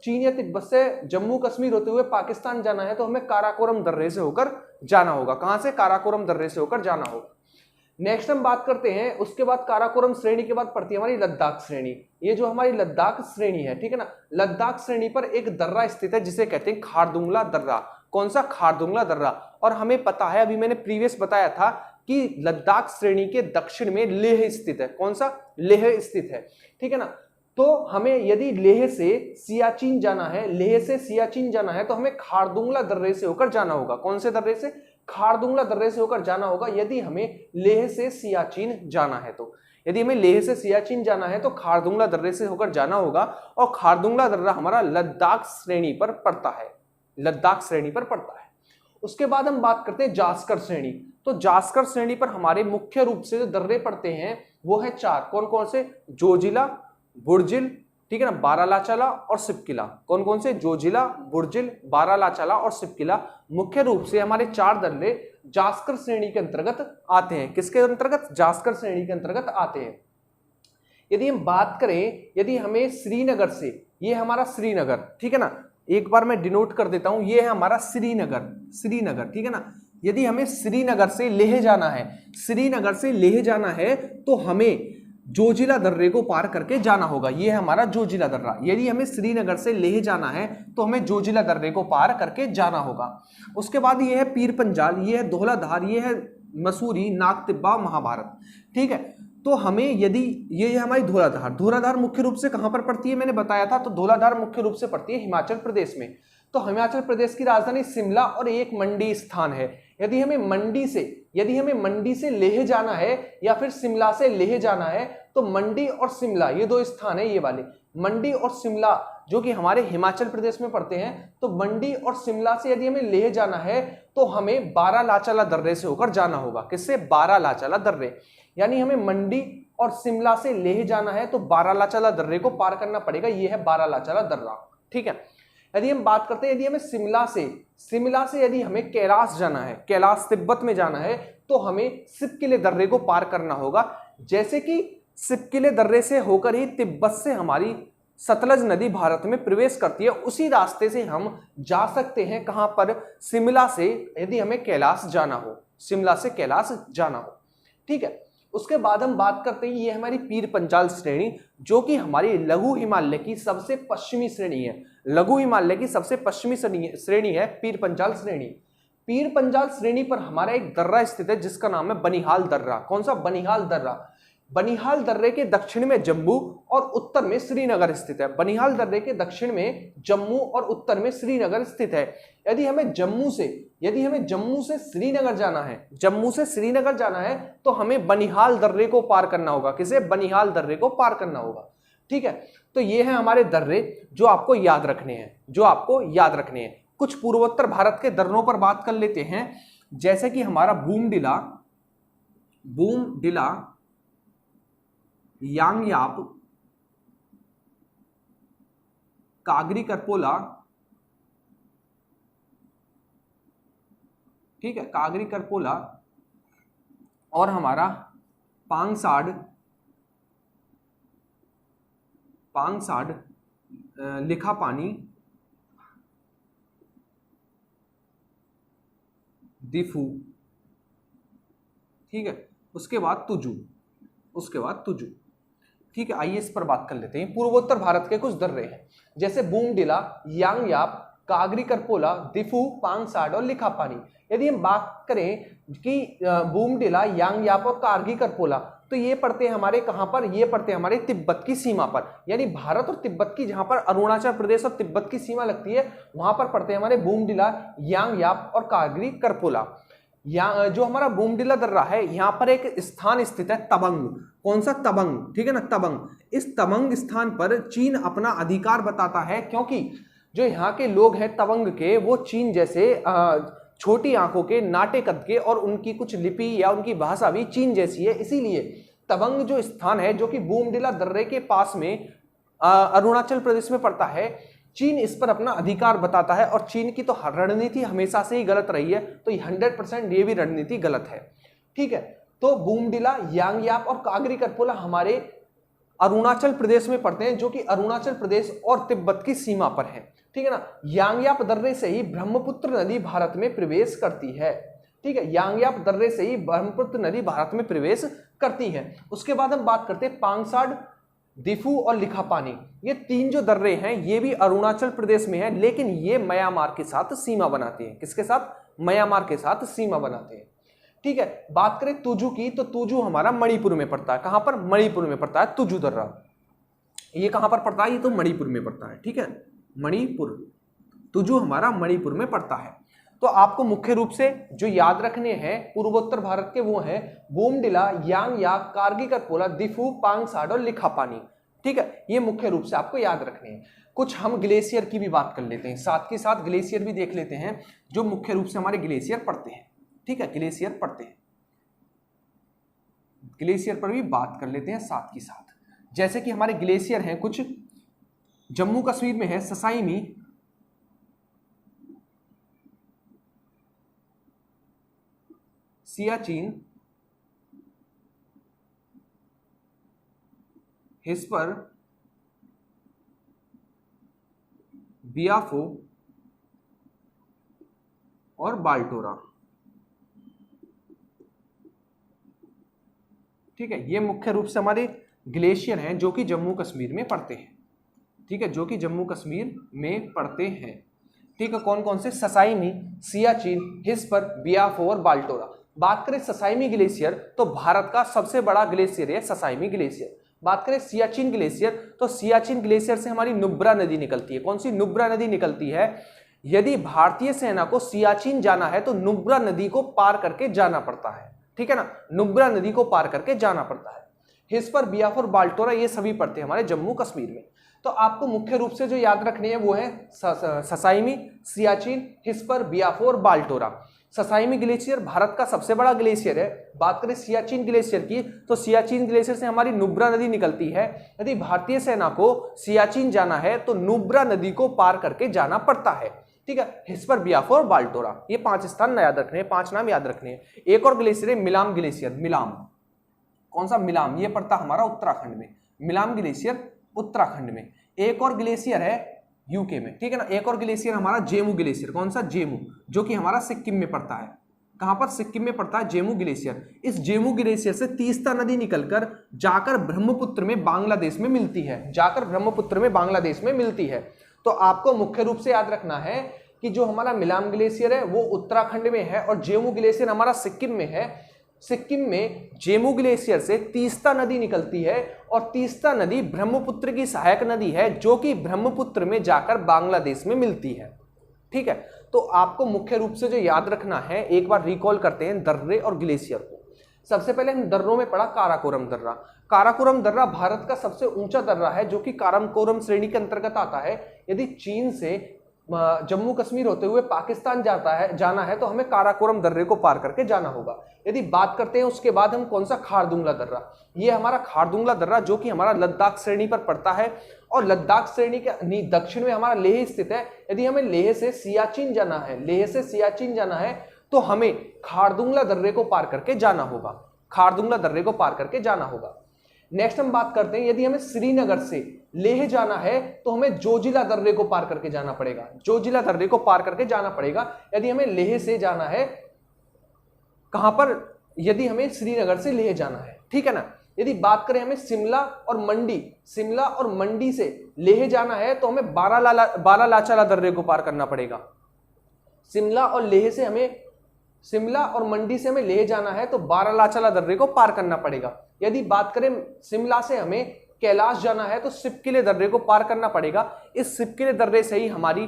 चीन या तिब्बत से जम्मू कश्मीर होते हुए पाकिस्तान जाना है, तो हमें काराकोरम दर्रे से होकर जाना होगा। कहां से, काराकोरम दर्रे से होकर जाना होगा। नेक्स्ट हम बात करते हैं, उसके बाद काराकोरम श्रेणी के बाद पड़ती है हमारी लद्दाख श्रेणी। ये जो हमारी लद्दाख श्रेणी है, ठीक है ना, लद्दाख श्रेणी पर एक दर्रा स्थित है जिसे कहते हैं खारदुंगला दर्रा। कौन सा, खारदुंगला दर्रा। और हमें पता है, अभी मैंने प्रीवियस बताया था कि लद्दाख श्रेणी के दक्षिण में लेह स्थित है। कौन सा, लेह स्थित है, ठीक है ना। तो हमें यदि लेह से सियाचिन जाना है, लेह से सियाचिन जाना है, तो हमें खारदुंगला दर्रे से होकर जाना होगा। कौन से दर्रे से, खारदुंगला दर्रे से होकर जाना होगा। यदि हमें लेह से सियाचिन जाना है तो, यदि हमें लेह से सियाचिन जाना है तो खारदुंगला दर्रे से होकर जाना होगा। और खारदुंगला दर्रा हमारा लद्दाख श्रेणी पर पड़ता है, लद्दाख श्रेणी पर पड़ता है। उसके बाद हम बात करते हैं जास्कर श्रेणी। तो जास्कर श्रेणी पर हमारे मुख्य रूप से जो दर्रे पड़ते हैं वो है 4। कौन कौन से, जोजिला, बुर्जिल, ठीक है ना, बारालाचाला और सिपकिला। कौन कौन से? जोजिला, बुर्जिल, बारालाचाला और सिपकिला मुख्य रूप से हमारे 4 दर्रे जास्कर श्रेणी के अंतर्गत आते हैं। किसके अंतर्गत? जास्कर श्रेणी के अंतर्गत आते हैं। यदि हम बात करें, यदि हमें श्रीनगर से, ये हमारा श्रीनगर, ठीक है ना, एक बार मैं डिनोट कर देता हूं, ये है हमारा श्रीनगर, श्रीनगर, ठीक है ना। यदि हमें श्रीनगर से लेह जाना है, श्रीनगर से लेह जाना है तो हमें जोजिला दर्रे को पार करके जाना होगा। ये है हमारा जोजिला दर्रा। यदि हमें श्रीनगर से लेह जाना है तो हमें जोजिला दर्रे को पार करके जाना होगा। उसके बाद ये है पीर पंजाल, ये है धौलाधार, ये है मसूरी, नागतिब्बा, महाभारत, ठीक है। तो हमें यदि ये है हमारी धौलाधार, धौलाधार मुख्य रूप से कहां पर पड़ती है? मैंने बताया था, तो धौलाधार मुख्य रूप से पड़ती है हिमाचल प्रदेश में। तो हिमाचल प्रदेश की राजधानी शिमला और एक मंडी स्थान है। यदि हमें मंडी से लेह जाना है या फिर शिमला से लेह जाना है तो मंडी और शिमला ये 2 स्थान है, ये वाले मंडी और शिमला जो कि हमारे हिमाचल प्रदेश में पड़ते हैं। तो मंडी और शिमला से यदि हमें लेह जाना है तो हमें बारालाचाला दर्रे से होकर जाना होगा। किससे? बारालाचाला दर्रे। यानी हमें मंडी और शिमला से लेह जाना है तो बारालाचाला दर्रे को पार करना पड़ेगा। ये है बारालाचाला दर्रा, ठीक है। यदि हम बात करते हैं, यदि हमें शिमला से यदि हमें कैलाश जाना है, कैलाश तिब्बत में जाना है तो हमें सिपकिले दर्रे को पार करना होगा। जैसे कि सिपकिले दर्रे से होकर ही तिब्बत से हमारी सतलज नदी भारत में प्रवेश करती है, उसी रास्ते से हम जा सकते हैं। कहां पर? शिमला से, यदि हमें कैलाश जाना हो, शिमला से कैलाश जाना हो, ठीक है। उसके बाद हम बात करते हैं, ये हमारी पीर पंजाल श्रेणी जो कि हमारी लघु हिमालय की सबसे पश्चिमी श्रेणी है। लघु हिमालय की सबसे पश्चिमी श्रेणी है पीर पंजाल श्रेणी। पीर पंजाल श्रेणी पर हमारा एक दर्रा स्थित है जिसका नाम है बनिहाल दर्रा। कौन सा? बनिहाल दर्रा। बनिहाल दर्रे के दक्षिण में जम्मू और उत्तर में श्रीनगर स्थित है। बनिहाल दर्रे के दक्षिण में जम्मू और उत्तर में श्रीनगर स्थित है। यदि हमें जम्मू से श्रीनगर जाना है, जम्मू से श्रीनगर जाना है तो हमें बनिहाल दर्रे को पार करना होगा। किसे? बनिहाल दर्रे को पार करना होगा, ठीक है। तो ये है हमारे दर्रे जो आपको याद रखने हैं, कुछ पूर्वोत्तर भारत के दर्रों पर बात कर लेते हैं। जैसे कि हमारा बूमडिला, यांगयाप, कागरी करपोला, ठीक है, कागरी करपोला और हमारा पांगसाड, लिखापानी, दिफू, ठीक है। उसके बाद तुजू, ठीक है। आइए इस पर बात कर लेते हैं। पूर्वोत्तर भारत के कुछ दर्रे हैं जैसे बूमडिला, यांगयाप, कागरी करपोला, दिफू, पांगसाड और लिखापानी। यदि हम बात करें कि बूमडिला, यांगयाप और कारगी करपोला तो ये पड़ते हैं हमारे कहां पर? ये पड़ते हैं हमारे तिब्बत की सीमा पर, यानी भारत और तिब्बत की, जहां पर अरुणाचल प्रदेश और तिब्बत की सीमा लगती है वहां पर पड़ते हैं हमारे बूमडिला, यांगयाप और कारगी करपोला। जो हमारा बूमडिला दर्रा है यहाँ पर एक स्थान स्थित है तबंग। कौन सा? तबंग, ठीक है ना, तबंग। इस तबंग स्थान पर चीन अपना अधिकार बताता है क्योंकि जो यहाँ के लोग हैं तबंग के, वो चीन जैसे छोटी आंखों के, नाटे कद के और उनकी कुछ लिपि या उनकी भाषा भी चीन जैसी है। इसीलिए तबंग जो स्थान है जो कि बूमडिला दर्रे के पास में अरुणाचल प्रदेश में पड़ता है, चीन इस पर अपना अधिकार बताता है। और चीन की तो रणनीति हमेशा से ही गलत रही है, तो 100% ये भी रणनीति गलत है, ठीक है। तो बूमडिला, यांगयाप और कागरी करपोला हमारे अरुणाचल प्रदेश में पड़ते हैं जो कि अरुणाचल प्रदेश और तिब्बत की सीमा पर है, ठीक है ना। यांगयाप दर्रे से ही ब्रह्मपुत्र नदी भारत में प्रवेश करती है, ठीक है। यांगयाप दर्रे से ही ब्रह्मपुत्र नदी भारत में प्रवेश करती है। उसके बाद हम बात करते हैं पांगसाड, दिफू और लिखापानी। ये 3 जो दर्रे हैं ये भी अरुणाचल प्रदेश में है, लेकिन ये म्यांमार के साथ सीमा बनाते हैं। किसके साथ? म्यांमार के साथ सीमा बनाते हैं, ठीक है। बात करें तुजू की तो तुजू हमारा मणिपुर में पड़ता है। कहां पर? मणिपुर में पड़ता है तुजू दर्रा। ये कहां पर पड़ता है? ये तो मणिपुर में पड़ता है, ठीक है, मणिपुर। तुजू हमारा मणिपुर में पड़ता है। तो आपको मुख्य रूप से जो याद रखने हैं पूर्वोत्तर भारत के वो हैं बूमडिला, यांगयाप, कारगी करपोला, दिफू, पांगसाड और लिखापानी, ठीक है। ये मुख्य रूप से आपको याद रखने हैं। कुछ हम ग्लेशियर की भी बात कर लेते हैं, साथ के साथ ग्लेशियर भी देख लेते हैं जो मुख्य रूप से हमारे ग्लेशियर पड़ते हैं, ठीक है, ग्लेशियर पड़ते हैं। ग्लेशियर पर भी बात कर लेते हैं साथ के साथ। जैसे कि हमारे ग्लेशियर हैं कुछ जम्मू कश्मीर में है ससाइमी, सियाचिन, हिस्पर, बियाफो और बाल्टोरा। ठीक है, ये मुख्य रूप से हमारे ग्लेशियर हैं जो कि जम्मू कश्मीर में पड़ते हैं। ठीक है, जो कि जम्मू कश्मीर में पड़ते हैं। ठीक है, कौन कौन से? ससाइमी, सियाचिन, हिस्पर, बियाफो और बाल्टोरा। बात करें ससाइमी ग्लेशियर तो भारत का सबसे बड़ा ग्लेशियर है ससाइमी ग्लेशियर। बात करें सियाचिन ग्लेशियर तो सियाचिन ग्लेशियर से हमारी नुब्रा नदी निकलती है। कौन सी? नुब्रा नदी निकलती है। यदि भारतीय सेना को सियाचिन जाना है तो नुब्रा नदी को पार करके जाना पड़ता है। ठीक है ना, नुब्रा नदी को पार करके जाना पड़ता है। हिस्पर, बियाफो और बाल्टोरा ये सभी पड़ते हैं हमारे जम्मू कश्मीर में। तो आपको मुख्य रूप से जो याद रखनी है वो है ससाइमी, सियाचिन, हिस्पर, बियाफो और बाल्टोरा। ससाइमी ग्लेशियर भारत का सबसे बड़ा ग्लेशियर है। बात करें सियाचिन ग्लेशियर की तो सियाचिन ग्लेशियर से हमारी नुब्रा नदी निकलती है। यदि भारतीय सेना को सियाचिन जाना है तो नुब्रा नदी को पार करके जाना पड़ता है। ठीक है, हिस्पर, बियाफो और बाल्टोरा, ये 5 स्थान याद रखने हैं, 5 नाम याद रखने हैं। एक और ग्लेशियर है मिलाम ग्लेशियर। मिलाम, कौन सा? मिलाम, ये पड़ता हमारा उत्तराखंड में। मिलाम ग्लेशियर उत्तराखंड में। एक और ग्लेशियर है यूके में। ठीक है ना, एक और ग्लेशियर हमारा जेमू ग्लेशियर। कौन सा? जेमू, जो कि हमारा सिक्किम में पड़ता है। कहां पर? सिक्किम में पड़ता है जेमू ग्लेशियर। इस जेमू ग्लेशियर से तीस्ता नदी निकलकर जाकर ब्रह्मपुत्र में बांग्लादेश में मिलती है। जाकर ब्रह्मपुत्र में बांग्लादेश में मिलती है। तो आपको मुख्य रूप से याद रखना है कि जो हमारा मिलाम ग्लेशियर है वो उत्तराखंड में है और जेमू ग्लेशियर हमारा सिक्किम में है। सिक्किम में जेमू ग्लेशियर से तीस्ता नदी निकलती है और तीस्ता नदी ब्रह्मपुत्र की सहायक नदी है जो कि ब्रह्मपुत्र में जाकर बांग्लादेश में मिलती है। ठीक है, तो आपको मुख्य रूप से जो याद रखना है, एक बार रिकॉल करते हैं दर्रे और ग्लेशियर को। सबसे पहले हम दर्रों में पढ़ा काराकोरम दर्रा। काराकोरम दर्रा भारत का सबसे ऊंचा दर्रा है जो कि काराकोरम श्रेणी के अंतर्गत आता है। यदि चीन से जम्मू कश्मीर होते हुए पाकिस्तान जाना है तो हमें काराकोरम दर्रे को पार करके जाना होगा। यदि बात करते हैं उसके बाद हम कौन सा? खारदुंगला दर्रा। ये हमारा खारदुंगला दर्रा जो कि हमारा लद्दाख श्रेणी पर पड़ता है और लद्दाख श्रेणी के दक्षिण में हमारा लेह स्थित है। यदि हमें लेह से सियाचिन जाना है तो हमें खारदुंगला दर्रे को पार करके जाना होगा। खारदुंगला दर्रे को पार करके जाना होगा। नेक्स्ट हम बात करते हैं, यदि हमें श्रीनगर से लेह जाना है तो हमें जोजिला दर्रे को पार करके जाना पड़ेगा। जोजिला दर्रे को पार करके जाना पड़ेगा यदि हमें लेह से जाना है। कहां पर? यदि हमें श्रीनगर से लेह जाना है। ठीक है ना। यदि बात करें हमें शिमला और मंडी से लेह जाना है तो हमें बारालाचाला दर्रे को पार करना पड़ेगा। शिमला और मंडी से हमें लेह जाना है तो बारालाचाला दर्रे को पार करना पड़ेगा। यदि बात करें शिमला से हमें कैलाश जाना है तो सिपकिले दर्रे को पार करना पड़ेगा। इस सिपकिले दर्रे से ही हमारी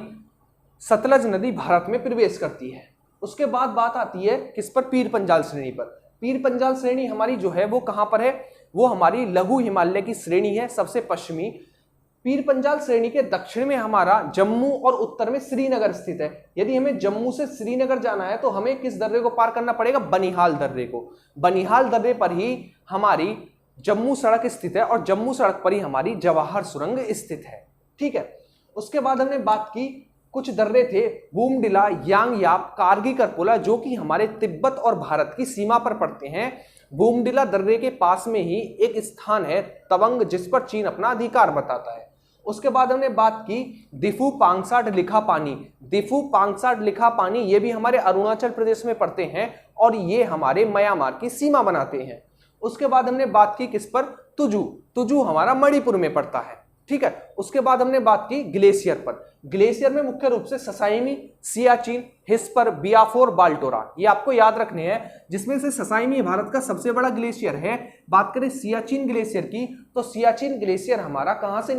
सतलज नदी भारत में प्रवेश करती है। उसके बाद बात आती है किस पर? पीर पंजाल श्रेणी पर। पीर पंजाल श्रेणी हमारी जो है वो कहां पर है? वो हमारी लघु हिमालय की श्रेणी है, सबसे पश्चिमी। पीर पंजाल श्रेणी के दक्षिण में हमारा जम्मू और उत्तर में श्रीनगर स्थित है। यदि हमें जम्मू से श्रीनगर जाना है तो हमें किस दर्रे को पार करना पड़ेगा? बनिहाल दर्रे को। बनिहाल दर्रे पर ही हमारी जम्मू सड़क स्थित है और जम्मू सड़क पर ही हमारी जवाहर सुरंग स्थित है। ठीक है, उसके बाद हमने बात की कुछ दर्रे थे बूमडिला, यांगयाप, कारगी करपोला, जो कि हमारे तिब्बत और भारत की सीमा पर पड़ते हैं। बूमडिला दर्रे के पास में ही एक स्थान है तवंग, जिस पर चीन अपना अधिकार बताता है। उसके बाद हमने बात की दिफू पांगसाट लिखा पानी। दिफू पांगसाट लिखा पानी ये भी हमारे अरुणाचल प्रदेश में पड़ते हैं और ये हमारे म्यांमार की सीमा बनाते हैं। उसके बाद हमने बात की किस पर? तुजू। तुजू हमारा मणिपुर में पड़ता है। ठीक है, उसके बाद हमने बात की ग्लेशियर पर। ग्लेशियर में मुख्य रूप से ससाइमी, सियाचिन, हिस्पर, बियाफो और बाल्टोरा, ये आपको याद रखने हैं, जिसमें से ससाइमी भारत का सबसे बड़ा ग्लेशियर है। बात करें सियाचिन ग्लेशियर की तो सियाचिन ग्लेशियर हमारा कहां से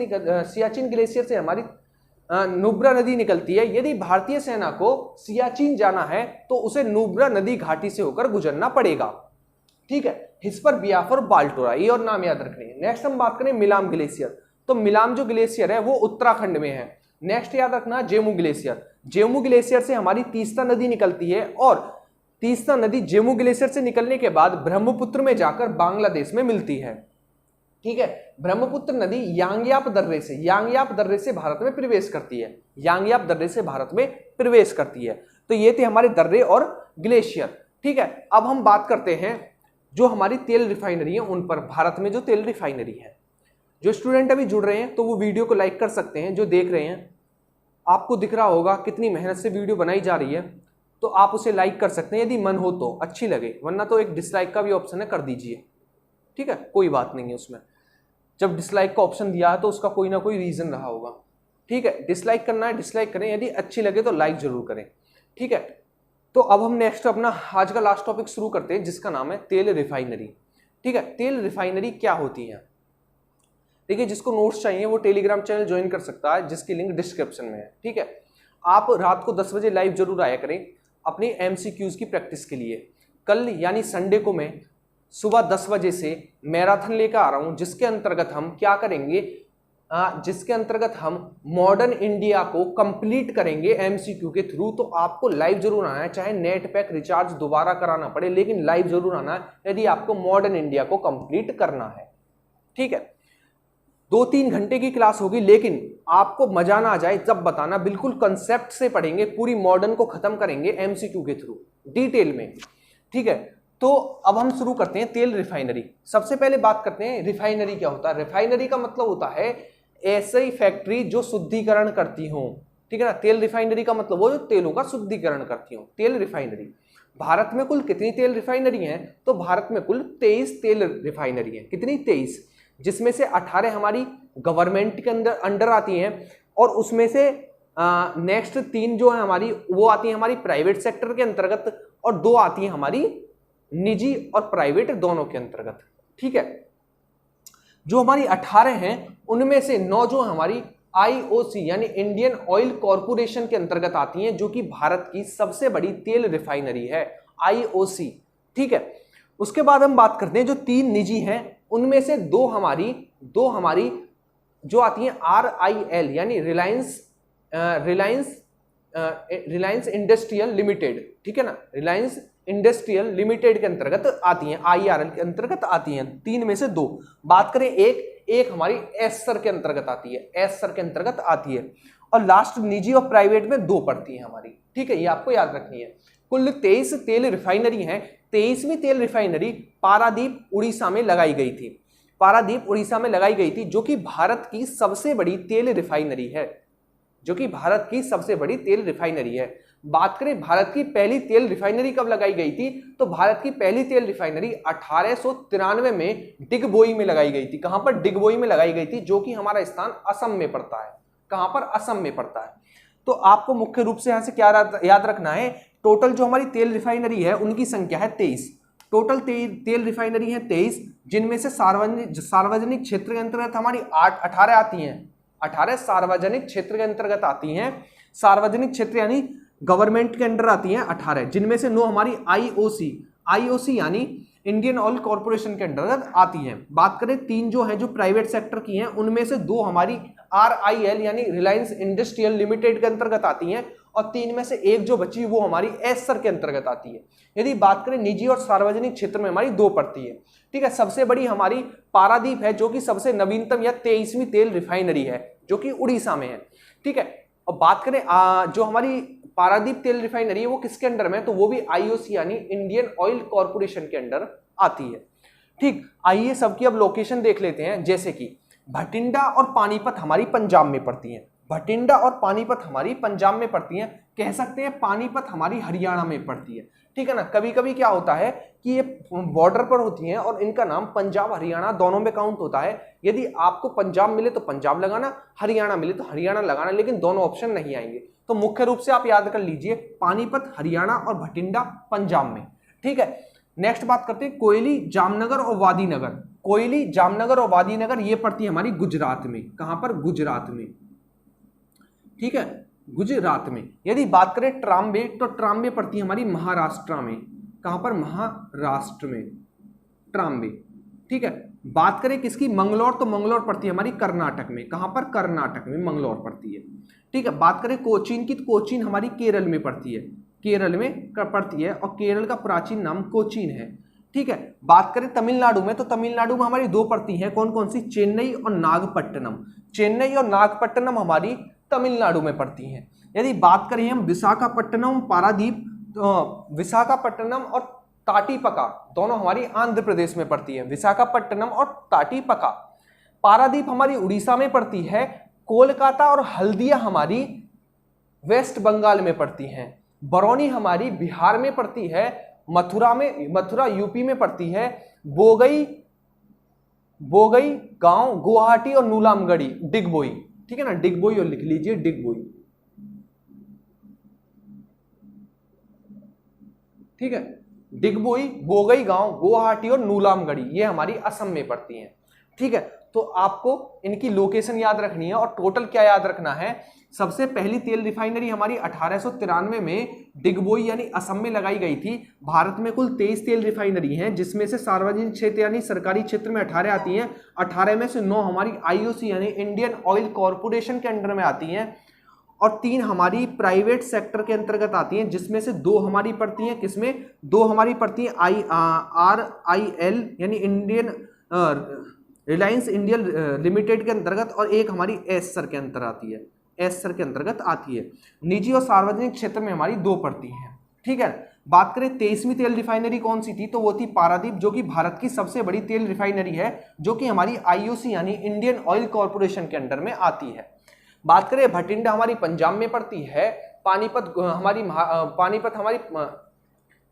सियाचिन ग्लेशियर से हमारी नुब्रा नदी निकलती है। यदि भारतीय सेना को सियाचिन जाना है तो उसे नुब्रा नदी घाटी से होकर गुजरना पड़ेगा। ठीक है, हिस्पर, बियाफो और बाल्टोरा, ये और नाम याद रखने हैं। नेक्स्ट हम बात करें मिलाम ग्लेशियर। तो मिलाम जो ग्लेशियर है वो उत्तराखंड में है। नेक्स्ट याद रखना जेमू ग्लेशियर। जेमू ग्लेशियर से हमारी तीस्ता नदी निकलती है और तीस्ता नदी जेमू ग्लेशियर से निकलने के बाद ब्रह्मपुत्र में जाकर बांग्लादेश में मिलती है। ठीक है। ब्रह्मपुत्र नदी यांगयाप दर्रे से भारत में प्रवेश करती है, यांगयाप दर्रे से भारत में प्रवेश करती है। तो ये थे हमारे दर्रे और ग्लेशियर। ठीक है, अब हम बात करते हैं जो हमारी तेल रिफाइनरी है उन पर। भारत में जो तेल रिफाइनरी है, जो स्टूडेंट अभी जुड़ रहे हैं तो वो वीडियो को लाइक कर सकते हैं। जो देख रहे हैं आपको दिख रहा होगा कितनी मेहनत से वीडियो बनाई जा रही है, तो आप उसे लाइक कर सकते हैं यदि मन हो तो, अच्छी लगे, वरना तो एक डिसलाइक का भी ऑप्शन है, कर दीजिए। ठीक है, कोई बात नहीं है उसमें। जब डिसलाइक का ऑप्शन दिया है तो उसका कोई ना कोई रीजन रहा होगा। ठीक है, डिसलाइक करना है डिसलाइक करें, यदि अच्छी लगे तो लाइक जरूर करें। ठीक है, तो अब हम नेक्स्ट अपना आज का लास्ट टॉपिक शुरू करते हैं जिसका नाम है तेल रिफाइनरी। ठीक है, तेल रिफाइनरी क्या होती है? देखिए, जिसको नोट्स चाहिए वो टेलीग्राम चैनल ज्वाइन कर सकता है, जिसकी लिंक डिस्क्रिप्शन में है। ठीक है, आप रात को 10 बजे लाइव जरूर आया करें अपनी एमसीक्यूज की प्रैक्टिस के लिए। कल यानी संडे को मैं सुबह 10 बजे से मैराथन लेकर आ रहा हूं, जिसके अंतर्गत हम क्या करेंगे, जिसके अंतर्गत हम मॉडर्न इंडिया को कंप्लीट करेंगे एमसीक्यू के थ्रू। तो आपको लाइव जरूर आना है, चाहे नेट पैक रिचार्ज दोबारा कराना पड़े, लेकिन लाइव जरूर आना है यदि आपको मॉडर्न इंडिया को कंप्लीट करना है। ठीक है, 2-3 घंटे की क्लास होगी, लेकिन आपको मजा ना आ जाए जब बताना। बिल्कुल कंसेप्ट से पढ़ेंगे, पूरी मॉडर्न को खत्म करेंगे एमसीक्यू के थ्रू डिटेल में। ठीक है, तो अब हम शुरू करते हैं तेल रिफाइनरी। सबसे पहले बात करते हैं रिफाइनरी क्या होता है। रिफाइनरी का मतलब होता है ऐसी फैक्ट्री जो शुद्धिकरण करती हो। ठीक है ना, तेल रिफाइनरी का मतलब वो जो तेलों का शुद्धिकरण करती हो, तेल रिफाइनरी। भारत में कुल कितनी तेल रिफाइनरी हैं? तो भारत में कुल 23 तेल रिफाइनरी हैं। कितनी? 23, जिसमें से 18 हमारी गवर्नमेंट के अंडर आती हैं, और उसमें से नेक्स्ट 3 जो है हमारी वो आती है हमारी प्राइवेट सेक्टर के अंतर्गत, और 2 आती हैं हमारी निजी और प्राइवेट दोनों के अंतर्गत। ठीक है, जो हमारी 18 हैं उनमें से 9 जो हमारी आईओसी यानी इंडियन ऑयल कॉरपोरेशन के अंतर्गत आती हैं, जो कि भारत की सबसे बड़ी तेल रिफाइनरी है, आईओसी। ठीक है, उसके बाद हम बात करते हैं जो 3 निजी हैं, उनमें से दो हमारी जो आती हैं RIL यानी रिलायंस इंडस्ट्रियल लिमिटेड। ठीक है ना, रिलायंस इंडस्ट्रियल लिमिटेड के अंतर्गत आती हैं, IRL के अंतर्गत आती हैं। 3 में से 2 बात करें, एक हमारी एसर के अंतर्गत आती है, एसर के अंतर्गत आती है, और लास्ट निजी और प्राइवेट में 2 पड़ती है हमारी। ठीक है, ये आपको याद रखनी है। कुल 23 तेल रिफाइनरी हैं। 23वीं तेल रिफाइनरी पारादीप उड़ीसा में लगाई गई थी, पारादीप उड़ीसा में लगाई गई थी, जो कि भारत की सबसे बड़ी तेल रिफाइनरी है, जो कि भारत की सबसे बड़ी तेल रिफाइनरी है। बात करें भारत की पहली तेल रिफाइनरी कब लगाई गई थी, तो भारत की पहली तेल रिफाइनरी 1893 में डिगबोई में लगाई गई थी। कहां पर? डिगबोई में लगाई गई थी, जो कि हमारा स्थान असम में पड़ता है। कहां पर? असम में पड़ता है। तो आपको मुख्य रूप से यहां से क्या याद रखना है, टोटल जो हमारी तेल रिफाइनरी है उनकी संख्या है 23। टोटल तेल रिफाइनरी है 23, जिनमें से सार्वजनिक क्षेत्र के अंतर्गत हमारी 18 आती हैं। 18 सार्वजनिक क्षेत्र के अंतर्गत आती हैं। सार्वजनिक क्षेत्र यानी गवर्नमेंट के अंडर आती हैं 18, जिनमें से 9 हमारी आईओसी यानी इंडियन ऑयल कॉर्पोरेशन के अंतर्गत आती हैं। बात करें 3 जो हैं जो प्राइवेट सेक्टर की हैं, उनमें से 2 हमारी RIL यानी रिलायंस इंडस्ट्रियल लिमिटेड के अंतर्गत आती हैं, और 3 में से 1 जो बची वो हमारी एसर के अंतर्गत आती है। यदि बात करें निजी और सार्वजनिक क्षेत्र में हमारी 2 पड़ती है। ठीक है, सबसे बड़ी हमारी पारादीप है, जो कि सबसे नवीनतम या 23वीं तेल रिफाइनरी है, जो कि उड़ीसा में है। ठीक है, और बात करें जो हमारी पारादीप तेल रिफाइनरी है वो किसके अंडर में है, तो वो भी आईओसी यानी इंडियन ऑयल कॉर्पोरेशन के अंडर आती है। ठीक, आइए सबकी अब लोकेशन देख लेते हैं। जैसे कि भटिंडा और पानीपत हमारी पंजाब में पड़ती हैं, भटिंडा और पानीपत हमारी पंजाब में पड़ती हैं। कह सकते हैं पानीपत हमारी हरियाणा में पड़ती है। ठीक है ना, कभी कभी क्या होता है कि ये बॉर्डर पर होती हैं और इनका नाम पंजाब हरियाणा दोनों में काउंट होता है। यदि आपको पंजाब मिले तो पंजाब लगाना, हरियाणा मिले तो हरियाणा लगाना, लेकिन दोनों ऑप्शन नहीं आएंगे। तो मुख्य रूप से आप याद कर लीजिए, पानीपत हरियाणा और भटिंडा पंजाब में। ठीक है, नेक्स्ट बात करते हैं कोयली, जामनगर और वादीनगर। कोयली, जामनगर और वादीनगर ये पड़ती है हमारी गुजरात में। कहां पर? गुजरात में। ठीक है, गुजरात में। यदि बात करें ट्राम्बे, तो ट्राम्बे पड़ती है हमारी महाराष्ट्र में। कहां पर? महाराष्ट्र में ट्राम्बे। ठीक है, बात करें किसकी? मंगलौर, तो मंगलौर पड़ती है हमारी कर्नाटक में। कहां पर? कर्नाटक में मंगलौर पड़ती है। ठीक है, बात करें कोचीन की, तो कोचीन हमारी केरल में पड़ती है, केरल में पड़ती है, और केरल का प्राचीन नाम कोचीन है। ठीक है। बात करें तमिलनाडु में, तो तमिलनाडु में हमारी दो पड़ती हैं, कौन कौन सी, चेन्नई और नागपट्टनम। चेन्नई और नागपट्टनम हमारी तमिलनाडु में पड़ती हैं। यदि बात करें हम विशाखापट्टनम, पारादीप, तो विशाखापट्टनम और ताटीपका दोनों हमारी आंध्र प्रदेश में पड़ती है। विशाखापट्टनम और ताटीपका। पारादीप हमारी उड़ीसा में पड़ती है। कोलकाता और हल्दिया हमारी वेस्ट बंगाल में पड़ती हैं। बरौनी हमारी बिहार में पड़ती है। मथुरा यूपी में पड़ती है। बोगई गांव गुवाहाटी और नीलामगढ़ी डिगबोई, ठीक है ना, डिगबोई और लिख लीजिए डिगबोई, ठीक है। डिगबोई, बोगई गांव, गुवाहाटी और नीलामगढ़ी ये हमारी असम में पड़ती हैं, ठीक है। तो आपको इनकी लोकेशन याद रखनी है और टोटल क्या याद रखना है। सबसे पहली तेल रिफाइनरी हमारी 1893 में डिगबोई यानी असम में लगाई गई थी। भारत में कुल 23 तेल रिफाइनरी हैं, जिसमें से सार्वजनिक क्षेत्र यानी सरकारी क्षेत्र में 18 आती हैं। 18 में से 9 हमारी आईओसी यानी इंडियन ऑयल कॉरपोरेशन के अंडर में आती हैं और 3 हमारी प्राइवेट सेक्टर के अंतर्गत आती हैं, जिसमें से 2 हमारी पड़ती हैं, किसमें, 2 हमारी पड़ती हैं RIL यानी इंडियन रिलायंस इंडिया लिमिटेड के अंतर्गत, और एक हमारी एस्सर के अंतर आती है, एस्सर के अंतर्गत आती है। निजी और सार्वजनिक क्षेत्र में हमारी 2 पड़ती हैं, ठीक है। बात करें 23वीं तेल रिफाइनरी कौन सी थी, तो वो थी पारादीप, जो कि भारत की सबसे बड़ी तेल रिफाइनरी है, जो कि हमारी आईओसी यानी इंडियन ऑयल कॉरपोरेशन के अंडर में आती है। बात करें भटिंडा हमारी पंजाब में पड़ती है। पानीपत हमारी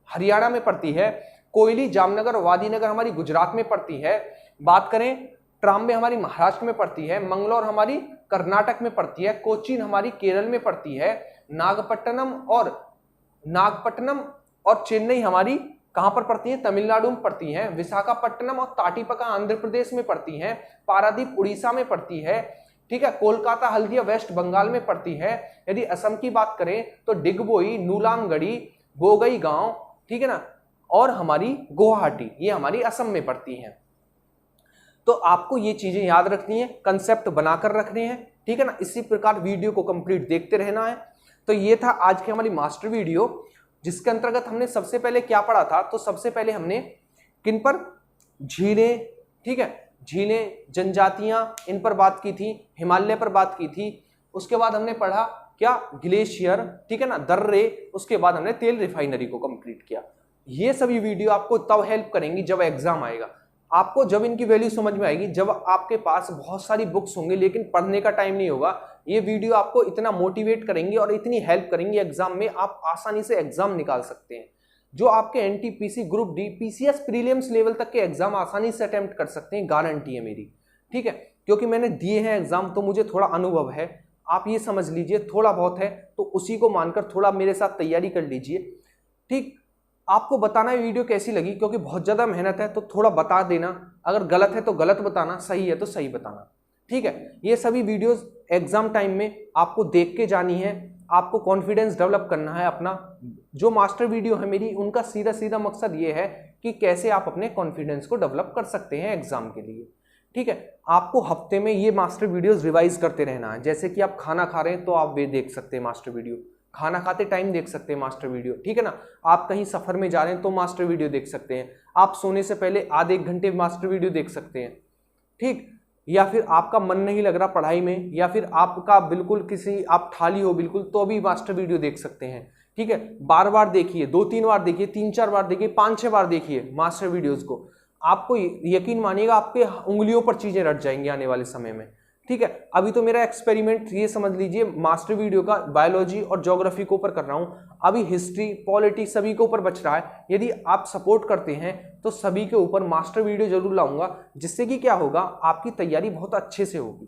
हरियाणा में पड़ती है। कोयली, जामनगर और वादीनगर हमारी गुजरात में पड़ती है। बात करें ट्राम्बे हमारी महाराष्ट्र में पड़ती है। मंगलौर हमारी कर्नाटक में पड़ती है। कोचीन हमारी केरल में पड़ती है। नागपट्टनम और चेन्नई हमारी कहां पर पड़ती है, तमिलनाडु में पड़ती हैं। विशाखापट्टनम और ताटीपका आंध्र प्रदेश में पड़ती हैं। पारादीप उड़ीसा में पड़ती है, ठीक है। कोलकाता हल्दिया वेस्ट बंगाल में पड़ती है। यदि असम की बात करें तो डिगबोई, नीलामगढ़ी, बोगई गांव, ठीक है ना, और हमारी गुवाहाटी ये हमारी असम में पड़ती हैं। तो आपको ये चीजें याद रखनी है, कंसेप्ट बनाकर रखने हैं, ठीक है ना। इसी प्रकार वीडियो को कंप्लीट देखते रहना है। तो ये था आज की हमारी मास्टर वीडियो, जिसके अंतर्गत हमने सबसे पहले क्या पढ़ा था, तो सबसे पहले हमने किन पर, झीलें, ठीक है, झीलें, जनजातियां, इन पर बात की थी, हिमालय पर बात की थी। उसके बाद हमने पढ़ा क्या, ग्लेशियर, ठीक है ना, दर्रे। उसके बाद हमने तेल रिफाइनरी को कंप्लीट किया। ये सभी वीडियो आपको तब हेल्प करेंगी जब एग्जाम आएगा। आपको जब इनकी वैल्यू समझ में आएगी, जब आपके पास बहुत सारी बुक्स होंगे लेकिन पढ़ने का टाइम नहीं होगा। ये वीडियो आपको इतना मोटिवेट करेंगे और इतनी हेल्प करेंगी एग्जाम में, आप आसानी से एग्जाम निकाल सकते हैं। जो आपके NTPC, group D, PCS prelims level तक के एग्जाम आसानी से अटेम्प्ट कर सकते हैं, गारंटी है मेरी, ठीक है। क्योंकि मैंने दिए हैं एग्जाम, तो मुझे थोड़ा अनुभव है। आप ये समझ लीजिए, थोड़ा बहुत है तो उसी को मानकर थोड़ा मेरे साथ तैयारी कर लीजिए, ठीक। आपको बताना है वीडियो कैसी लगी, क्योंकि बहुत ज्यादा मेहनत है, तो थोड़ा बता देना। अगर गलत है तो गलत बताना, सही है तो सही बताना, ठीक है। ये सभी वीडियोस एग्जाम टाइम में आपको देख के जानी है, आपको कॉन्फिडेंस डेवलप करना है अपना। जो मास्टर वीडियो है मेरी, उनका सीधा सीधा मकसद ये है कि कैसे आप अपने कॉन्फिडेंस को डेवलप कर सकते हैं एग्जाम के लिए, ठीक है। आपको हफ्ते में ये मास्टर वीडियोस रिवाइज करते रहना है। जैसे कि आप खाना खा रहे हैं तो आप वे देख सकते हैं मास्टर वीडियो, खाना खाते टाइम देख सकते हैं मास्टर वीडियो, ठीक है ना। आप कहीं सफर में जा रहे हैं तो मास्टर वीडियो देख सकते हैं। आप सोने से पहले आधे 1 घंटे मास्टर वीडियो देख सकते हैं, ठीक। या फिर आपका मन नहीं लग रहा पढ़ाई में, या फिर आपका बिल्कुल आप खाली हो बिल्कुल, तो भी मास्टर वीडियो देख सकते हैं, ठीक है। बार बार देखिए, 2-3 बार देखिए, 3-4 बार देखिए, 5-6 बार देखिए मास्टर वीडियोस को। आपको यकीन मानिएगा, आपके उंगलियों पर चीजें रट जाएंगी आने वाले समय में, ठीक है। अभी तो मेरा एक्सपेरिमेंट ये समझ लीजिए, मास्टर वीडियो का बायोलॉजी और ज्योग्राफी के ऊपर कर रहा हूं। अभी हिस्ट्री, पॉलिटी सभी के ऊपर बच रहा है। यदि आप सपोर्ट करते हैं तो सभी के ऊपर मास्टर वीडियो जरूर लाऊंगा, जिससे कि क्या होगा, आपकी तैयारी बहुत अच्छे से होगी।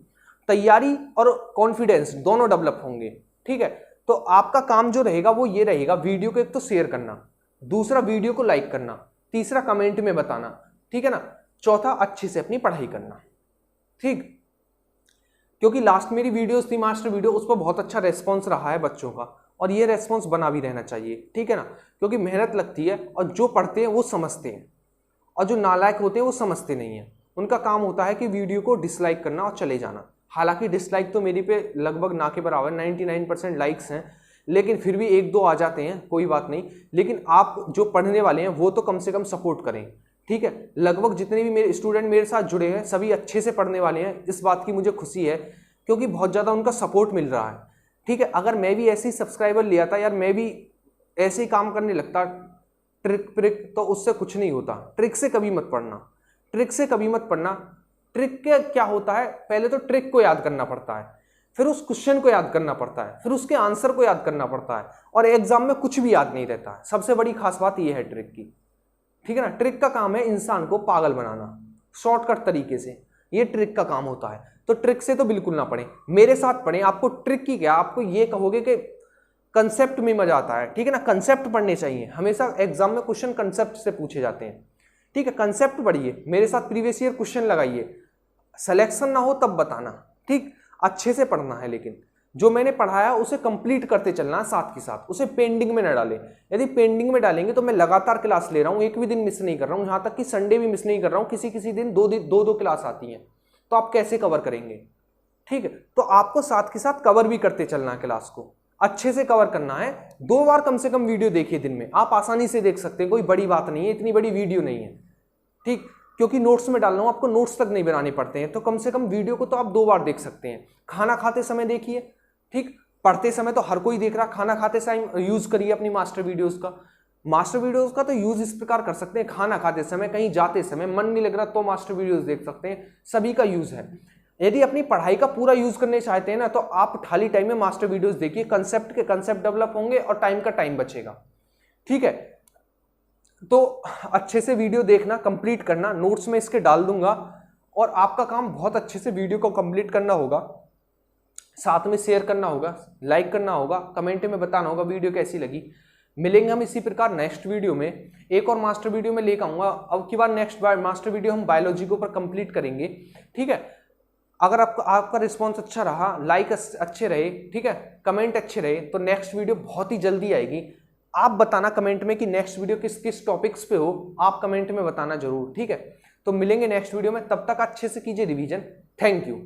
तैयारी और कॉन्फिडेंस दोनों डेवलप होंगे, ठीक है। तो आपका काम जो रहेगा वो ये रहेगा, वीडियो को एक तो शेयर करना, दूसरा वीडियो को लाइक करना, तीसरा कमेंट में बताना, ठीक है ना, चौथा अच्छे से अपनी पढ़ाई करना, ठीक। क्योंकि लास्ट मेरी वीडियोस थी मास्टर वीडियो, उस पर बहुत अच्छा रेस्पॉन्स रहा है बच्चों का, और ये रेस्पॉन्स बना भी रहना चाहिए, ठीक है ना। क्योंकि मेहनत लगती है, और जो पढ़ते हैं वो समझते हैं, और जो नालायक होते हैं वो समझते नहीं है। उनका काम होता है कि वीडियो को डिसलाइक करना और चले जाना। हालांकि डिसलाइक तो मेरी पे लगभग ना के बराबर 99% लाइक्स हैं, लेकिन फिर भी एक दो आ जाते हैं, कोई बात नहीं। लेकिन आप जो पढ़ने वाले हैं वो तो कम से कम सपोर्ट करें, ठीक है। लगभग जितने भी मेरे स्टूडेंट मेरे साथ जुड़े हैं सभी अच्छे से पढ़ने वाले हैं, इस बात की मुझे खुशी है क्योंकि बहुत ज़्यादा उनका सपोर्ट मिल रहा है, ठीक है। अगर मैं भी ऐसे ही सब्सक्राइबर लिया था यार, मैं भी ऐसे ही काम करने लगता ट्रिक तो उससे कुछ नहीं होता। ट्रिक से कभी मत पढ़ना, ट्रिक से कभी मत पढ़ना। ट्रिक के क्या होता है, पहले तो ट्रिक को याद करना पड़ता है, फिर उस क्वेश्चन को याद करना पड़ता है, फिर उसके आंसर को याद करना पड़ता है, और एग्जाम में कुछ भी याद नहीं रहता है। सबसे बड़ी खास बात यह है ट्रिक की, ठीक है ना। ट्रिक का काम है इंसान को पागल बनाना, शॉर्टकट तरीके से, ये ट्रिक का काम होता है। तो ट्रिक से तो बिल्कुल ना पढ़ें, मेरे साथ पढ़ें। आपको ट्रिक की क्या, आपको ये कहोगे कि कंसेप्ट में मजा आता है, ठीक है ना। कंसेप्ट पढ़ने चाहिए, हमेशा एग्जाम में क्वेश्चन कंसेप्ट से पूछे जाते हैं, ठीक है। कंसेप्ट पढ़िए, मेरे साथ प्रीवियस ईयर क्वेश्चन लगाइए, सिलेक्शन ना हो तब बताना, ठीक। अच्छे से पढ़ना है, लेकिन जो मैंने पढ़ाया उसे कंप्लीट करते चलना है, साथ के साथ उसे पेंडिंग में न डालें। यदि पेंडिंग में डालेंगे तो मैं लगातार क्लास ले रहा हूँ, एक भी दिन मिस नहीं कर रहा हूँ, यहाँ तक कि संडे भी मिस नहीं कर रहा हूँ, किसी किसी दिन दो क्लास आती हैं, तो आप कैसे कवर करेंगे, ठीक है। तो आपको साथ के साथ कवर भी करते चलना है, क्लास को अच्छे से कवर करना है। 2 बार कम से कम वीडियो देखिए दिन में, आप आसानी से देख सकते हैं, कोई बड़ी बात नहीं है, इतनी बड़ी वीडियो नहीं है, ठीक। क्योंकि नोट्स में डाल रहा हूं, आपको नोट्स तक नहीं बनाने पड़ते हैं, तो कम से कम वीडियो को तो आप 2 बार देख सकते हैं। खाना खाते समय देखिए, ठीक। पढ़ते समय तो हर कोई देख रहा, खाना खाते समय यूज करिए अपनी मास्टर वीडियोस का तो यूज इस प्रकार कर सकते हैं, खाना खाते समय, कहीं जाते समय, मन नहीं लग रहा तो मास्टर वीडियोस देख सकते हैं, सभी का यूज है। यदि अपनी पढ़ाई का पूरा यूज करने चाहते हैं ना, तो आप खाली टाइम में मास्टर वीडियोस देखिए, कंसेप्ट डेवलप होंगे और टाइम का टाइम बचेगा, ठीक है। तो अच्छे से वीडियो देखना, कंप्लीट करना, नोट्स में इसके डाल दूंगा, और आपका काम बहुत अच्छे से वीडियो को कंप्लीट करना होगा, साथ में शेयर करना होगा, लाइक करना होगा, कमेंट में बताना होगा वीडियो कैसी लगी। मिलेंगे हम इसी प्रकार नेक्स्ट वीडियो में, एक और मास्टर वीडियो में लेकर आऊंगा। अब की बार नेक्स्ट मास्टर वीडियो हम बायोलॉजी के ऊपर कंप्लीट करेंगे, ठीक है। अगर आपका रिस्पॉन्स अच्छा रहा, लाइक अच्छे रहे, ठीक है, कमेंट अच्छे रहे, तो नेक्स्ट वीडियो बहुत ही जल्दी आएगी। आप बताना कमेंट में कि नेक्स्ट वीडियो किस किस टॉपिक्स पे हो, आप कमेंट में बताना जरूर, ठीक है। तो मिलेंगे नेक्स्ट वीडियो में, तब तक अच्छे से कीजिए रिवीजन। Thank you.